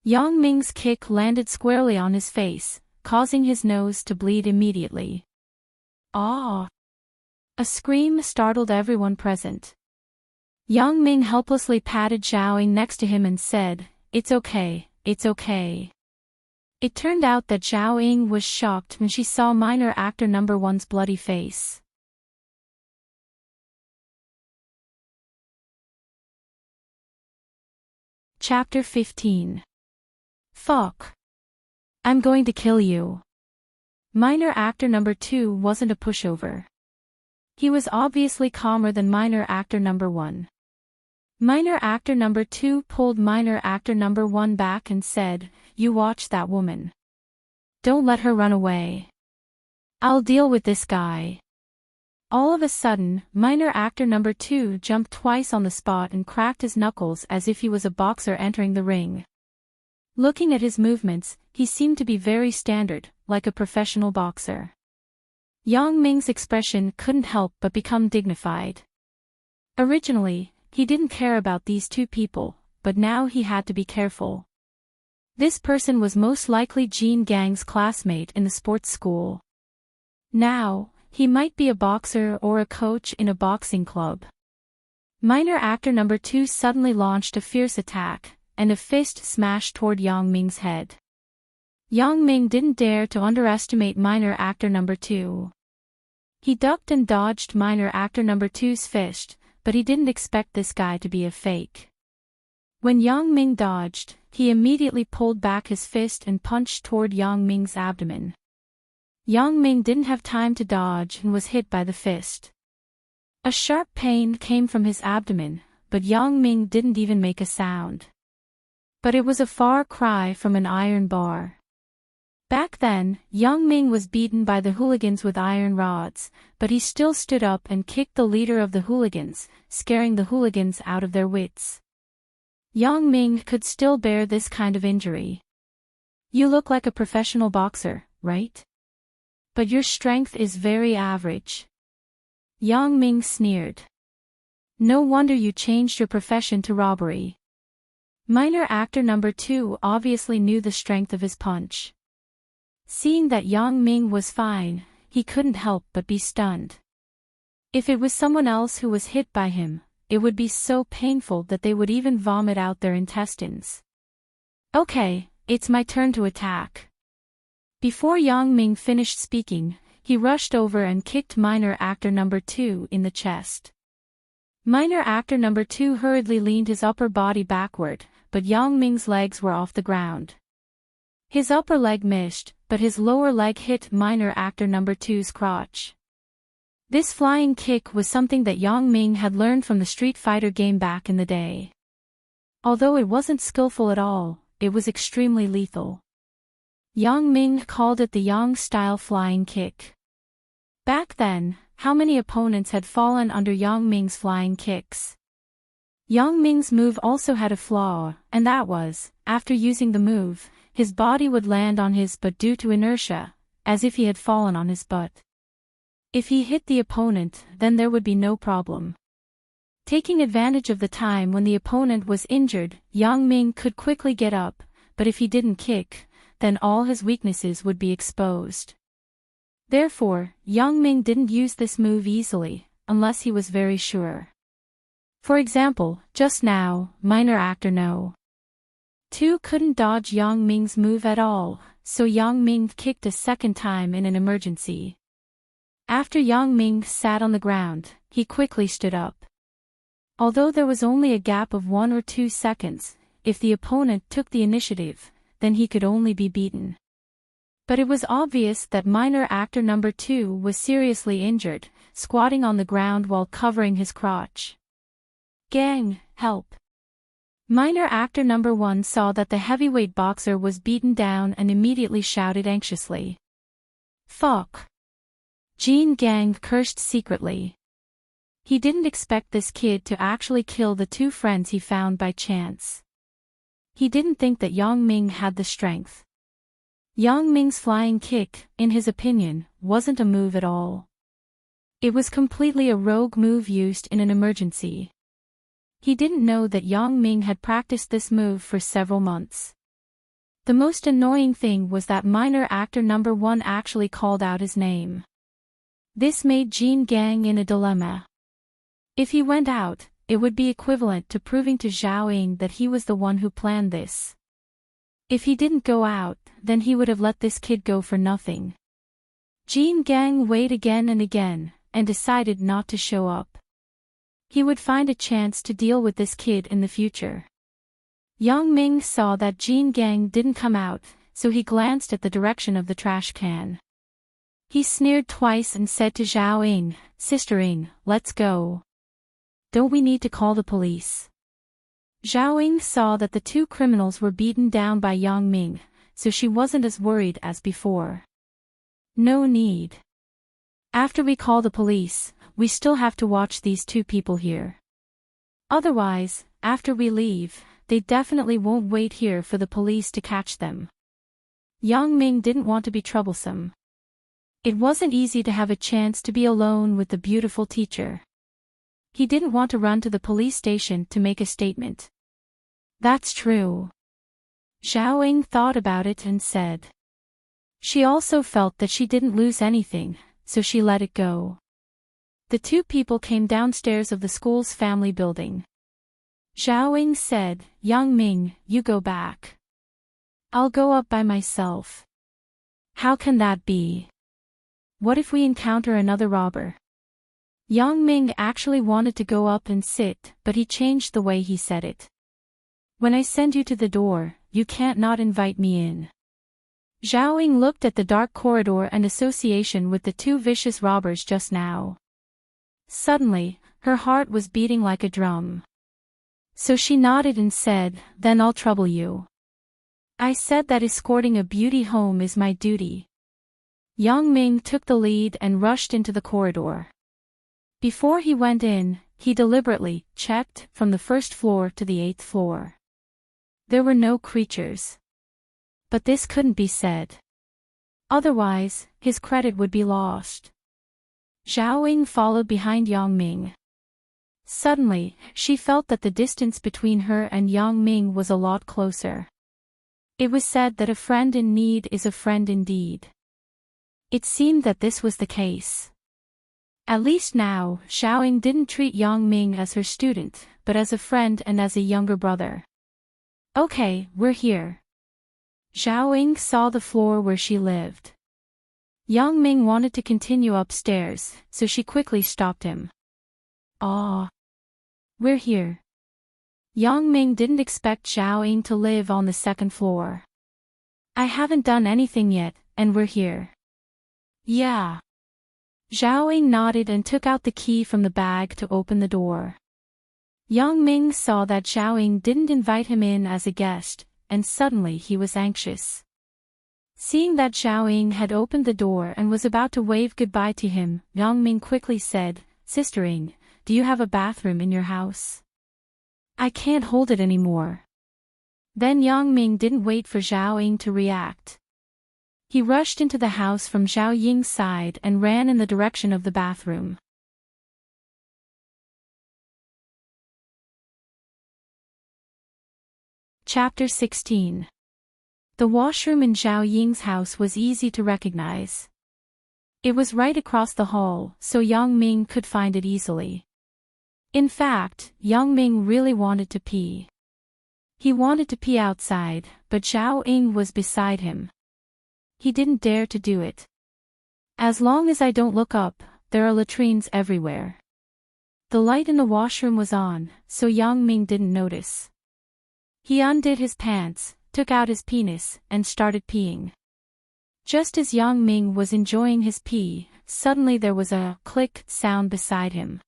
Yang Ming's kick landed squarely on his face, causing his nose to bleed immediately. "Ah!" A scream startled everyone present. Yang Ming helplessly patted Zhao Ying next to him and said, "It's okay, it's okay." It turned out that Zhao Ying was shocked when she saw minor actor number 1's bloody face. Chapter 15. Fuck. I'm going to kill you. Minor actor number 2 wasn't a pushover. He was obviously calmer than minor actor number 1. Minor actor number 2 pulled minor actor number 1 back and said, "You watch that woman. Don't let her run away. I'll deal with this guy." All of a sudden, minor actor number 2 jumped twice on the spot and cracked his knuckles as if he was a boxer entering the ring. Looking at his movements, he seemed to be very standard, like a professional boxer. Yang Ming's expression couldn't help but become dignified. Originally, he didn't care about these two people, but now he had to be careful. This person was most likely Jean Gang's classmate in the sports school. Now, he might be a boxer or a coach in a boxing club. Minor actor number 2 suddenly launched a fierce attack, and a fist smashed toward Yang Ming's head. Yang Ming didn't dare to underestimate minor actor number 2. He ducked and dodged minor actor number 2's fist, but he didn't expect this guy to be a fake. When Yang Ming dodged, he immediately pulled back his fist and punched toward Yang Ming's abdomen. Yang Ming didn't have time to dodge and was hit by the fist. A sharp pain came from his abdomen, but Yang Ming didn't even make a sound. But it was a far cry from an iron bar. Back then, Yang Ming was beaten by the hooligans with iron rods, but he still stood up and kicked the leader of the hooligans, scaring the hooligans out of their wits. Yang Ming could still bear this kind of injury. "You look like a professional boxer, right? But your strength is very average." Yang Ming sneered. "No wonder you changed your profession to robbery." Minor actor number 2 obviously knew the strength of his punch. Seeing that Yang Ming was fine, he couldn't help but be stunned. If it was someone else who was hit by him, it would be so painful that they would even vomit out their intestines. "Okay, it's my turn to attack." Before Yang Ming finished speaking, he rushed over and kicked minor actor number 2 in the chest. Minor actor number 2 hurriedly leaned his upper body backward, but Yang Ming's legs were off the ground. His upper leg missed, but his lower leg hit minor actor number 2's crotch. This flying kick was something that Yang Ming had learned from the Street Fighter game back in the day. Although it wasn't skillful at all, it was extremely lethal. Yang Ming called it the Yang-style flying kick. Back then, how many opponents had fallen under Yang Ming's flying kicks? Yang Ming's move also had a flaw, and that was, after using the move, his body would land on his butt due to inertia, as if he had fallen on his butt. If he hit the opponent, then there would be no problem. Taking advantage of the time when the opponent was injured, Yang Ming could quickly get up, but if he didn't kick, then all his weaknesses would be exposed. Therefore, Yang Ming didn't use this move easily, unless he was very sure. For example, just now, minor actor No. 2 couldn't dodge Yang Ming's move at all, so Yang Ming kicked a second time in an emergency. After Yang Ming sat on the ground, he quickly stood up. Although there was only a gap of 1 or 2 seconds, if the opponent took the initiative, then he could only be beaten. But it was obvious that minor actor number 2 was seriously injured, squatting on the ground while covering his crotch. "Gang, help!" Minor actor number 1 saw that the heavyweight boxer was beaten down and immediately shouted anxiously. "Fuck!" Jean Gang cursed secretly. He didn't expect this kid to actually kill the 2 friends he found by chance. He didn't think that Yang Ming had the strength. Yang Ming's flying kick, in his opinion, wasn't a move at all. It was completely a rogue move used in an emergency. He didn't know that Yang Ming had practiced this move for several months. The most annoying thing was that minor actor number 1 actually called out his name. This made Jean Gang in a dilemma. If he went out, it would be equivalent to proving to Zhao Ying that he was the one who planned this. If he didn't go out, then he would have let this kid go for nothing. Jean Gang weighed again and again, and decided not to show up. He would find a chance to deal with this kid in the future. Yang Ming saw that Jean Gang didn't come out, so he glanced at the direction of the trash can. He sneered twice and said to Zhao Ying, "Sister Ying, let's go. Don't we need to call the police?" Zhao Ying saw that the two criminals were beaten down by Yang Ming, so she wasn't as worried as before. No need. After we call the police, we still have to watch these two people here. Otherwise, after we leave, they definitely won't wait here for the police to catch them. Yang Ming didn't want to be troublesome. It wasn't easy to have a chance to be alone with the beautiful teacher. He didn't want to run to the police station to make a statement. That's true. Zhao Ying thought about it and said. She also felt that she didn't lose anything, so she let it go. The two people came downstairs of the school's family building. Zhao Ying said, "Yang Ming, you go back. I'll go up by myself." "How can that be? What if we encounter another robber?" Yang Ming actually wanted to go up and sit, but he changed the way he said it. "When I send you to the door, you can't not invite me in." Zhao Ying looked at the dark corridor and association with the two vicious robbers just now. Suddenly, her heart was beating like a drum. So she nodded and said, "Then I'll trouble you. I said that escorting a beauty home is my duty." Yang Ming took the lead and rushed into the corridor. Before he went in, he deliberately checked from the first floor to the 8th floor. There were no creatures. But this couldn't be said. Otherwise, his credit would be lost. Zhao Ying followed behind Yang Ming. Suddenly, she felt that the distance between her and Yang Ming was a lot closer. It was said that a friend in need is a friend indeed. It seemed that this was the case. At least now, Zhao Ying didn't treat Yang Ming as her student, but as a friend and as a younger brother. "Okay, we're here." Zhao Ying saw the floor where she lived. Yang Ming wanted to continue upstairs, so she quickly stopped him. "Ah, we're here." Yang Ming didn't expect Zhao Ying to live on the 2nd floor. "I haven't done anything yet, and we're here." "Yeah." Zhao Ying nodded and took out the key from the bag to open the door. Yang Ming saw that Zhao Ying didn't invite him in as a guest, and suddenly he was anxious. Seeing that Zhao Ying had opened the door and was about to wave goodbye to him, Yang Ming quickly said, "Sister Ying, do you have a bathroom in your house? I can't hold it anymore." Then Yang Ming didn't wait for Zhao Ying to react. He rushed into the house from Zhao Ying's side and ran in the direction of the bathroom. Chapter 16. The washroom in Zhao Ying's house was easy to recognize. It was right across the hall, so Yang Ming could find it easily. In fact, Yang Ming really wanted to pee. He wanted to pee outside, but Zhao Ying was beside him. He didn't dare to do it. "As long as I don't look up, there are latrines everywhere." The light in the washroom was on, so Yang Ming didn't notice. He undid his pants, took out his penis, and started peeing. Just as Yang Ming was enjoying his pee, suddenly there was a click sound beside him.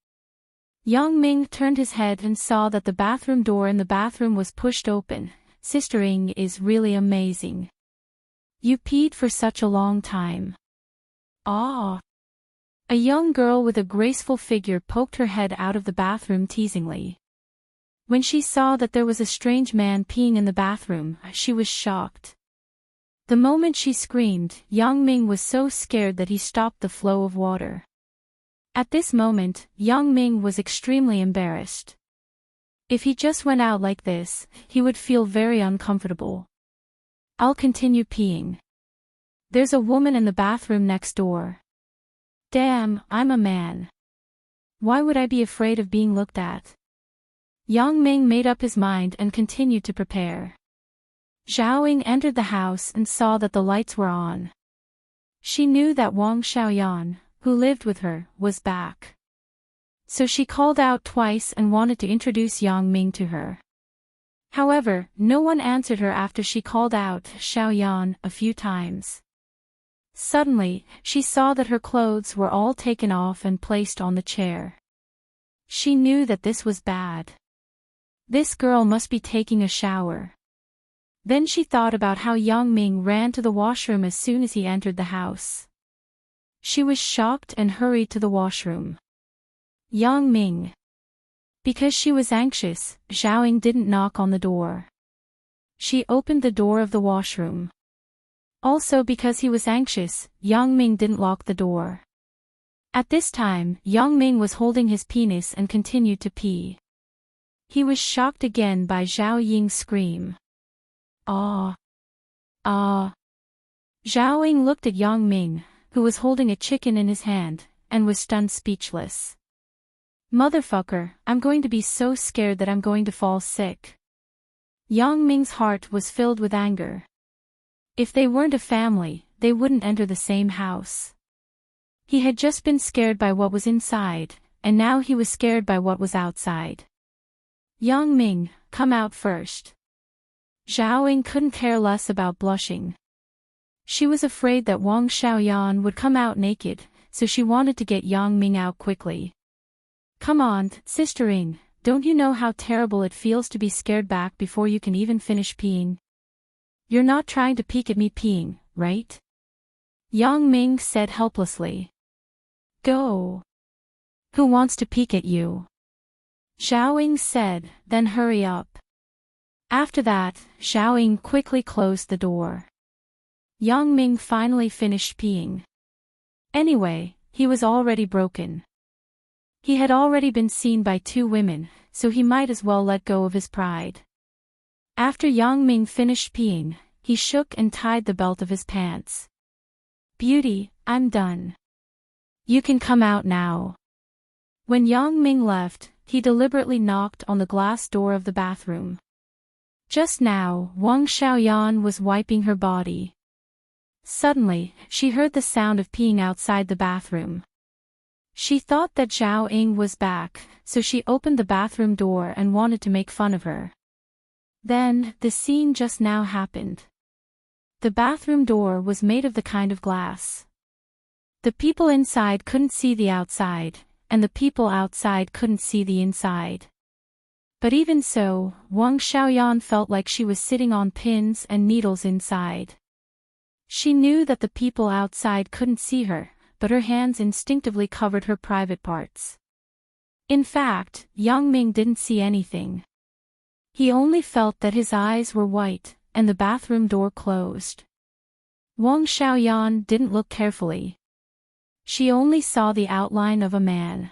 Yang Ming turned his head and saw that the bathroom door in the bathroom was pushed open. "Sister Ying is really amazing. You peed for such a long time." "Ah." A young girl with a graceful figure poked her head out of the bathroom teasingly. When she saw that there was a strange man peeing in the bathroom, she was shocked. The moment she screamed, Yang Ming was so scared that he stopped the flow of water. At this moment, Yang Ming was extremely embarrassed. If he just went out like this, he would feel very uncomfortable. I'll continue peeing. There's a woman in the bathroom next door. Damn, I'm a man. Why would I be afraid of being looked at? Yang Ming made up his mind and continued to prepare. Zhao Ying entered the house and saw that the lights were on. She knew that Wang Xiaoyan, who lived with her, was back. So she called out twice and wanted to introduce Yang Ming to her. However, no one answered her after she called out Xiaoyan a few times. Suddenly, she saw that her clothes were all taken off and placed on the chair. She knew that this was bad. This girl must be taking a shower. Then she thought about how Yang Ming ran to the washroom as soon as he entered the house. She was shocked and hurried to the washroom. Yang Ming. Because she was anxious, Zhao Ying didn't knock on the door. She opened the door of the washroom. Also because he was anxious, Yang Ming didn't lock the door. At this time, Yang Ming was holding his penis and continued to pee. He was shocked again by Zhao Ying's scream. Ah! Ah! Zhao Ying looked at Yang Ming, who was holding a chicken in his hand, and was stunned speechless. Motherfucker, I'm going to be so scared that I'm going to fall sick. Yang Ming's heart was filled with anger. If they weren't a family, they wouldn't enter the same house. He had just been scared by what was inside, and now he was scared by what was outside. Yang Ming, come out first. Zhao Ying couldn't care less about blushing. She was afraid that Wang Xiaoyan would come out naked, so she wanted to get Yang Ming out quickly. Come on, Sister Ying, don't you know how terrible it feels to be scared back before you can even finish peeing? You're not trying to peek at me peeing, right? Yang Ming said helplessly. Go. Who wants to peek at you? Zhao Ying said, then hurry up. After that, Zhao Ying quickly closed the door. Yang Ming finally finished peeing. Anyway, he was already broken. He had already been seen by 2 women, so he might as well let go of his pride. After Yang Ming finished peeing, he shook and tied the belt of his pants. Beauty, I'm done. You can come out now. When Yang Ming left, he deliberately knocked on the glass door of the bathroom. Just now, Wang Xiaoyan was wiping her body. Suddenly, she heard the sound of peeing outside the bathroom. She thought that Zhao Ying was back, so she opened the bathroom door and wanted to make fun of her. Then, the scene just now happened. The bathroom door was made of the kind of glass. The people inside couldn't see the outside, and the people outside couldn't see the inside. But even so, Wang Xiaoyan felt like she was sitting on pins and needles inside. She knew that the people outside couldn't see her, but her hands instinctively covered her private parts. In fact, Yang Ming didn't see anything. He only felt that his eyes were white, and the bathroom door closed. Wang Xiaoyan didn't look carefully. She only saw the outline of a man.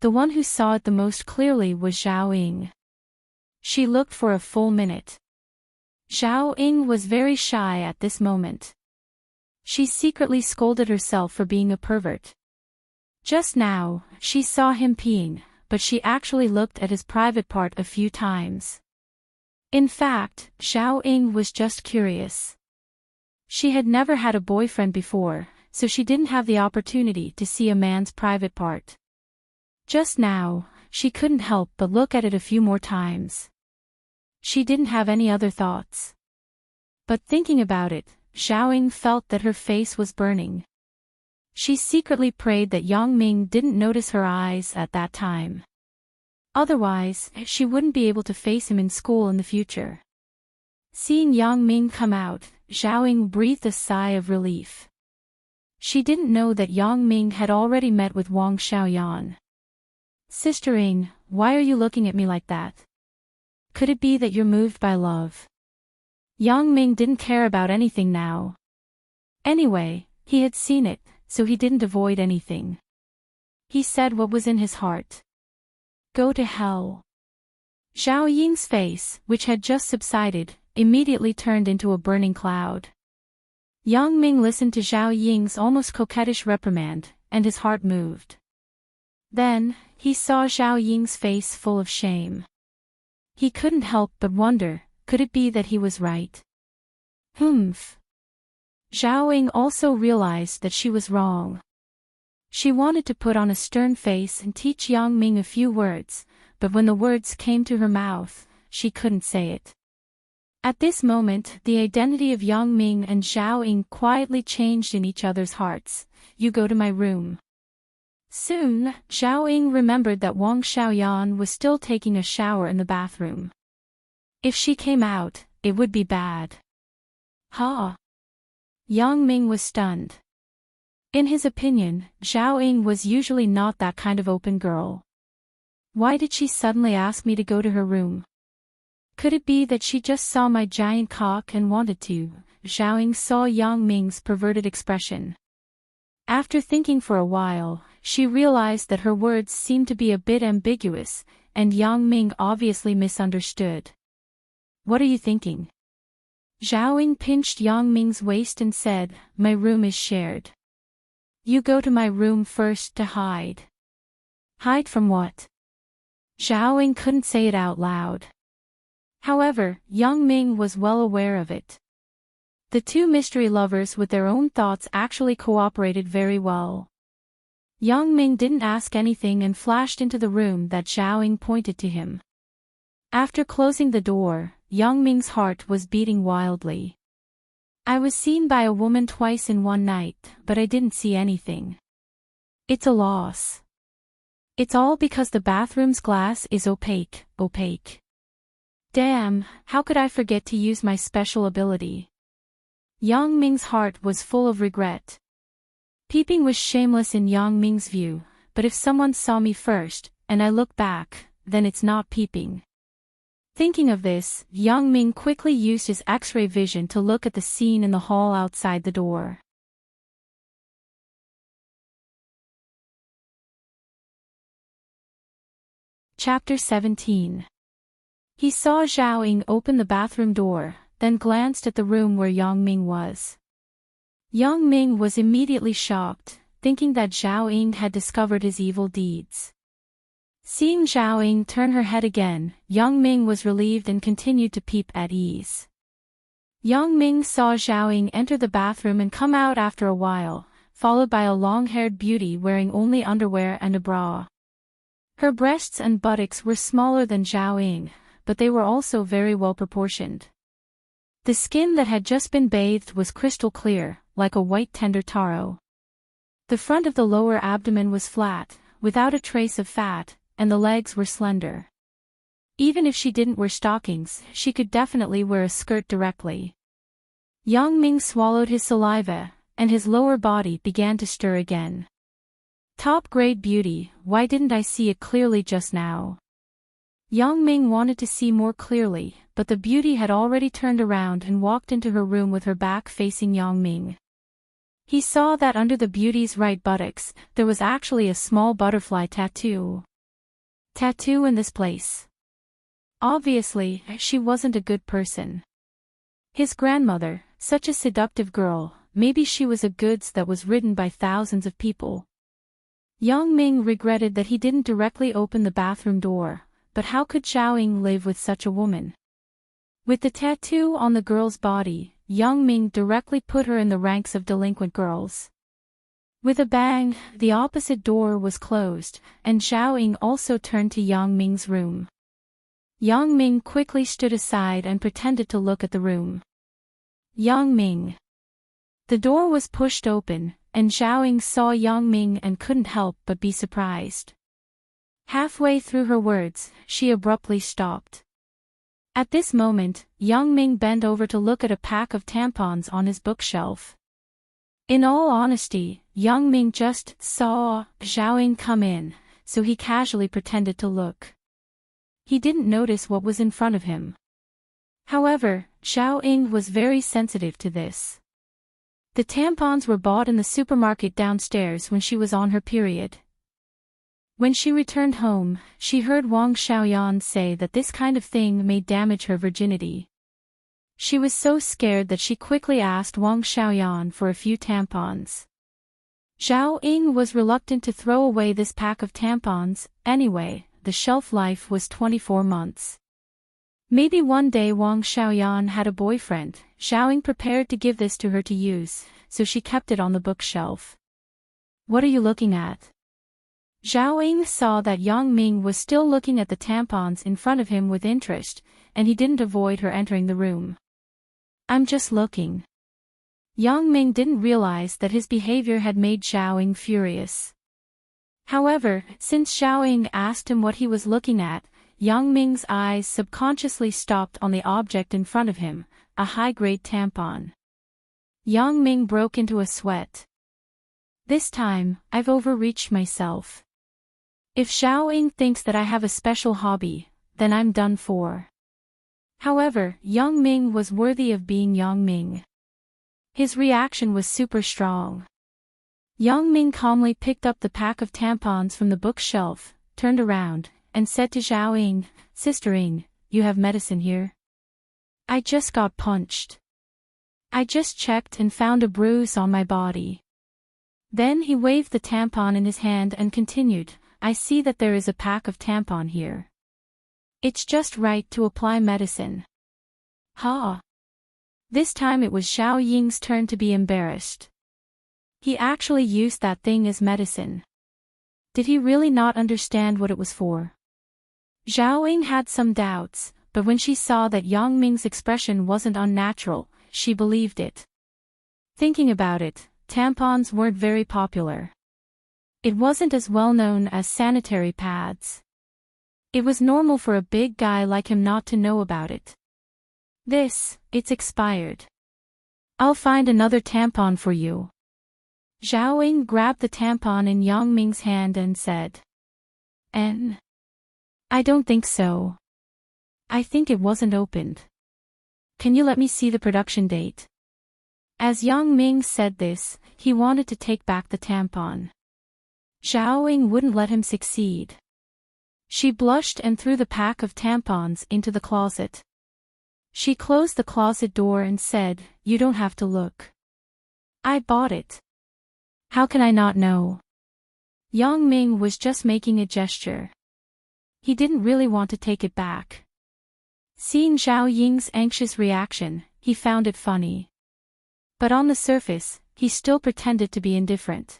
The one who saw it the most clearly was Zhao Ying. She looked for a full minute. Zhao Ying was very shy at this moment. She secretly scolded herself for being a pervert. Just now, she saw him peeing, but she actually looked at his private part a few times. In fact, Zhao Ying was just curious. She had never had a boyfriend before, so she didn't have the opportunity to see a man's private part. Just now, she couldn't help but look at it a few more times. She didn't have any other thoughts. But thinking about it, Zhao Ying felt that her face was burning. She secretly prayed that Yang Ming didn't notice her eyes at that time. Otherwise, she wouldn't be able to face him in school in the future. Seeing Yang Ming come out, Zhao Ying breathed a sigh of relief. She didn't know that Yang Ming had already met with Wang Xiaoyan. Sister Ying, why are you looking at me like that? Could it be that you're moved by love? Yang Ming didn't care about anything now. Anyway, he had seen it, so he didn't avoid anything. He said what was in his heart. Go to hell. Zhao Ying's face, which had just subsided, immediately turned into a burning cloud. Yang Ming listened to Zhao Ying's almost coquettish reprimand, and his heart moved. Then, he saw Zhao Ying's face full of shame. He couldn't help but wonder, could it be that he was right? Humph. Zhao Ying also realized that she was wrong. She wanted to put on a stern face and teach Yang Ming a few words, but when the words came to her mouth, she couldn't say it. At this moment, the identity of Yang Ming and Zhao Ying quietly changed in each other's hearts. You go to my room. Soon, Zhao Ying remembered that Wang Xiaoyan was still taking a shower in the bathroom. If she came out, it would be bad. Ha! Yang Ming was stunned. In his opinion, Zhao Ying was usually not that kind of open girl. Why did she suddenly ask me to go to her room? Could it be that she just saw my giant cock and wanted to? Zhao Ying saw Yang Ming's perverted expression. After thinking for a while, she realized that her words seemed to be a bit ambiguous, and Yang Ming obviously misunderstood. What are you thinking? Zhao Ying pinched Yang Ming's waist and said, my room is shared. You go to my room first to hide. Hide from what? Zhao Ying couldn't say it out loud. However, Yang Ming was well aware of it. The two mystery lovers with their own thoughts actually cooperated very well. Yang Ming didn't ask anything and flashed into the room that Zhao Ying pointed to him. After closing the door, Yang Ming's heart was beating wildly. I was seen by a woman twice in one night, but I didn't see anything. It's a loss. It's all because the bathroom's glass is opaque. Damn, how could I forget to use my special ability? Yang Ming's heart was full of regret. Peeping was shameless in Yang Ming's view, but if someone saw me first, and I look back, then it's not peeping. Thinking of this, Yang Ming quickly used his X-ray vision to look at the scene in the hall outside the door. Chapter 17. He saw Zhao Ying open the bathroom door, then glanced at the room where Yang Ming was. Yang Ming was immediately shocked, thinking that Zhao Ying had discovered his evil deeds. Seeing Zhao Ying turn her head again, Yang Ming was relieved and continued to peep at ease. Yang Ming saw Zhao Ying enter the bathroom and come out after a while, followed by a long-haired beauty wearing only underwear and a bra. Her breasts and buttocks were smaller than Zhao Ying, but they were also very well proportioned. The skin that had just been bathed was crystal clear, like a white tender taro. The front of the lower abdomen was flat, without a trace of fat, and the legs were slender. Even if she didn't wear stockings, she could definitely wear a skirt directly. Yang Ming swallowed his saliva, and his lower body began to stir again. Top-grade beauty, why didn't I see it clearly just now? Yang Ming wanted to see more clearly, but the beauty had already turned around and walked into her room with her back facing Yang Ming. He saw that under the beauty's right buttocks, there was actually a small butterfly tattoo. Tattoo in this place. Obviously, she wasn't a good person. His grandmother, such a seductive girl, maybe she was a goods that was ridden by thousands of people. Yang Ming regretted that he didn't directly open the bathroom door, but how could Zhao Ying live with such a woman? With the tattoo on the girl's body, Yang Ming directly put her in the ranks of delinquent girls. With a bang, the opposite door was closed, and Zhao Ying also turned to Yang Ming's room. Yang Ming quickly stood aside and pretended to look at the room. Yang Ming. The door was pushed open, and Zhao Ying saw Yang Ming and couldn't help but be surprised. Halfway through her words, she abruptly stopped. At this moment, Yang Ming bent over to look at a pack of tampons on his bookshelf. In all honesty, Yang Ming just saw Zhao Ying come in, so he casually pretended to look. He didn't notice what was in front of him. However, Zhao Ying was very sensitive to this. The tampons were bought in the supermarket downstairs when she was on her period. When she returned home, she heard Wang Xiaoyan say that this kind of thing may damage her virginity. She was so scared that she quickly asked Wang Xiaoyan for a few tampons. Zhao Ying was reluctant to throw away this pack of tampons. Anyway, the shelf life was 24 months. Maybe one day Wang Xiaoyan had a boyfriend. Zhao Ying prepared to give this to her to use, so she kept it on the bookshelf. What are you looking at? Zhao Ying saw that Yang Ming was still looking at the tampons in front of him with interest, and he didn't avoid her entering the room. I'm just looking. Yang Ming didn't realize that his behavior had made Zhao Ying furious. However, since Zhao Ying asked him what he was looking at, Yang Ming's eyes subconsciously stopped on the object in front of him, a high-grade tampon. Yang Ming broke into a sweat. This time, I've overreached myself. If Zhao Ying thinks that I have a special hobby, then I'm done for. However, Yang Ming was worthy of being Yang Ming. His reaction was super strong. Yang Ming calmly picked up the pack of tampons from the bookshelf, turned around, and said to Zhao Ying, Sister Ying, you have medicine here? I just got punched. I just checked and found a bruise on my body. Then he waved the tampon in his hand and continued, I see that there is a pack of tampon here. It's just right to apply medicine. Ha! This time it was Zhao Ying's turn to be embarrassed. He actually used that thing as medicine. Did he really not understand what it was for? Zhao Ying had some doubts, but when she saw that Yang Ming's expression wasn't unnatural, she believed it. Thinking about it, tampons weren't very popular. It wasn't as well known as sanitary pads. It was normal for a big guy like him not to know about it. It's expired. I'll find another tampon for you. Zhao Ying grabbed the tampon in Yang Ming's hand and said. I don't think so. I think it wasn't opened. Can you let me see the production date? As Yang Ming said this, he wanted to take back the tampon. Zhao Ying wouldn't let him succeed. She blushed and threw the pack of tampons into the closet. She closed the closet door and said, You don't have to look. I bought it. How can I not know? Yang Ming was just making a gesture. He didn't really want to take it back. Seeing Zhao Ying's anxious reaction, he found it funny. But on the surface, he still pretended to be indifferent.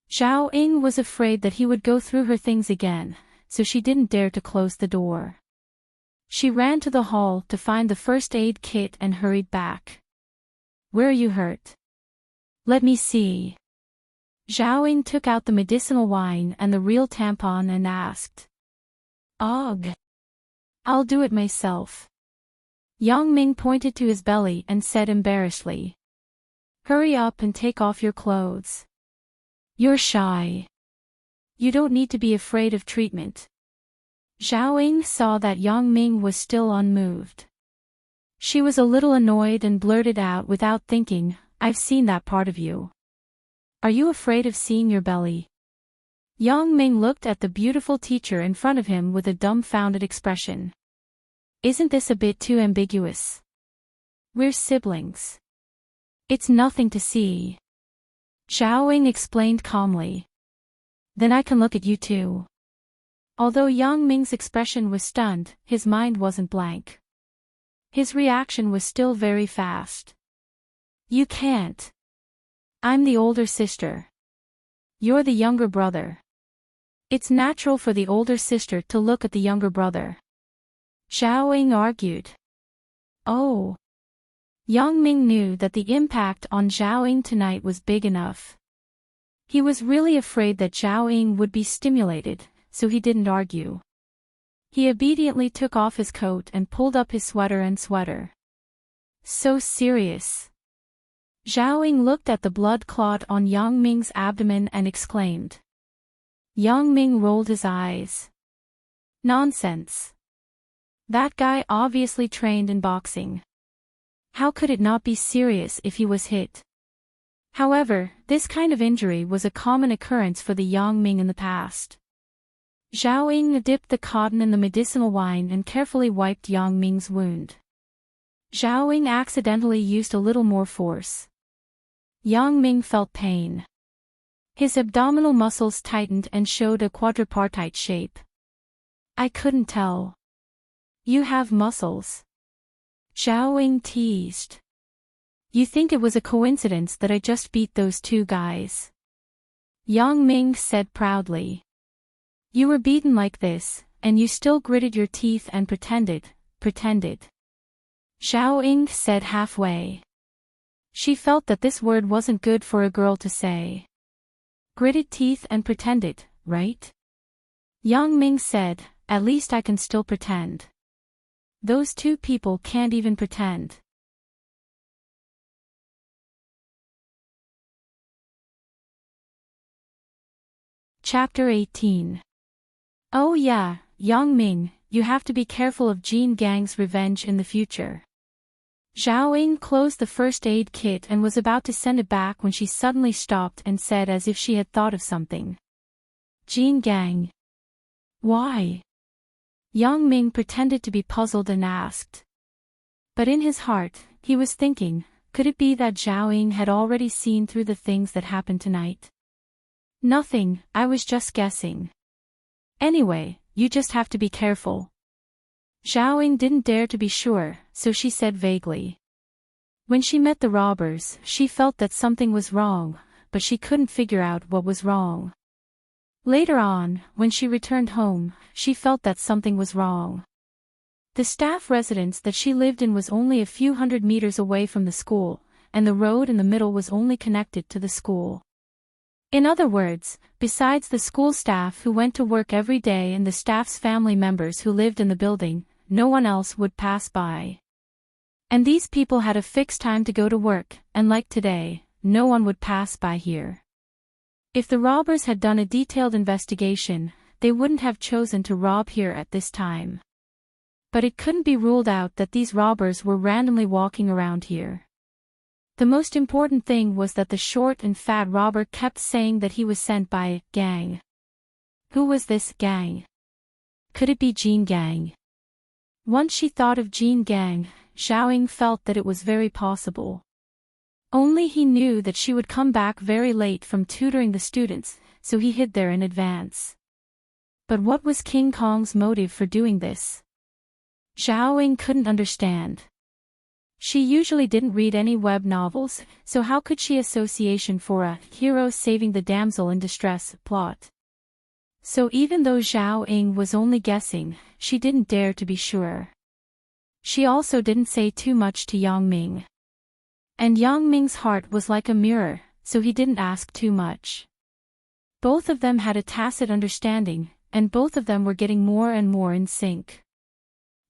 Zhao Ying was afraid that he would go through her things again, so she didn't dare to close the door. She ran to the hall to find the first aid kit and hurried back. Where are you hurt? Let me see. Zhao Ying took out the medicinal wine and the real tampon and asked. Ugh. I'll do it myself. Yang Ming pointed to his belly and said embarrassedly. Hurry up and take off your clothes. You're shy. You don't need to be afraid of treatment. Zhao Ying saw that Yang Ming was still unmoved. She was a little annoyed and blurted out without thinking, I've seen that part of you. Are you afraid of seeing your belly? Yang Ming looked at the beautiful teacher in front of him with a dumbfounded expression. Isn't this a bit too ambiguous? We're siblings. It's nothing to see. Zhao Ying explained calmly. Then I can look at you too. Although Yang Ming's expression was stunned, his mind wasn't blank. His reaction was still very fast. You can't. I'm the older sister. You're the younger brother. It's natural for the older sister to look at the younger brother. Zhao Ying argued. Oh. Yang Ming knew that the impact on Zhao Ying tonight was big enough. He was really afraid that Zhao Ying would be stimulated, so he didn't argue. He obediently took off his coat and pulled up his sweater. So serious. Zhao Ying looked at the blood clot on Yang Ming's abdomen and exclaimed. Yang Ming rolled his eyes. Nonsense. That guy obviously trained in boxing. How could it not be serious if he was hit? However, this kind of injury was a common occurrence for the Yang Ming in the past. Zhao Ying dipped the cotton in the medicinal wine and carefully wiped Yang Ming's wound. Zhao Ying accidentally used a little more force. Yang Ming felt pain. His abdominal muscles tightened and showed a quadripartite shape. I couldn't tell. You have muscles. Zhao Ying teased. You think it was a coincidence that I just beat those two guys? Yang Ming said proudly. You were beaten like this, and you still gritted your teeth and pretended. Zhao Ying said halfway. She felt that this word wasn't good for a girl to say. Gritted teeth and pretended, right? Yang Ming said, at least I can still pretend. Those two people can't even pretend. Chapter 18. Oh yeah, Yang Ming, you have to be careful of Jean Gang's revenge in the future. Zhao Ying closed the first aid kit and was about to send it back when she suddenly stopped and said as if she had thought of something. Jean Gang. Why? Yang Ming pretended to be puzzled and asked. But in his heart, he was thinking, could it be that Zhao Ying had already seen through the things that happened tonight? Nothing, I was just guessing. Anyway, you just have to be careful. Zhao Ying didn't dare to be sure, so she said vaguely. When she met the robbers, she felt that something was wrong, but she couldn't figure out what was wrong. Later on, when she returned home, she felt that something was wrong. The staff residence that she lived in was only a few hundred meters away from the school, and the road in the middle was only connected to the school. In other words, besides the school staff who went to work every day and the staff's family members who lived in the building, no one else would pass by. And these people had a fixed time to go to work, and like today, no one would pass by here. If the robbers had done a detailed investigation, they wouldn't have chosen to rob here at this time. But it couldn't be ruled out that these robbers were randomly walking around here. The most important thing was that the short and fat robber kept saying that he was sent by a gang. Who was this gang? Could it be Jean Gang? Once she thought of Jean Gang, Zhao Ying felt that it was very possible. Only he knew that she would come back very late from tutoring the students, so he hid there in advance. But what was King Kong's motive for doing this? Zhao Ying couldn't understand. She usually didn't read any web novels, so how could she association for a hero saving the damsel in distress plot? So even though Zhao Ying was only guessing, she didn't dare to be sure. She also didn't say too much to Yang Ming. And Yang Ming's heart was like a mirror, so he didn't ask too much. Both of them had a tacit understanding, and both of them were getting more and more in sync.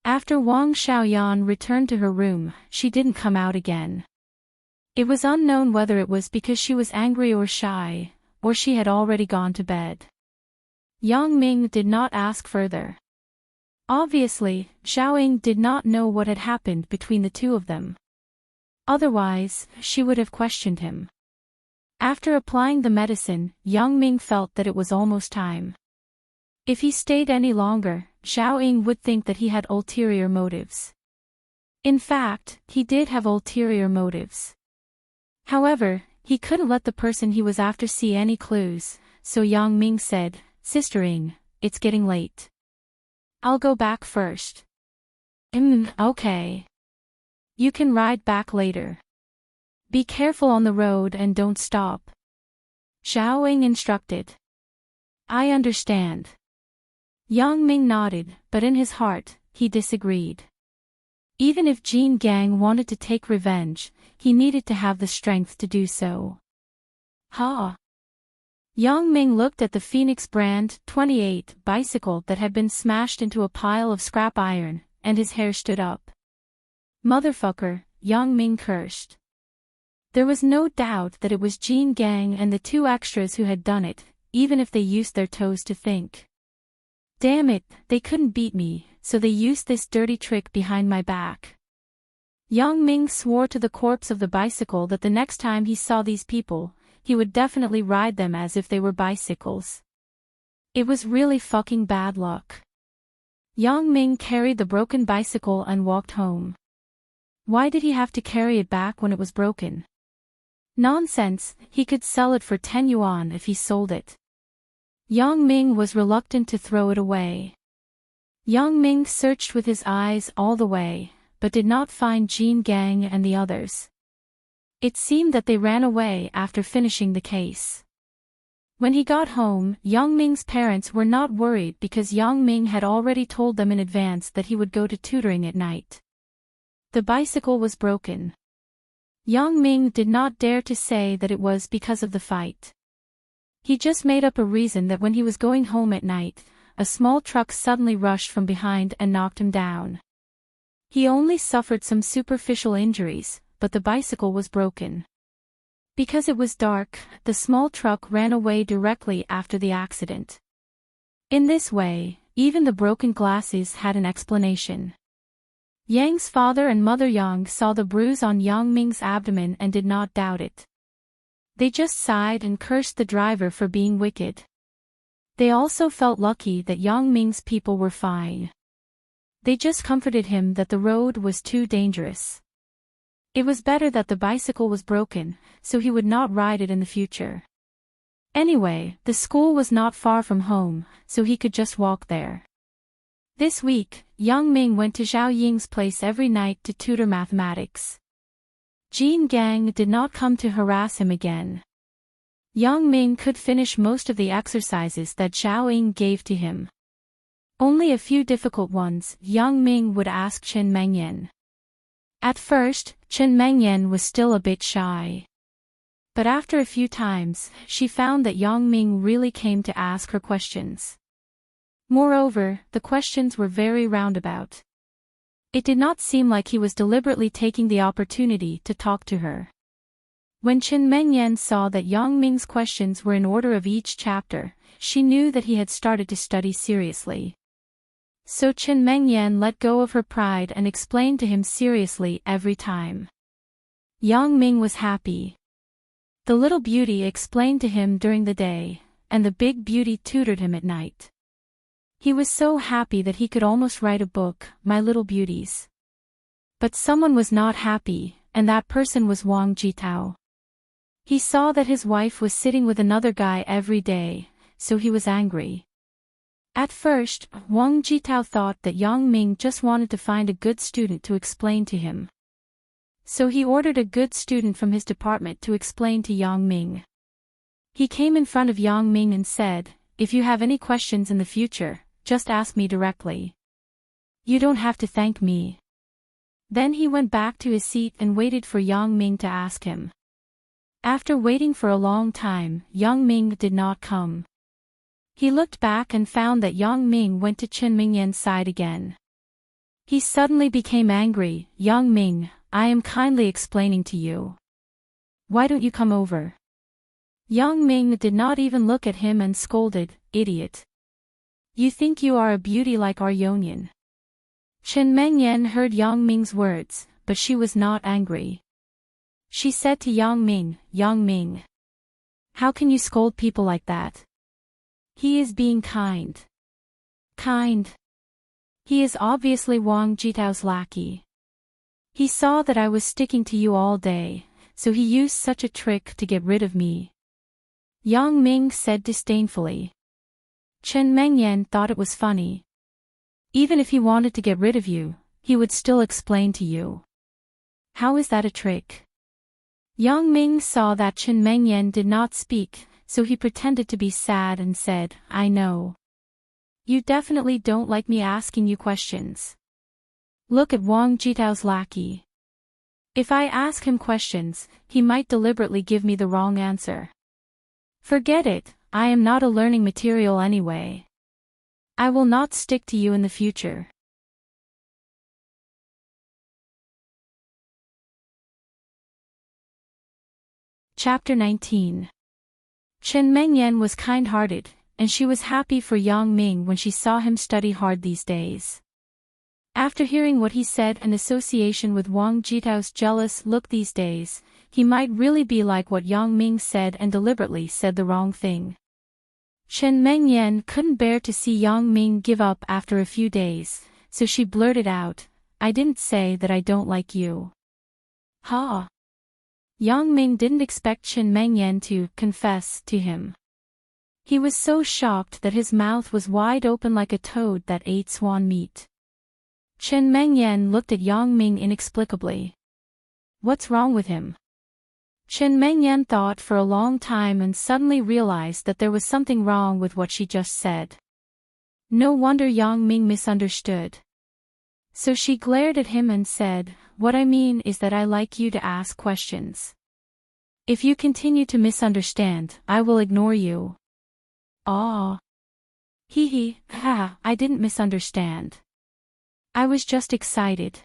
After Wang Xiaoyan returned to her room, she didn't come out again. It was unknown whether it was because she was angry or shy, or she had already gone to bed. Yang Ming did not ask further. Obviously, Zhao Ying did not know what had happened between the two of them. Otherwise, she would have questioned him. After applying the medicine, Yang Ming felt that it was almost time. If he stayed any longer, Zhao Ying would think that he had ulterior motives. In fact, he did have ulterior motives. However, he couldn't let the person he was after see any clues, so Yang Ming said, Sister Ying, it's getting late. I'll go back first. Okay. You can ride back later. Be careful on the road and don't stop. Zhao Ying instructed. I understand. Yang Ming nodded, but in his heart, he disagreed. Even if Jean Gang wanted to take revenge, he needed to have the strength to do so. Ha! Yang Ming looked at the Phoenix brand 28 bicycle that had been smashed into a pile of scrap iron, and his hair stood up. Motherfucker, Yang Ming cursed. There was no doubt that it was Jean Gang and the two extras who had done it, even if they used their toes to think. Damn it, they couldn't beat me, so they used this dirty trick behind my back. Yang Ming swore to the corpse of the bicycle that the next time he saw these people, he would definitely ride them as if they were bicycles. It was really fucking bad luck. Yang Ming carried the broken bicycle and walked home. Why did he have to carry it back when it was broken? Nonsense, he could sell it for 10 yuan if he sold it. Yang Ming was reluctant to throw it away. Yang Ming searched with his eyes all the way, but did not find Jin Gang and the others. It seemed that they ran away after finishing the case. When he got home, Yang Ming's parents were not worried because Yang Ming had already told them in advance that he would go to tutoring at night. The bicycle was broken. Yang Ming did not dare to say that it was because of the fight. He just made up a reason that when he was going home at night, a small truck suddenly rushed from behind and knocked him down. He only suffered some superficial injuries, but the bicycle was broken. Because it was dark, the small truck ran away directly after the accident. In this way, even the broken glasses had an explanation. Yang's father and mother Yang saw the bruise on Yang Ming's abdomen and did not doubt it. They just sighed and cursed the driver for being wicked. They also felt lucky that Yang Ming's people were fine. They just comforted him that the road was too dangerous. It was better that the bicycle was broken, so he would not ride it in the future. Anyway, the school was not far from home, so he could just walk there. This week, Yang Ming went to Zhao Ying's place every night to tutor mathematics. Jin Gang did not come to harass him again. Yang Ming could finish most of the exercises that Zhao Ying gave to him. Only a few difficult ones Yang Ming would ask Chen Mengyan. At first, Chen Mengyan was still a bit shy. But after a few times, she found that Yang Ming really came to ask her questions. Moreover, the questions were very roundabout. It did not seem like he was deliberately taking the opportunity to talk to her. When Chen Mengyan saw that Yang Ming's questions were in order of each chapter, she knew that he had started to study seriously. So Chen Mengyan let go of her pride and explained to him seriously every time. Yang Ming was happy. The little beauty explained to him during the day, and the big beauty tutored him at night. He was so happy that he could almost write a book, My Little Beauties. But someone was not happy, and that person was Wang Jitao. He saw that his wife was sitting with another guy every day, so he was angry. At first, Wang Jitao thought that Yang Ming just wanted to find a good student to explain to him. So he ordered a good student from his department to explain to Yang Ming. He came in front of Yang Ming and said, "If you have any questions in the future, just ask me directly. You don't have to thank me." Then he went back to his seat and waited for Yang Ming to ask him. After waiting for a long time, Yang Ming did not come. He looked back and found that Yang Ming went to Chen Mengyan's side again. He suddenly became angry. "Yang Ming, I am kindly explaining to you. Why don't you come over?" Yang Ming did not even look at him and scolded, "Idiot. You think you are a beauty like our Yonian." Chen Mengyan heard Yang Ming's words, but she was not angry. She said to Yang Ming, "Yang Ming, how can you scold people like that? He is being kind." Kind? He is obviously Wang Jitao's lackey. He saw that I was sticking to you all day, so he used such a trick to get rid of me. Yang Ming said disdainfully. Chen Mengyan thought it was funny. Even if he wanted to get rid of you, he would still explain to you. How is that a trick? Yang Ming saw that Chen Mengyan did not speak, so he pretended to be sad and said, "I know. You definitely don't like me asking you questions. Look at Wang Jitao's lackey. If I ask him questions, he might deliberately give me the wrong answer. Forget it, I am not a learning material anyway. I will not stick to you in the future." Chapter 19. Chen Mengyan was kind-hearted, and she was happy for Yang Ming when she saw him study hard these days. After hearing what he said in association with Wang Jitao's jealous look these days, he might really be like what Yang Ming said and deliberately said the wrong thing. Chen Mengyan couldn't bear to see Yang Ming give up after a few days, so she blurted out, "I didn't say that I don't like you." Ha! Yang Ming didn't expect Chen Mengyan to confess to him. He was so shocked that his mouth was wide open like a toad that ate swan meat. Chen Mengyan looked at Yang Ming inexplicably. What's wrong with him? Chen Mengyan thought for a long time and suddenly realized that there was something wrong with what she just said. No wonder Yang Ming misunderstood. So she glared at him and said, "What I mean is that I like you to ask questions. If you continue to misunderstand, I will ignore you." "Aw. Hee, ha, I didn't misunderstand. I was just excited."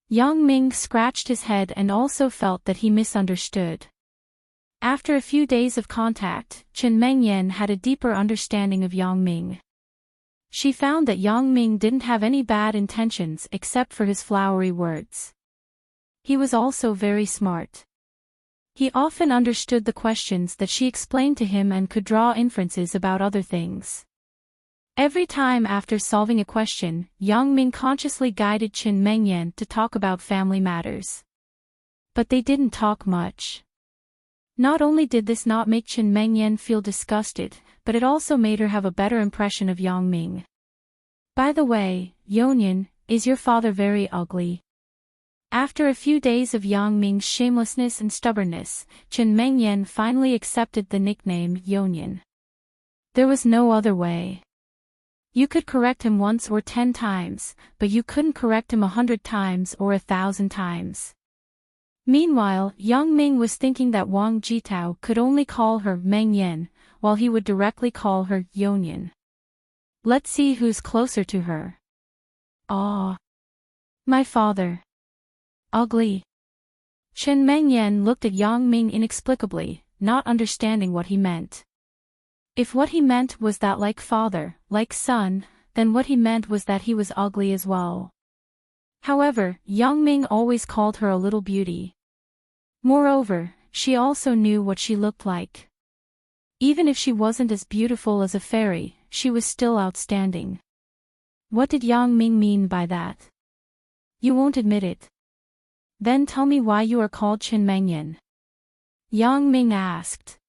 Yang Ming scratched his head and also felt that he misunderstood. After a few days of contact, Chen Mengyan had a deeper understanding of Yang Ming. She found that Yang Ming didn't have any bad intentions except for his flowery words. He was also very smart. He often understood the questions that she explained to him and could draw inferences about other things. Every time after solving a question, Yang Ming consciously guided Chen Mengyan to talk about family matters. But they didn't talk much. Not only did this not make Chen Mengyan feel disgusted, but it also made her have a better impression of Yang Ming. "By the way, Yonyan, is your father very ugly?" After a few days of Yang Ming's shamelessness and stubbornness, Chen Mengyan finally accepted the nickname Yonyan. There was no other way. You could correct him once or 10 times, but you couldn't correct him 100 times or 1,000 times. Meanwhile, Yang Ming was thinking that Wang Jitao could only call her Mengyan, while he would directly call her Yonyan. Let's see who's closer to her. "Aw. My father. Ugly." Chen Mengyan looked at Yang Ming inexplicably, not understanding what he meant. If what he meant was that like father, like son, then what he meant was that he was ugly as well. However, Yang Ming always called her a little beauty. Moreover, she also knew what she looked like. Even if she wasn't as beautiful as a fairy, she was still outstanding. What did Yang Ming mean by that? You won't admit it. Then tell me why you are called Chen Mengyan. Yang Ming asked.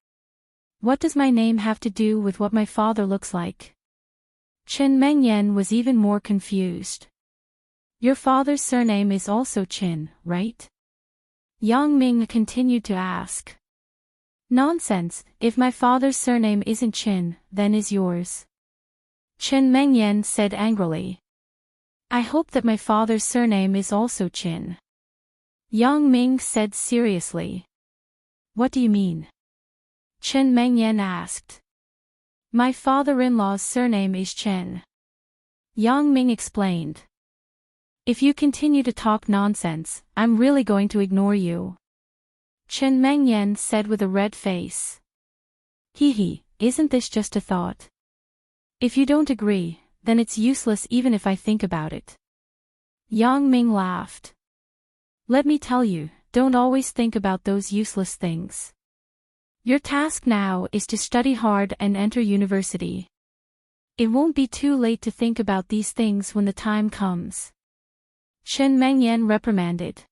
What does my name have to do with what my father looks like? Chen Mengyan was even more confused. Your father's surname is also Chen, right? Yang Ming continued to ask. Nonsense, if my father's surname isn't Chen, then is yours. Chen Mengyan said angrily. I hope that my father's surname is also Chen. Yang Ming said seriously. What do you mean? Chen Mengyan asked. My father-in-law's surname is Chen. Yang Ming explained. If you continue to talk nonsense, I'm really going to ignore you. Chen Mengyan said with a red face. Hee, isn't this just a thought? If you don't agree, then it's useless even if I think about it. Yang Ming laughed. Let me tell you, don't always think about those useless things. Your task now is to study hard and enter university. It won't be too late to think about these things when the time comes. Chen Mengyan reprimanded.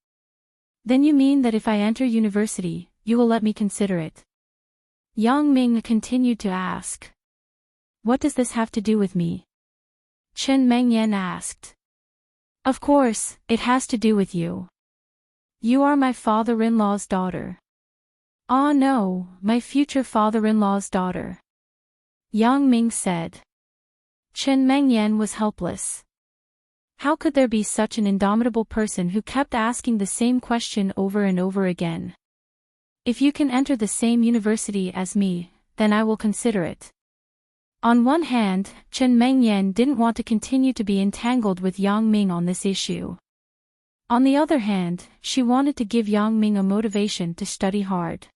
Then you mean that if I enter university, you will let me consider it? Yang Ming continued to ask. What does this have to do with me? Chen Mengyan asked. Of course, it has to do with you. You are my father-in-law's daughter. Ah no, my future father-in-law's daughter. Yang Ming said. Chen Mengyan was helpless. How could there be such an indomitable person who kept asking the same question over and over again? If you can enter the same university as me, then I will consider it. On one hand, Chen Mengyan didn't want to continue to be entangled with Yang Ming on this issue. On the other hand, she wanted to give Yang Ming a motivation to study hard.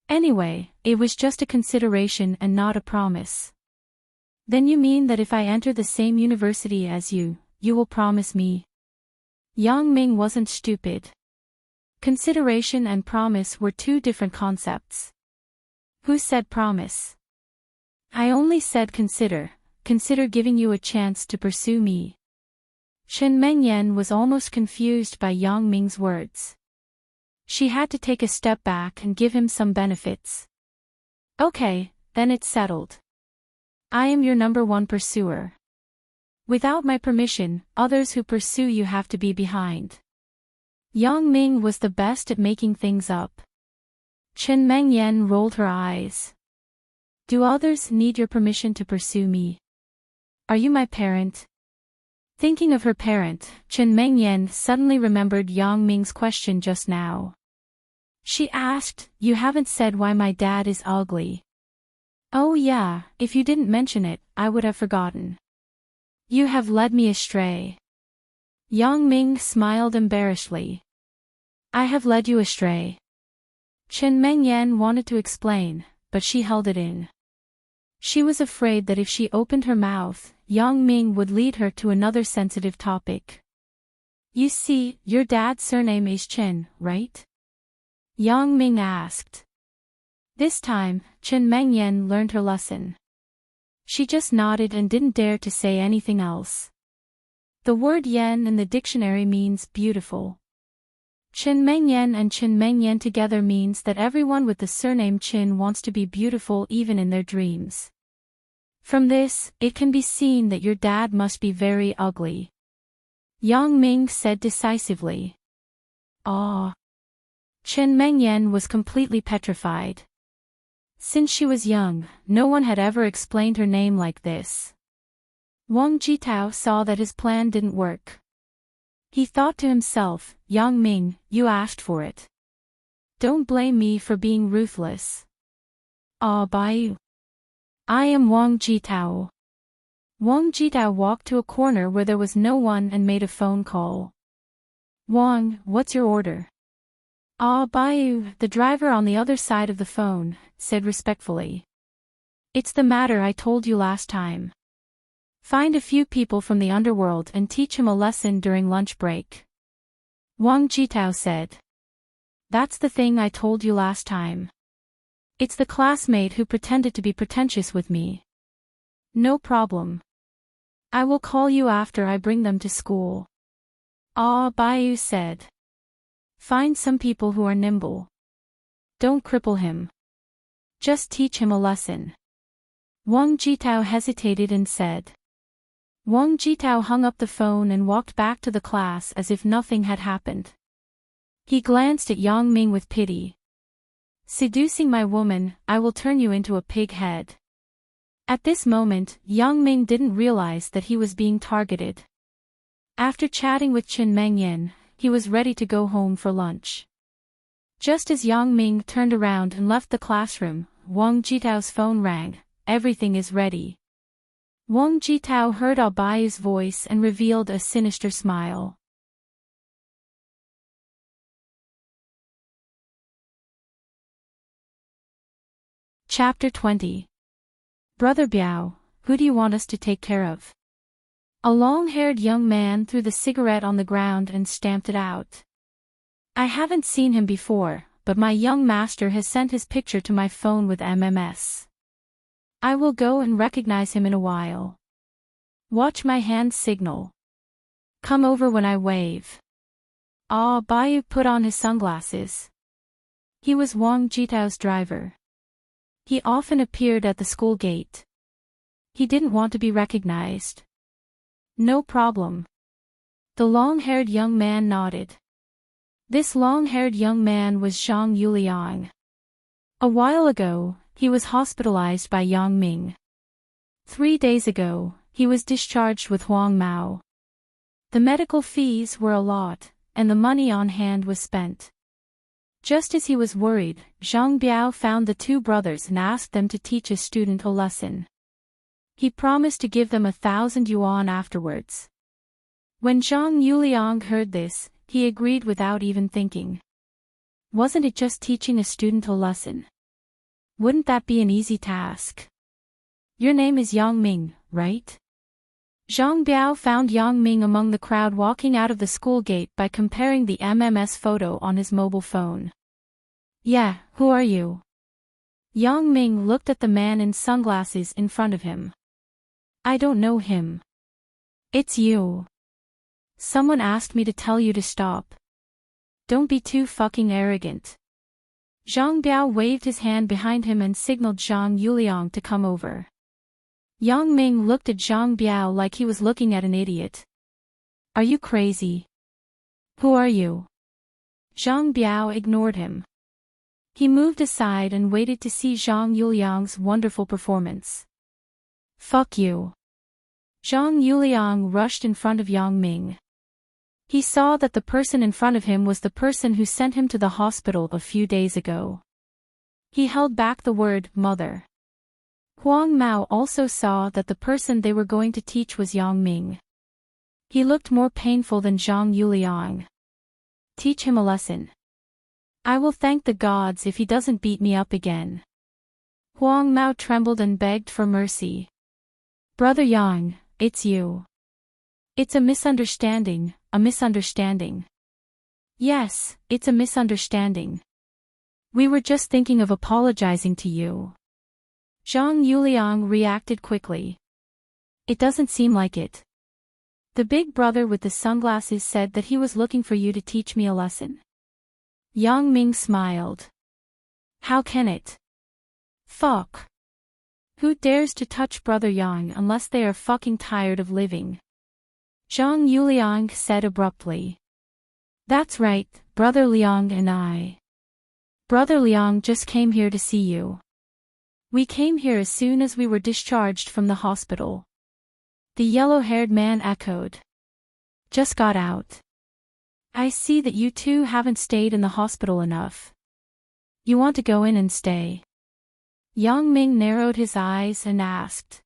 Anyway, it was just a consideration and not a promise. Then you mean that if I enter the same university as you will promise me? Yang Ming wasn't stupid. Consideration and promise were two different concepts. Who said promise? I only said consider giving you a chance to pursue me. Chen Mengyan was almost confused by Yang Ming's words. She had to take a step back and give him some benefits. Okay, then it's settled. I am your number one pursuer. Without my permission, others who pursue you have to be behind. Yang Ming was the best at making things up. Chen Mengyan rolled her eyes. Do others need your permission to pursue me? Are you my parent? Thinking of her parent, Chen Mengyan suddenly remembered Yang Ming's question just now. She asked, you haven't said why my dad is ugly. Oh yeah, if you didn't mention it, I would have forgotten. You have led me astray. Yang Ming smiled embarrassedly. I have led you astray. Chen Mengyan wanted to explain, but she held it in. She was afraid that if she opened her mouth, Yang Ming would lead her to another sensitive topic. You see, your dad's surname is Chen, right? Yang Ming asked. This time, Chen Mengyan learned her lesson. She just nodded and didn't dare to say anything else. The word yen in the dictionary means beautiful. Chen Mengyan and Chen Mengyan together means that everyone with the surname Chen wants to be beautiful even in their dreams. From this, it can be seen that your dad must be very ugly. Yang Ming said decisively. Ah. Chen Mengyan was completely petrified. Since she was young, no one had ever explained her name like this. Wang Jitao saw that his plan didn't work. He thought to himself, Yang Ming, you asked for it. Don't blame me for being ruthless. Ah, Baiyu. I am Wang Jitao. Wang Jitao walked to a corner where there was no one and made a phone call. Wang, what's your order? Ah, Baiyu, the driver on the other side of the phone, said respectfully. It's the matter I told you last time. Find a few people from the underworld and teach him a lesson during lunch break. Wang Jitao said. That's the thing I told you last time. It's the classmate who pretended to be pretentious with me. No problem. I will call you after I bring them to school. Ah, Baiyu said. Find some people who are nimble. Don't cripple him. Just teach him a lesson. Wang Jitao hesitated and said. Wang Jitao hung up the phone and walked back to the class as if nothing had happened. He glanced at Yang Ming with pity. Seducing my woman, I will turn you into a pig head. At this moment, Yang Ming didn't realize that he was being targeted. After chatting with Chen Mengyan, he was ready to go home for lunch. Just as Yang Ming turned around and left the classroom, Wang Jitao's phone rang. Everything is ready. Wang Jitao heard Abayu's voice and revealed a sinister smile. Chapter 20. Brother Biao, who do you want us to take care of? A long-haired young man threw the cigarette on the ground and stamped it out. I haven't seen him before, but my young master has sent his picture to my phone with MMS. I will go and recognize him in a while. Watch my hand signal. Come over when I wave. Ah, Baiyu put on his sunglasses. He was Wang Jitao's driver. He often appeared at the school gate. He didn't want to be recognized. No problem. The long-haired young man nodded. This long-haired young man was Zhang Yuliang. A while ago, he was hospitalized by Yang Ming. 3 days ago, he was discharged with Huang Mao. The medical fees were a lot, and the money on hand was spent. Just as he was worried, Zhang Biao found the two brothers and asked them to teach a student a lesson. He promised to give them 1,000 yuan afterwards. When Zhang Yuliang heard this, he agreed without even thinking. Wasn't it just teaching a student a lesson? Wouldn't that be an easy task? Your name is Yang Ming, right? Zhang Biao found Yang Ming among the crowd walking out of the school gate by comparing the MMS photo on his mobile phone. Yeah, who are you? Yang Ming looked at the man in sunglasses in front of him. I don't know him. It's you. Someone asked me to tell you to stop. Don't be too fucking arrogant. Zhang Biao waved his hand behind him and signaled Zhang Yuliang to come over. Yang Ming looked at Zhang Biao like he was looking at an idiot. Are you crazy? Who are you? Zhang Biao ignored him. He moved aside and waited to see Zhang Yuliang's wonderful performance. Fuck you. Zhang Yuliang rushed in front of Yang Ming. He saw that the person in front of him was the person who sent him to the hospital a few days ago. He held back the word, mother. Huang Mao also saw that the person they were going to teach was Yang Ming. He looked more painful than Zhang Yuliang. Teach him a lesson. I will thank the gods if he doesn't beat me up again. Huang Mao trembled and begged for mercy. Brother Yang, it's you. It's a misunderstanding, a misunderstanding. Yes, it's a misunderstanding. We were just thinking of apologizing to you. Zhang Yuliang reacted quickly. It doesn't seem like it. The big brother with the sunglasses said that he was looking for you to teach me a lesson. Yang Ming smiled. How can it? Fuck. Who dares to touch Brother Yang unless they are fucking tired of living? Zhang Yuliang said abruptly. That's right, Brother Liang and I. Brother Liang just came here to see you. We came here as soon as we were discharged from the hospital. The yellow-haired man echoed. Just got out. I see that you two haven't stayed in the hospital enough. You want to go in and stay? Yang Ming narrowed his eyes and asked.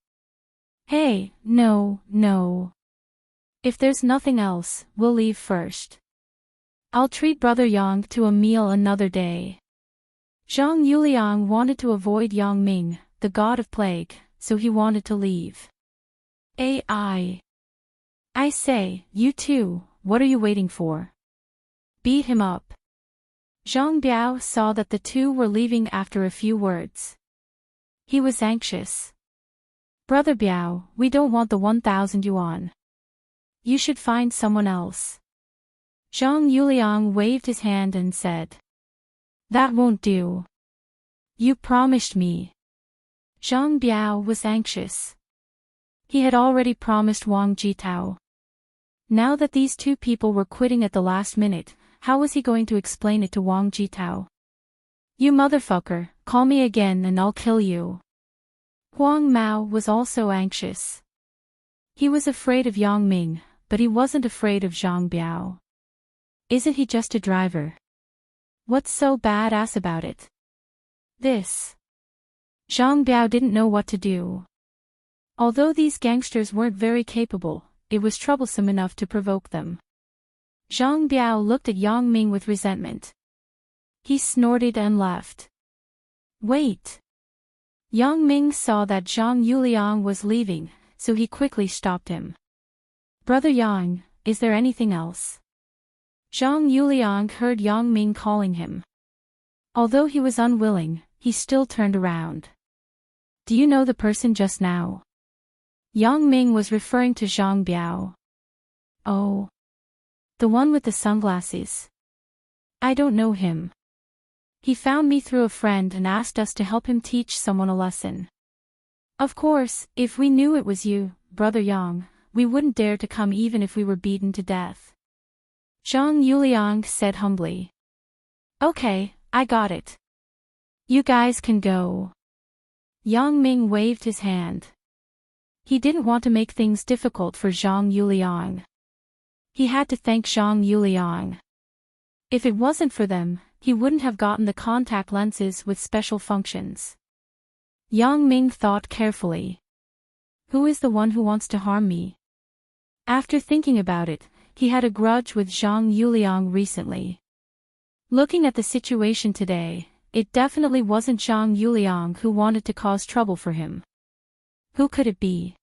Hey, no. If there's nothing else, we'll leave first. I'll treat Brother Yang to a meal another day. Zhang Yuliang wanted to avoid Yang Ming, the god of plague, so he wanted to leave. I say, you two, what are you waiting for? Beat him up. Zhang Biao saw that the two were leaving after a few words. He was anxious. Brother Biao, we don't want the 1,000 yuan. You should find someone else. Zhang Yuliang waved his hand and said. That won't do. You promised me. Zhang Biao was anxious. He had already promised Wang Jitao. Now that these two people were quitting at the last minute, how was he going to explain it to Wang Jitao? You motherfucker, call me again and I'll kill you. Huang Mao was also anxious. He was afraid of Yang Ming, but he wasn't afraid of Zhang Biao. Isn't he just a driver? What's so badass about it? This. Zhang Biao didn't know what to do. Although these gangsters weren't very capable, it was troublesome enough to provoke them. Zhang Biao looked at Yang Ming with resentment. He snorted and left. Wait. Yang Ming saw that Zhang Yuliang was leaving, so he quickly stopped him. Brother Yang, is there anything else? Zhang Yuliang heard Yang Ming calling him. Although he was unwilling, he still turned around. Do you know the person just now? Yang Ming was referring to Zhang Biao. Oh. The one with the sunglasses. I don't know him. He found me through a friend and asked us to help him teach someone a lesson. Of course, if we knew it was you, Brother Yang, we wouldn't dare to come even if we were beaten to death. Zhang Yuliang said humbly. Okay, I got it. You guys can go. Yang Ming waved his hand. He didn't want to make things difficult for Zhang Yuliang. He had to thank Zhang Yuliang. If it wasn't for them, he wouldn't have gotten the contact lenses with special functions. Yang Ming thought carefully. Who is the one who wants to harm me? After thinking about it, he had a grudge with Zhang Yuliang recently. Looking at the situation today, it definitely wasn't Zhang Yuliang who wanted to cause trouble for him. Who could it be?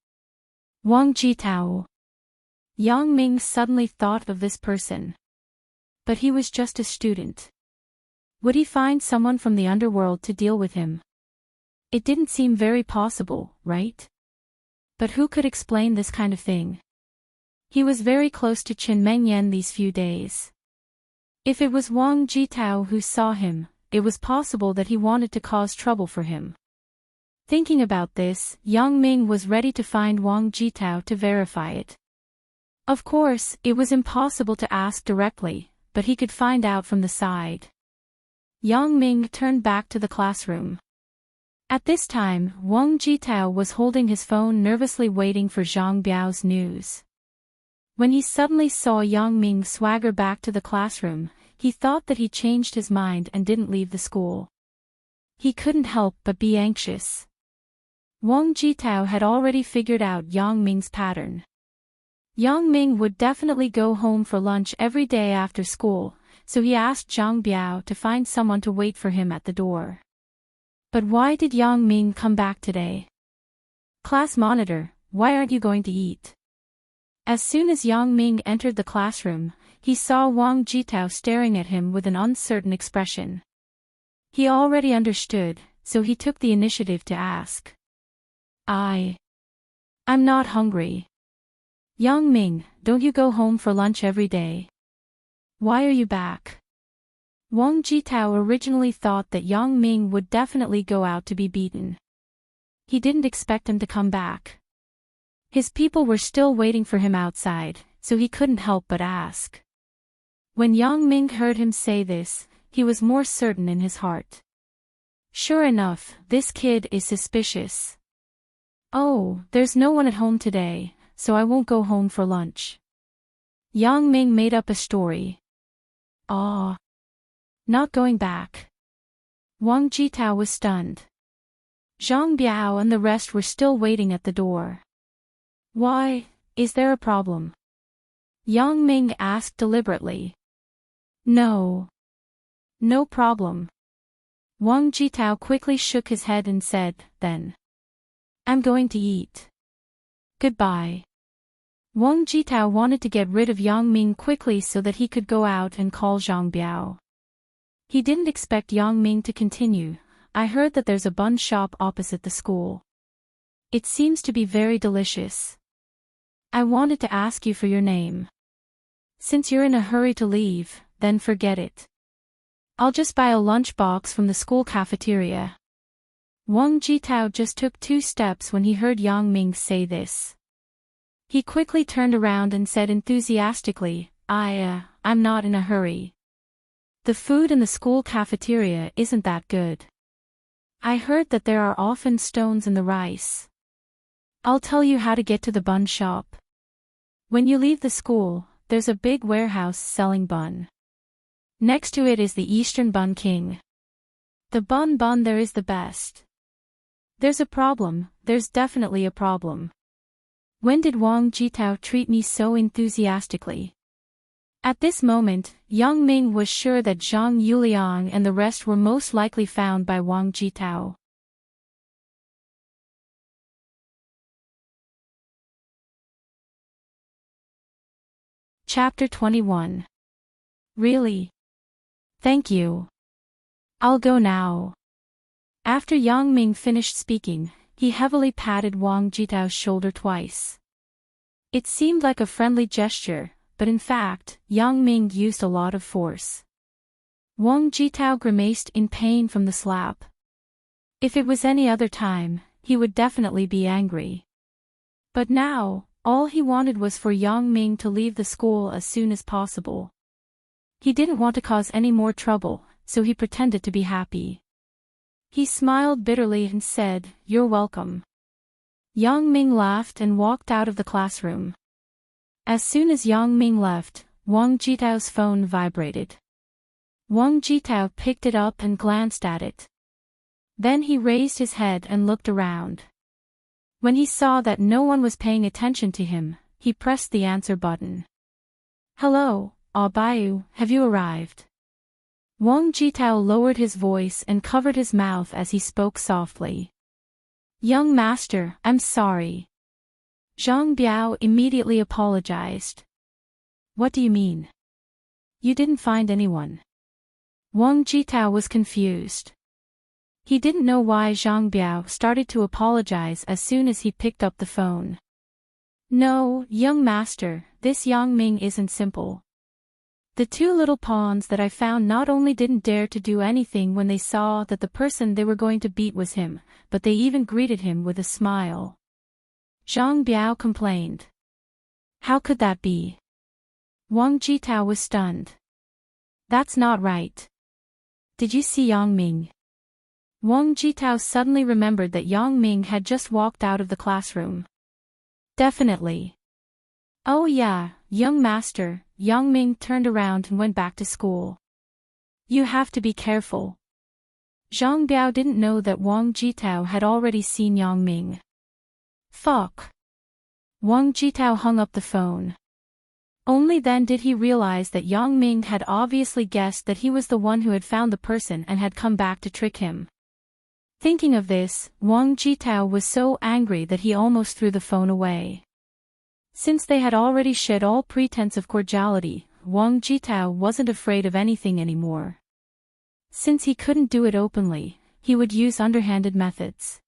Wang Jitao. Yang Ming suddenly thought of this person. But he was just a student. Would he find someone from the underworld to deal with him? It didn't seem very possible, right? But who could explain this kind of thing? He was very close to Chen Mengyan these few days. If it was Wang Jitao who saw him, it was possible that he wanted to cause trouble for him. Thinking about this, Yang Ming was ready to find Wang Jitao to verify it. Of course, it was impossible to ask directly, but he could find out from the side. Yang Ming turned back to the classroom. At this time, Wang Jitao was holding his phone nervously waiting for Zhang Biao's news. When he suddenly saw Yang Ming swagger back to the classroom, he thought that he changed his mind and didn't leave the school. He couldn't help but be anxious. Wang Jitao had already figured out Yang Ming's pattern. Yang Ming would definitely go home for lunch every day after school, so he asked Zhang Biao to find someone to wait for him at the door. But why did Yang Ming come back today? Class monitor, why aren't you going to eat? As soon as Yang Ming entered the classroom, he saw Wang Jitao staring at him with an uncertain expression. He already understood, so he took the initiative to ask. I'm not hungry. Yang Ming, don't you go home for lunch every day? Why are you back? Wang Jitao originally thought that Yang Ming would definitely go out to be beaten. He didn't expect him to come back. His people were still waiting for him outside, so he couldn't help but ask. When Yang Ming heard him say this, he was more certain in his heart. Sure enough, this kid is suspicious. Oh, there's no one at home today, so I won't go home for lunch. Yang Ming made up a story. Ah. Not going back. Wang Jitao was stunned. Zhang Biao and the rest were still waiting at the door. Why, is there a problem? Yang Ming asked deliberately. No. No problem. Wang Jitao quickly shook his head and said, then. I'm going to eat. Goodbye. Wang Jitao wanted to get rid of Yang Ming quickly so that he could go out and call Zhang Biao. He didn't expect Yang Ming to continue. I heard that there's a bun shop opposite the school. It seems to be very delicious. I wanted to ask you for your name. Since you're in a hurry to leave, then forget it. I'll just buy a lunchbox from the school cafeteria. Wang Jitao just took 2 steps when he heard Yang Ming say this. He quickly turned around and said enthusiastically, I'm not in a hurry. The food in the school cafeteria isn't that good. I heard that there are often stones in the rice. I'll tell you how to get to the bun shop. When you leave the school, there's a big warehouse selling bun. Next to it is the Eastern Bun King. The bun there is the best. There's a problem, there's definitely a problem. When did Wang Jitao treat me so enthusiastically? At this moment, Yang Ming was sure that Zhang Yuliang and the rest were most likely found by Wang Jitao. Chapter 21. Really? Thank you. I'll go now. After Yang Ming finished speaking, he heavily patted Wang Jitao's shoulder twice. It seemed like a friendly gesture, but in fact, Yang Ming used a lot of force. Wang Jitao grimaced in pain from the slap. If it was any other time, he would definitely be angry. But now, all he wanted was for Yang Ming to leave the school as soon as possible. He didn't want to cause any more trouble, so he pretended to be happy. He smiled bitterly and said, "You're welcome." Yang Ming laughed and walked out of the classroom. As soon as Yang Ming left, Wang Jitao's phone vibrated. Wang Jitao picked it up and glanced at it. Then he raised his head and looked around. When he saw that no one was paying attention to him, he pressed the answer button. "Hello, Bayu, have you arrived?" Wang Jitao lowered his voice and covered his mouth as he spoke softly. "Young master, I'm sorry." Zhang Biao immediately apologized. "What do you mean? You didn't find anyone?" Wang Jitao was confused. He didn't know why Zhang Biao started to apologize as soon as he picked up the phone. No, young master, this Yang Ming isn't simple. The two little pawns that I found not only didn't dare to do anything when they saw that the person they were going to beat was him, but they even greeted him with a smile. Zhang Biao complained. How could that be? Wang Jitao was stunned. That's not right. Did you see Yang Ming? Wang Jitao suddenly remembered that Yang Ming had just walked out of the classroom. Definitely. Oh yeah, young master, Yang Ming turned around and went back to school. You have to be careful. Zhang Biao didn't know that Wang Jitao had already seen Yang Ming. Fuck. Wang Jitao hung up the phone. Only then did he realize that Yang Ming had obviously guessed that he was the one who had found the person and had come back to trick him. Thinking of this, Wang Jitao was so angry that he almost threw the phone away. Since they had already shed all pretense of cordiality, Wang Jitao wasn't afraid of anything anymore. Since he couldn't do it openly, he would use underhanded methods.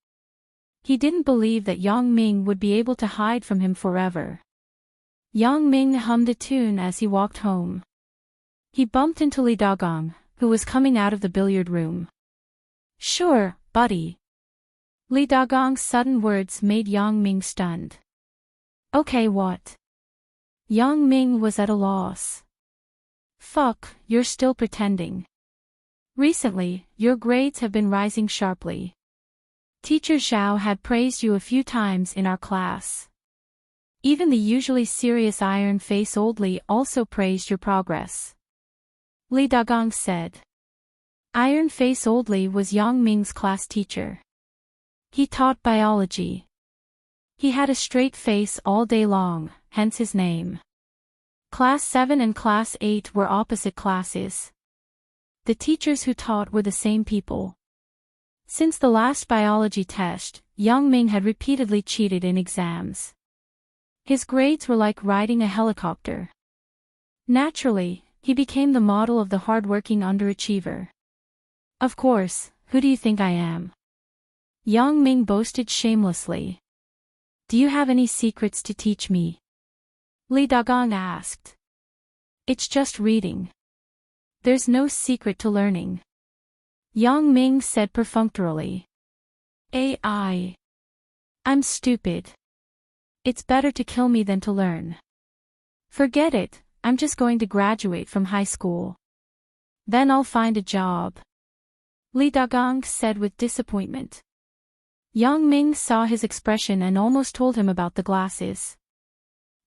He didn't believe that Yang Ming would be able to hide from him forever. Yang Ming hummed a tune as he walked home. He bumped into Li Dagong, who was coming out of the billiard room. Sure, buddy. Li Dagong's sudden words made Yang Ming stunned. Okay, what? Yang Ming was at a loss. Fuck, you're still pretending. Recently, your grades have been rising sharply. Teacher Zhao had praised you a few times in our class. Even the usually serious Iron Face Old Li also praised your progress. Li Dagong said. Iron Face Old Li was Yang Ming's class teacher. He taught biology. He had a straight face all day long, hence his name. Class 7 and Class 8 were opposite classes. The teachers who taught were the same people. Since the last biology test, Yang Ming had repeatedly cheated in exams. His grades were like riding a helicopter. Naturally, he became the model of the hardworking underachiever. Of course, who do you think I am? Yang Ming boasted shamelessly. Do you have any secrets to teach me? Li Dagong asked. It's just reading. There's no secret to learning. Yang Ming said perfunctorily. I'm stupid. It's better to kill me than to learn. Forget it, I'm just going to graduate from high school. Then I'll find a job. Li Dagong said with disappointment. Yang Ming saw his expression and almost told him about the glasses.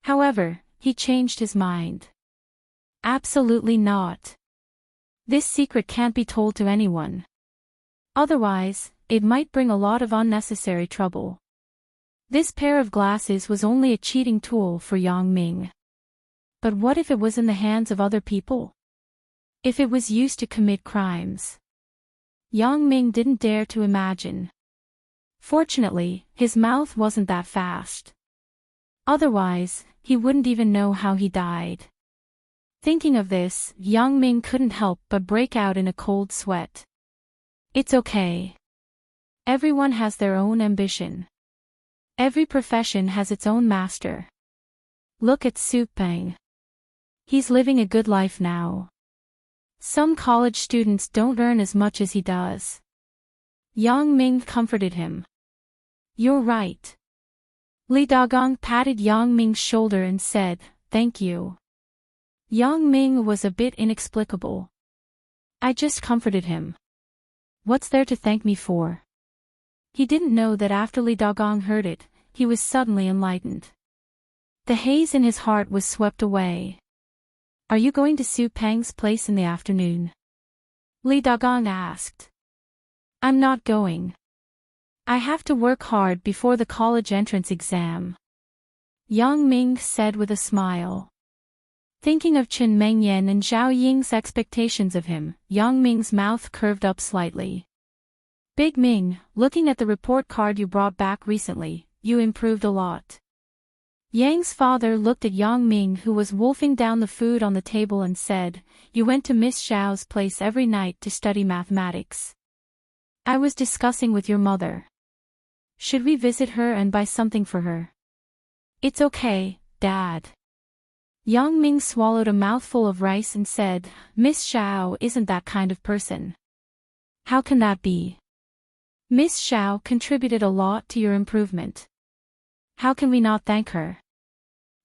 However, he changed his mind. Absolutely not. This secret can't be told to anyone. Otherwise, it might bring a lot of unnecessary trouble. This pair of glasses was only a cheating tool for Yang Ming. But what if it was in the hands of other people? If it was used to commit crimes? Yang Ming didn't dare to imagine. Fortunately, his mouth wasn't that fast. Otherwise, he wouldn't even know how he died. Thinking of this, Yang Ming couldn't help but break out in a cold sweat. It's okay. Everyone has their own ambition. Every profession has its own master. Look at Su Peng. He's living a good life now. Some college students don't earn as much as he does. Yang Ming comforted him. You're right. Li Dagong patted Yang Ming's shoulder and said, thank you. Yang Ming was a bit inexplicable. I just comforted him. What's there to thank me for? He didn't know that after Li Dagong heard it, he was suddenly enlightened. The haze in his heart was swept away. Are you going to Su Peng's place in the afternoon? Li Dagong asked. I'm not going. I have to work hard before the college entrance exam. Yang Ming said with a smile. Thinking of Chen Mengyan and Zhao Ying's expectations of him, Yang Ming's mouth curved up slightly. Big Ming, looking at the report card you brought back recently, you improved a lot. Yang's father looked at Yang Ming, who was wolfing down the food on the table, and said, you went to Miss Zhao's place every night to study mathematics. I was discussing with your mother. Should we visit her and buy something for her? It's okay, Dad. Yang Ming swallowed a mouthful of rice and said, Miss Xiao isn't that kind of person. How can that be? Miss Xiao contributed a lot to your improvement. How can we not thank her?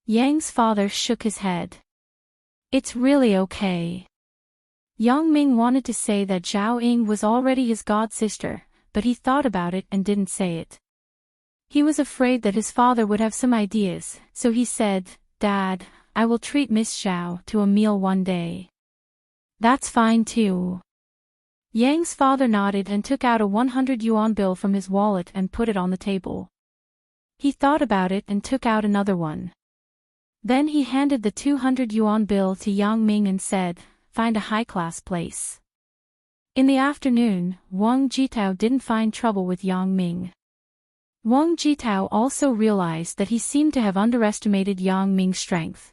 Yang's father shook his head. It's really okay. Yang Ming wanted to say that Zhao Ying was already his god-sister, but he thought about it and didn't say it. He was afraid that his father would have some ideas, so he said, Dad, I will treat Miss Xiao to a meal one day. That's fine too. Yang's father nodded and took out a 100 yuan bill from his wallet and put it on the table. He thought about it and took out another one. Then he handed the 200 yuan bill to Yang Ming and said, Find a high-class place. In the afternoon, Wang Jitao didn't find trouble with Yang Ming. Wang Jitao also realized that he seemed to have underestimated Yang Ming's strength.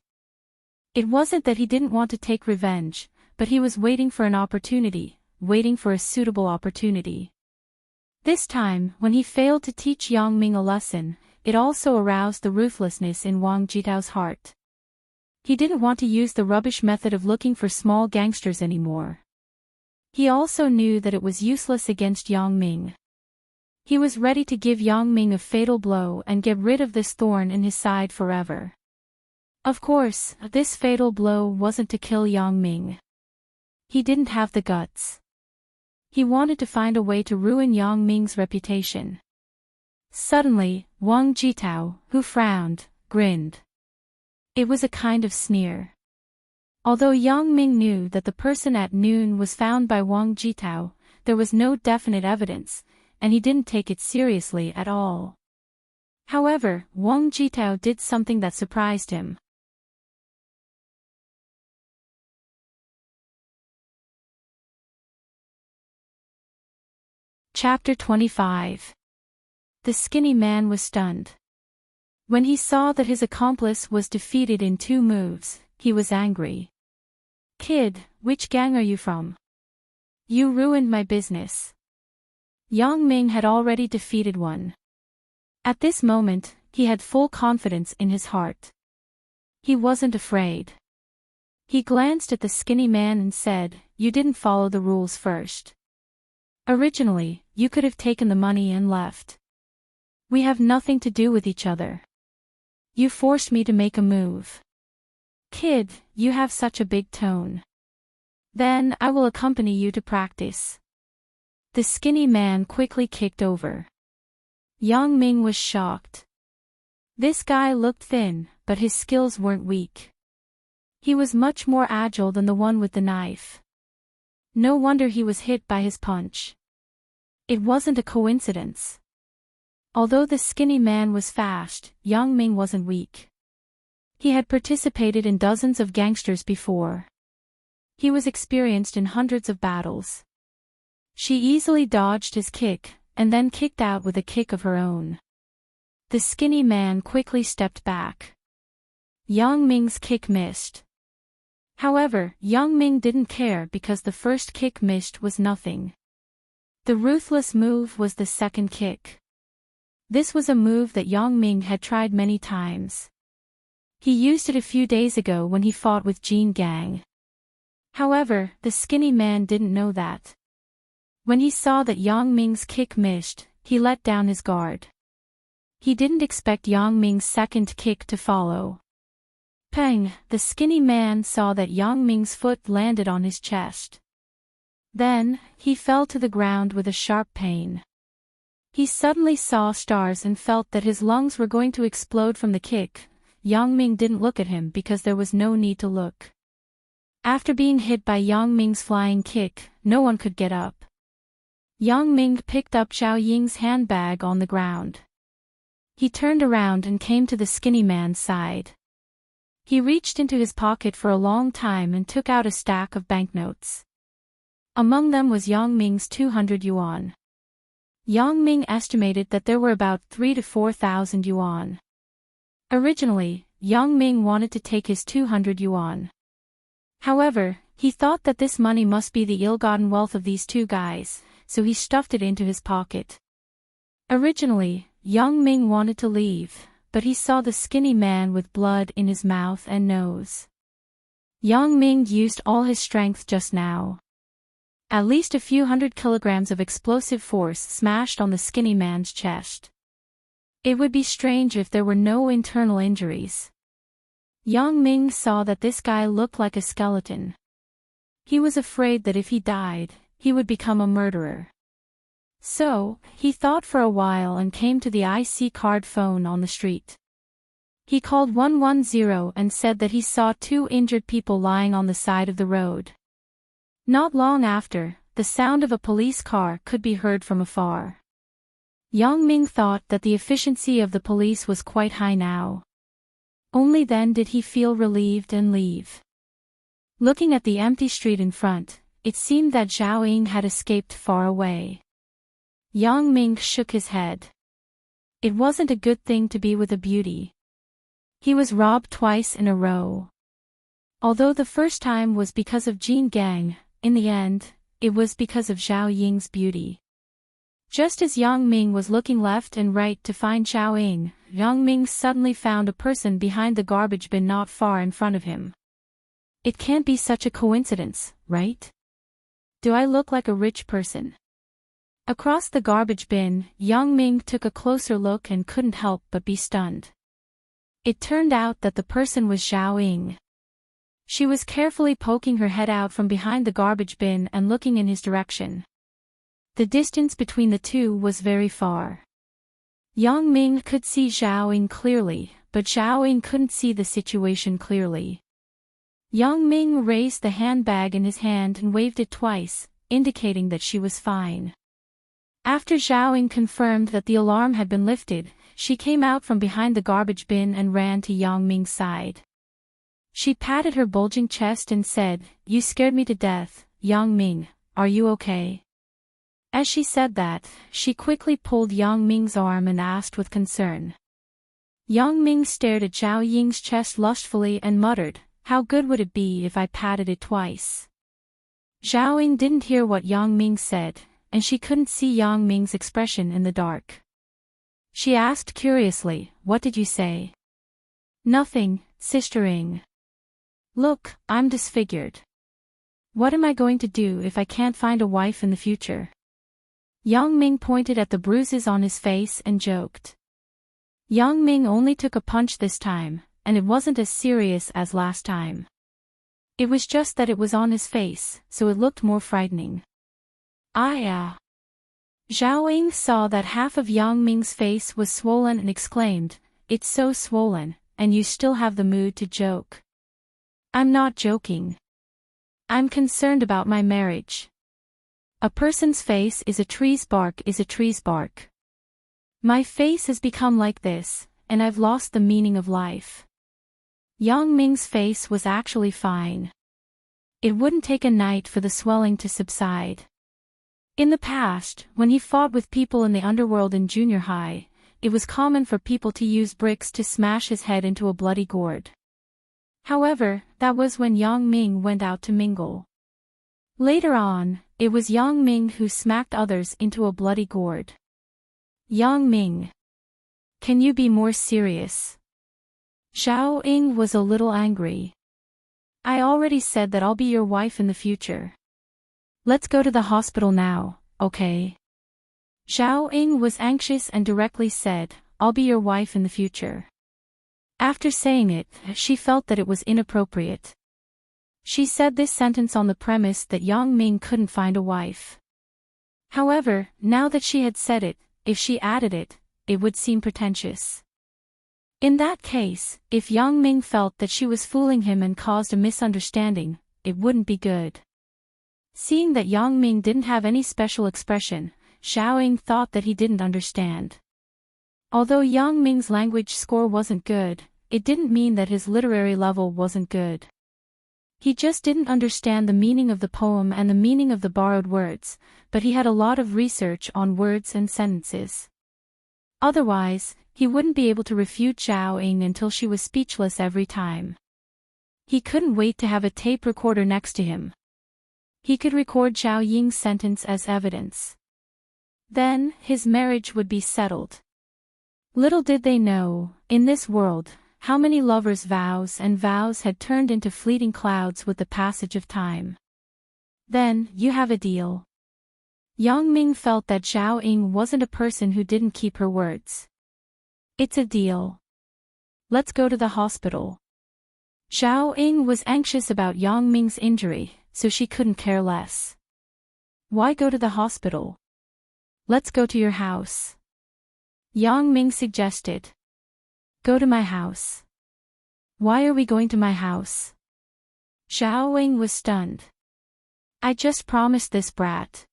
It wasn't that he didn't want to take revenge, but he was waiting for an opportunity, waiting for a suitable opportunity. This time, when he failed to teach Yang Ming a lesson, it also aroused the ruthlessness in Wang Jitao's heart. He didn't want to use the rubbish method of looking for small gangsters anymore. He also knew that it was useless against Yang Ming. He was ready to give Yang Ming a fatal blow and get rid of this thorn in his side forever. Of course, this fatal blow wasn't to kill Yang Ming. He didn't have the guts. He wanted to find a way to ruin Yang Ming's reputation. Suddenly, Wang Jitao, who frowned, grinned. It was a kind of sneer. Although Yang Ming knew that the person at noon was found by Wang Jitao, there was no definite evidence, and he didn't take it seriously at all. However, Wang Jitao did something that surprised him. Chapter 25. The skinny man was stunned. When he saw that his accomplice was defeated in 2 moves, he was angry. Kid, which gang are you from? You ruined my business. Yang Ming had already defeated one. At this moment, he had full confidence in his heart. He wasn't afraid. He glanced at the skinny man and said, You didn't follow the rules first. Originally, you could have taken the money and left. We have nothing to do with each other. You forced me to make a move. Kid, you have such a big tone. Then I will accompany you to practice. The skinny man quickly kicked over. Yang Ming was shocked. This guy looked thin, but his skills weren't weak. He was much more agile than the one with the knife. No wonder he was hit by his punch. It wasn't a coincidence. Although the skinny man was fast, Yang Ming wasn't weak. He had participated in dozens of gangsters before. He was experienced in hundreds of battles. She easily dodged his kick, and then kicked out with a kick of her own. The skinny man quickly stepped back. Yang Ming's kick missed. However, Yang Ming didn't care because the first kick missed was nothing. The ruthless move was the second kick. This was a move that Yang Ming had tried many times. He used it a few days ago when he fought with Jin Gang. However, the skinny man didn't know that. When he saw that Yang Ming's kick missed, he let down his guard. He didn't expect Yang Ming's second kick to follow. Pang! The skinny man saw that Yang Ming's foot landed on his chest. Then, he fell to the ground with a sharp pain. He suddenly saw stars and felt that his lungs were going to explode from the kick. Yang Ming didn't look at him because there was no need to look. After being hit by Yang Ming's flying kick, no one could get up. Yang Ming picked up Zhao Ying's handbag on the ground. He turned around and came to the skinny man's side. He reached into his pocket for a long time and took out a stack of banknotes. Among them was Yang Ming's 200 yuan. Yang Ming estimated that there were about 3,000 to 4,000 yuan. Originally, Yang Ming wanted to take his 200 yuan. However, he thought that this money must be the ill-gotten wealth of these 2 guys, so he stuffed it into his pocket. Originally, Yang Ming wanted to leave, but he saw the skinny man with blood in his mouth and nose. Yang Ming used all his strength just now. At least a few hundred kilograms of explosive force smashed on the skinny man's chest. It would be strange if there were no internal injuries. Yang Ming saw that this guy looked like a skeleton. He was afraid that if he died, he would become a murderer. So, he thought for a while and came to the IC card phone on the street. He called 110 and said that he saw 2 injured people lying on the side of the road. Not long after, the sound of a police car could be heard from afar. Yang Ming thought that the efficiency of the police was quite high now. Only then did he feel relieved and leave. Looking at the empty street in front, it seemed that Zhao Ying had escaped far away. Yang Ming shook his head. It wasn't a good thing to be with a beauty. He was robbed twice in a row. Although the first time was because of Jin Gang, in the end, it was because of Zhao Ying's beauty. Just as Yang Ming was looking left and right to find Zhao Ying, Yang Ming suddenly found a person behind the garbage bin not far in front of him. It can't be such a coincidence, right? Do I look like a rich person? Across the garbage bin, Yang Ming took a closer look and couldn't help but be stunned. It turned out that the person was Zhao Ying. She was carefully poking her head out from behind the garbage bin and looking in his direction. The distance between the two was very far. Yang Ming could see Zhao Ying clearly, but Zhao Ying couldn't see the situation clearly. Yang Ming raised the handbag in his hand and waved it twice, indicating that she was fine. After Zhao Ying confirmed that the alarm had been lifted, she came out from behind the garbage bin and ran to Yang Ming's side. She patted her bulging chest and said, "You scared me to death, Yang Ming, are you okay?" As she said that, she quickly pulled Yang Ming's arm and asked with concern. Yang Ming stared at Zhao Ying's chest lustfully and muttered, "How good would it be if I patted it twice?" Zhao Ying didn't hear what Yang Ming said, and she couldn't see Yang Ming's expression in the dark. She asked curiously, "What did you say?" "Nothing, Sister Ying. Look, I'm disfigured. What am I going to do if I can't find a wife in the future?" Yang Ming pointed at the bruises on his face and joked. Yang Ming only took a punch this time, and it wasn't as serious as last time. It was just that it was on his face, so it looked more frightening. Zhao Ying saw that half of Yang Ming's face was swollen and exclaimed, "It's so swollen, and you still have the mood to joke." "I'm not joking. I'm concerned about my marriage. A person's face is a tree's bark is a tree's bark. My face has become like this, and I've lost the meaning of life." Yang Ming's face was actually fine. It wouldn't take a night for the swelling to subside. In the past, when he fought with people in the underworld in junior high, it was common for people to use bricks to smash his head into a bloody gourd. However, that was when Yang Ming went out to mingle. Later on, it was Yang Ming who smacked others into a bloody gourd. "Yang Ming, can you be more serious?" Zhao Ying was a little angry. "I already said that I'll be your wife in the future. Let's go to the hospital now, okay?" Zhao Ying was anxious and directly said, "I'll be your wife in the future." After saying it, she felt that it was inappropriate. She said this sentence on the premise that Yang Ming couldn't find a wife. However, now that she had said it, if she added it, it would seem pretentious. In that case, if Yang Ming felt that she was fooling him and caused a misunderstanding, it wouldn't be good. Seeing that Yang Ming didn't have any special expression, Zhao Ying thought that he didn't understand. Although Yang Ming's language score wasn't good, it didn't mean that his literary level wasn't good. He just didn't understand the meaning of the poem and the meaning of the borrowed words, but he had a lot of research on words and sentences. Otherwise, he wouldn't be able to refute Zhao Ying until she was speechless every time. He couldn't wait to have a tape recorder next to him. He could record Zhao Ying's sentence as evidence. Then, his marriage would be settled. Little did they know, in this world, how many lovers' vows and vows had turned into fleeting clouds with the passage of time. Then, you have a deal. Yang Ming felt that Zhao Ying wasn't a person who didn't keep her words. It's a deal. Let's go to the hospital. Zhao Ying was anxious about Yang Ming's injury, so she couldn't care less. Why go to the hospital? Let's go to your house. Yang Ming suggested. Go to my house. Why are we going to my house? Zhao Ying was stunned. I just promised this brat.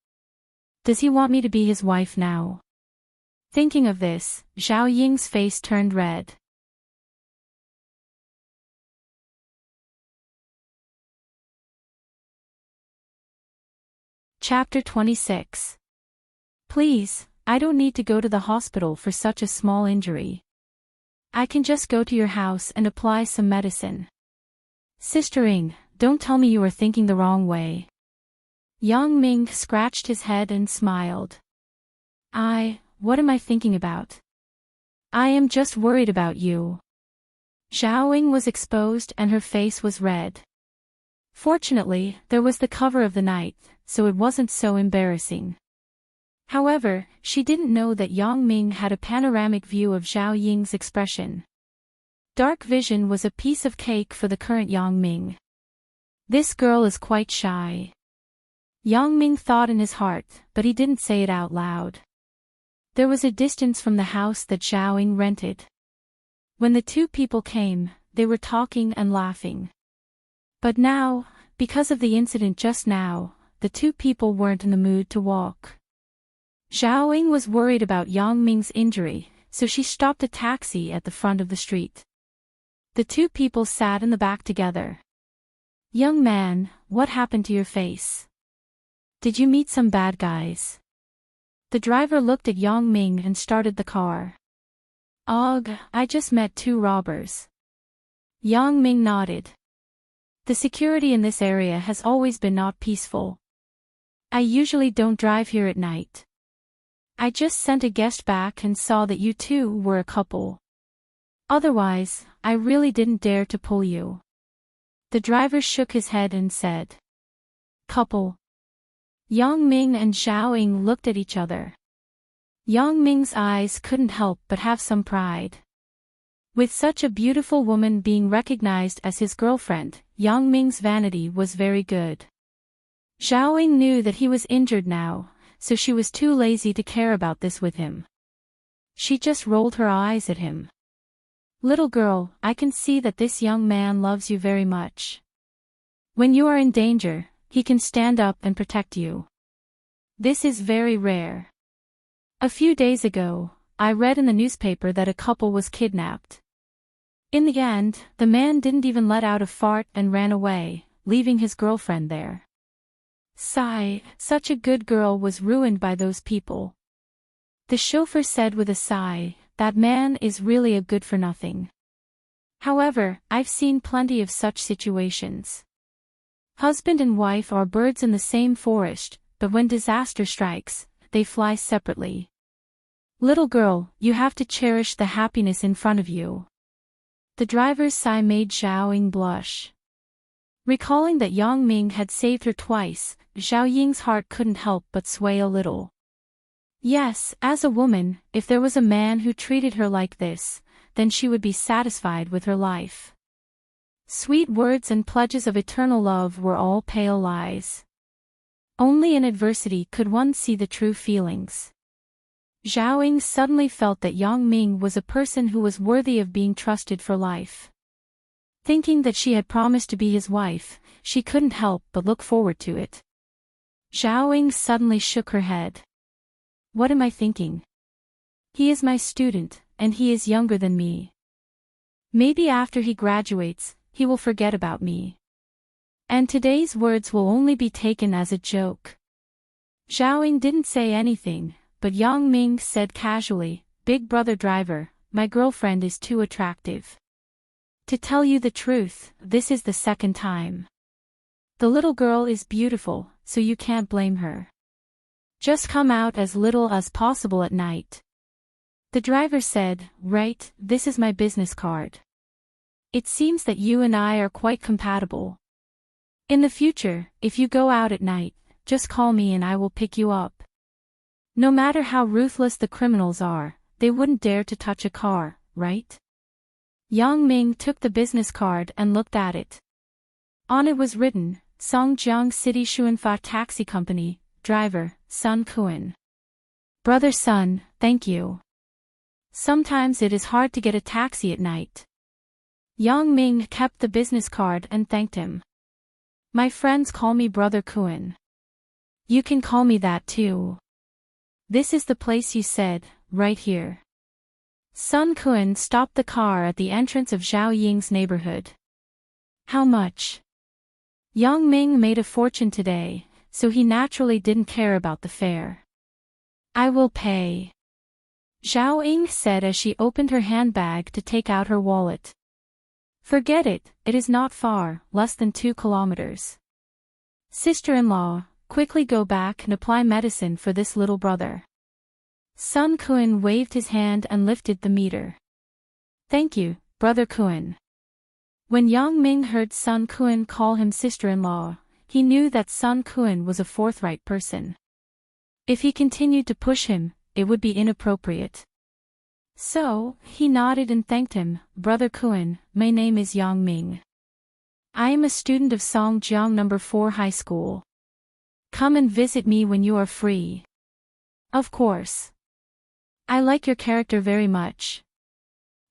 Does he want me to be his wife now? Thinking of this, Zhao Ying's face turned red. Chapter 26. Please, I don't need to go to the hospital for such a small injury. I can just go to your house and apply some medicine. Sister Ying, don't tell me you are thinking the wrong way. Yang Ming scratched his head and smiled. What am I thinking about? I am just worried about you. Zhao Ying was exposed and her face was red. Fortunately, there was the cover of the night, so it wasn't so embarrassing. However, she didn't know that Yang Ming had a panoramic view of Zhao Ying's expression. Dark vision was a piece of cake for the current Yang Ming. This girl is quite shy. Yang Ming thought in his heart, but he didn't say it out loud. There was a distance from the house that Zhao Ying rented. When the two people came, they were talking and laughing. But now, because of the incident just now, the two people weren't in the mood to walk. Zhao Ying was worried about Yang Ming's injury, so she stopped a taxi at the front of the street. The two people sat in the back together. Young man, what happened to your face? Did you meet some bad guys? The driver looked at Yang Ming and started the car. Ugh, I just met two robbers. Yang Ming nodded. The security in this area has always been not peaceful. I usually don't drive here at night. I just sent a guest back and saw that you two were a couple. Otherwise, I really didn't dare to pull you. The driver shook his head and said. Couple. Yang Ming and Zhao Ying looked at each other. Yang Ming's eyes couldn't help but have some pride. With such a beautiful woman being recognized as his girlfriend, Yang Ming's vanity was very good. Zhao Ying knew that he was injured now, so she was too lazy to care about this with him. She just rolled her eyes at him. Little girl, I can see that this young man loves you very much. When you are in danger, he can stand up and protect you. This is very rare. A few days ago, I read in the newspaper that a couple was kidnapped. In the end, the man didn't even let out a fart and ran away, leaving his girlfriend there. Sigh, such a good girl was ruined by those people. The chauffeur said with a sigh, that man is really a good-for-nothing. However, I've seen plenty of such situations. Husband and wife are birds in the same forest, but when disaster strikes, they fly separately. Little girl, you have to cherish the happiness in front of you. The driver's sigh made Zhao Ying blush. Recalling that Yang Ming had saved her twice, Zhao Ying's heart couldn't help but sway a little. Yes, as a woman, if there was a man who treated her like this, then she would be satisfied with her life. Sweet words and pledges of eternal love were all pale lies. Only in adversity could one see the true feelings. Zhao Ying suddenly felt that Yang Ming was a person who was worthy of being trusted for life. Thinking that she had promised to be his wife, she couldn't help but look forward to it. Zhao Ying suddenly shook her head. What am I thinking? He is my student, and he is younger than me. Maybe after he graduates, he will forget about me. And today's words will only be taken as a joke. Zhao Ying didn't say anything, but Yang Ming said casually, Big brother driver, my girlfriend is too attractive. To tell you the truth, this is the second time. The little girl is beautiful, so you can't blame her. Just come out as little as possible at night. The driver said, Right, this is my business card. It seems that you and I are quite compatible. In the future, if you go out at night, just call me and I will pick you up. No matter how ruthless the criminals are, they wouldn't dare to touch a car, right? Yang Ming took the business card and looked at it. On it was written, Songjiang City Xuanfa Taxi Company, driver, Sun Kuan. Brother Sun, thank you. Sometimes it is hard to get a taxi at night. Yang Ming kept the business card and thanked him. My friends call me Brother Kuan. You can call me that too. This is the place you said, right here. Sun Kuan stopped the car at the entrance of Zhao Ying's neighborhood. How much? Yang Ming made a fortune today, so he naturally didn't care about the fare. I will pay. Zhao Ying said as she opened her handbag to take out her wallet. Forget it, it is not far, less than 2 kilometers. Sister-in-law, quickly go back and apply medicine for this little brother. Sun Kuan waved his hand and lifted the meter. Thank you, Brother Kuan. When Yang Ming heard Sun Kuan call him sister-in-law, he knew that Sun Kuan was a forthright person. If he continued to push him, it would be inappropriate. So, he nodded and thanked him, Brother Kuan, my name is Yang Ming. I am a student of Songjiang No. 4 High School. Come and visit me when you are free. Of course. I like your character very much.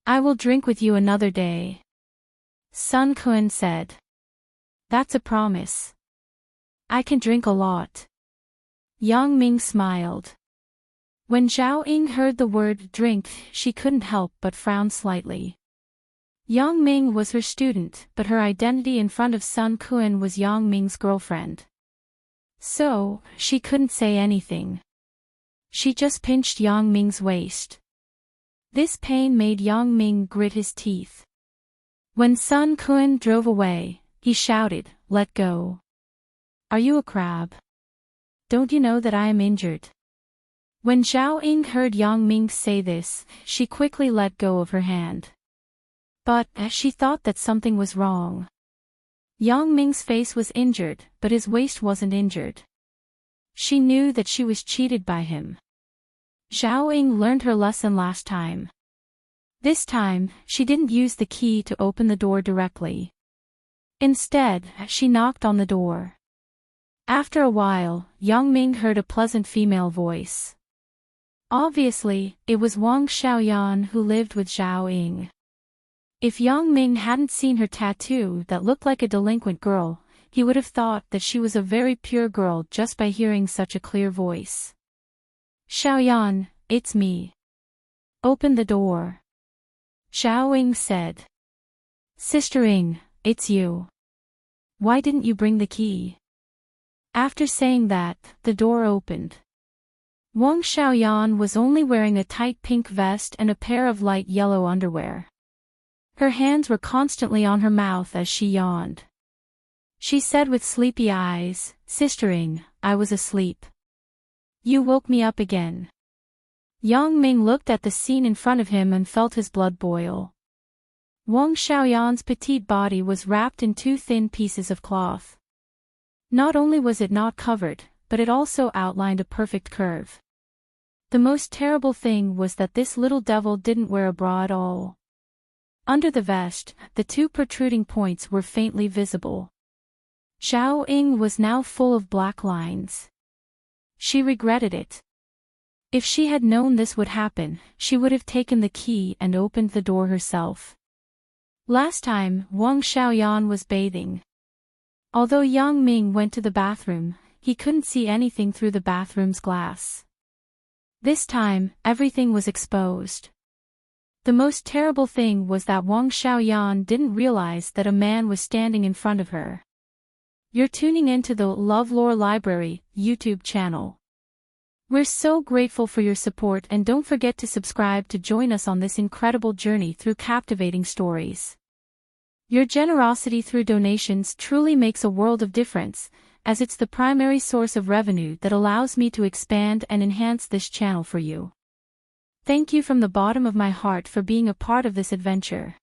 I will drink with you another day. Sun Kuan said. That's a promise. I can drink a lot. Yang Ming smiled. When Zhao Ying heard the word drink, she couldn't help but frown slightly. Yang Ming was her student, but her identity in front of Sun Kuan was Yang Ming's girlfriend. So, she couldn't say anything. She just pinched Yang Ming's waist. This pain made Yang Ming grit his teeth. When Sun Kuan drove away, he shouted, Let go. Are you a crab? Don't you know that I am injured? When Zhao Ying heard Yang Ming say this, she quickly let go of her hand. But, she thought that something was wrong. Yang Ming's face was injured, but his waist wasn't injured. She knew that she was cheated by him. Zhao Ying learned her lesson last time. This time, she didn't use the key to open the door directly. Instead, she knocked on the door. After a while, Yang Ming heard a pleasant female voice. Obviously, it was Wang Xiaoyan who lived with Zhao Ying. If Yang Ming hadn't seen her tattoo that looked like a delinquent girl, he would have thought that she was a very pure girl just by hearing such a clear voice. Xiaoyan, it's me. Open the door. Zhao Ying said. Sister Ying, it's you. Why didn't you bring the key? After saying that, the door opened. Wang Xiaoyan was only wearing a tight pink vest and a pair of light yellow underwear. Her hands were constantly on her mouth as she yawned. She said with sleepy eyes, Sister Ying, I was asleep. You woke me up again. Yang Ming looked at the scene in front of him and felt his blood boil. Wang Xiaoyan's petite body was wrapped in 2 thin pieces of cloth. Not only was it not covered, but it also outlined a perfect curve. The most terrible thing was that this little devil didn't wear a bra at all. Under the vest, the 2 protruding points were faintly visible. Zhao Ying was now full of black lines. She regretted it. If she had known this would happen, she would have taken the key and opened the door herself. Last time, Wang Xiaoyan was bathing. Although Yang Ming went to the bathroom, he couldn't see anything through the bathroom's glass. This time, everything was exposed. The most terrible thing was that Wang Xiaoyan didn't realize that a man was standing in front of her. You're tuning into the LoveLore Library YouTube channel. We're so grateful for your support, and don't forget to subscribe to join us on this incredible journey through captivating stories. Your generosity through donations truly makes a world of difference, as it's the primary source of revenue that allows me to expand and enhance this channel for you. Thank you from the bottom of my heart for being a part of this adventure.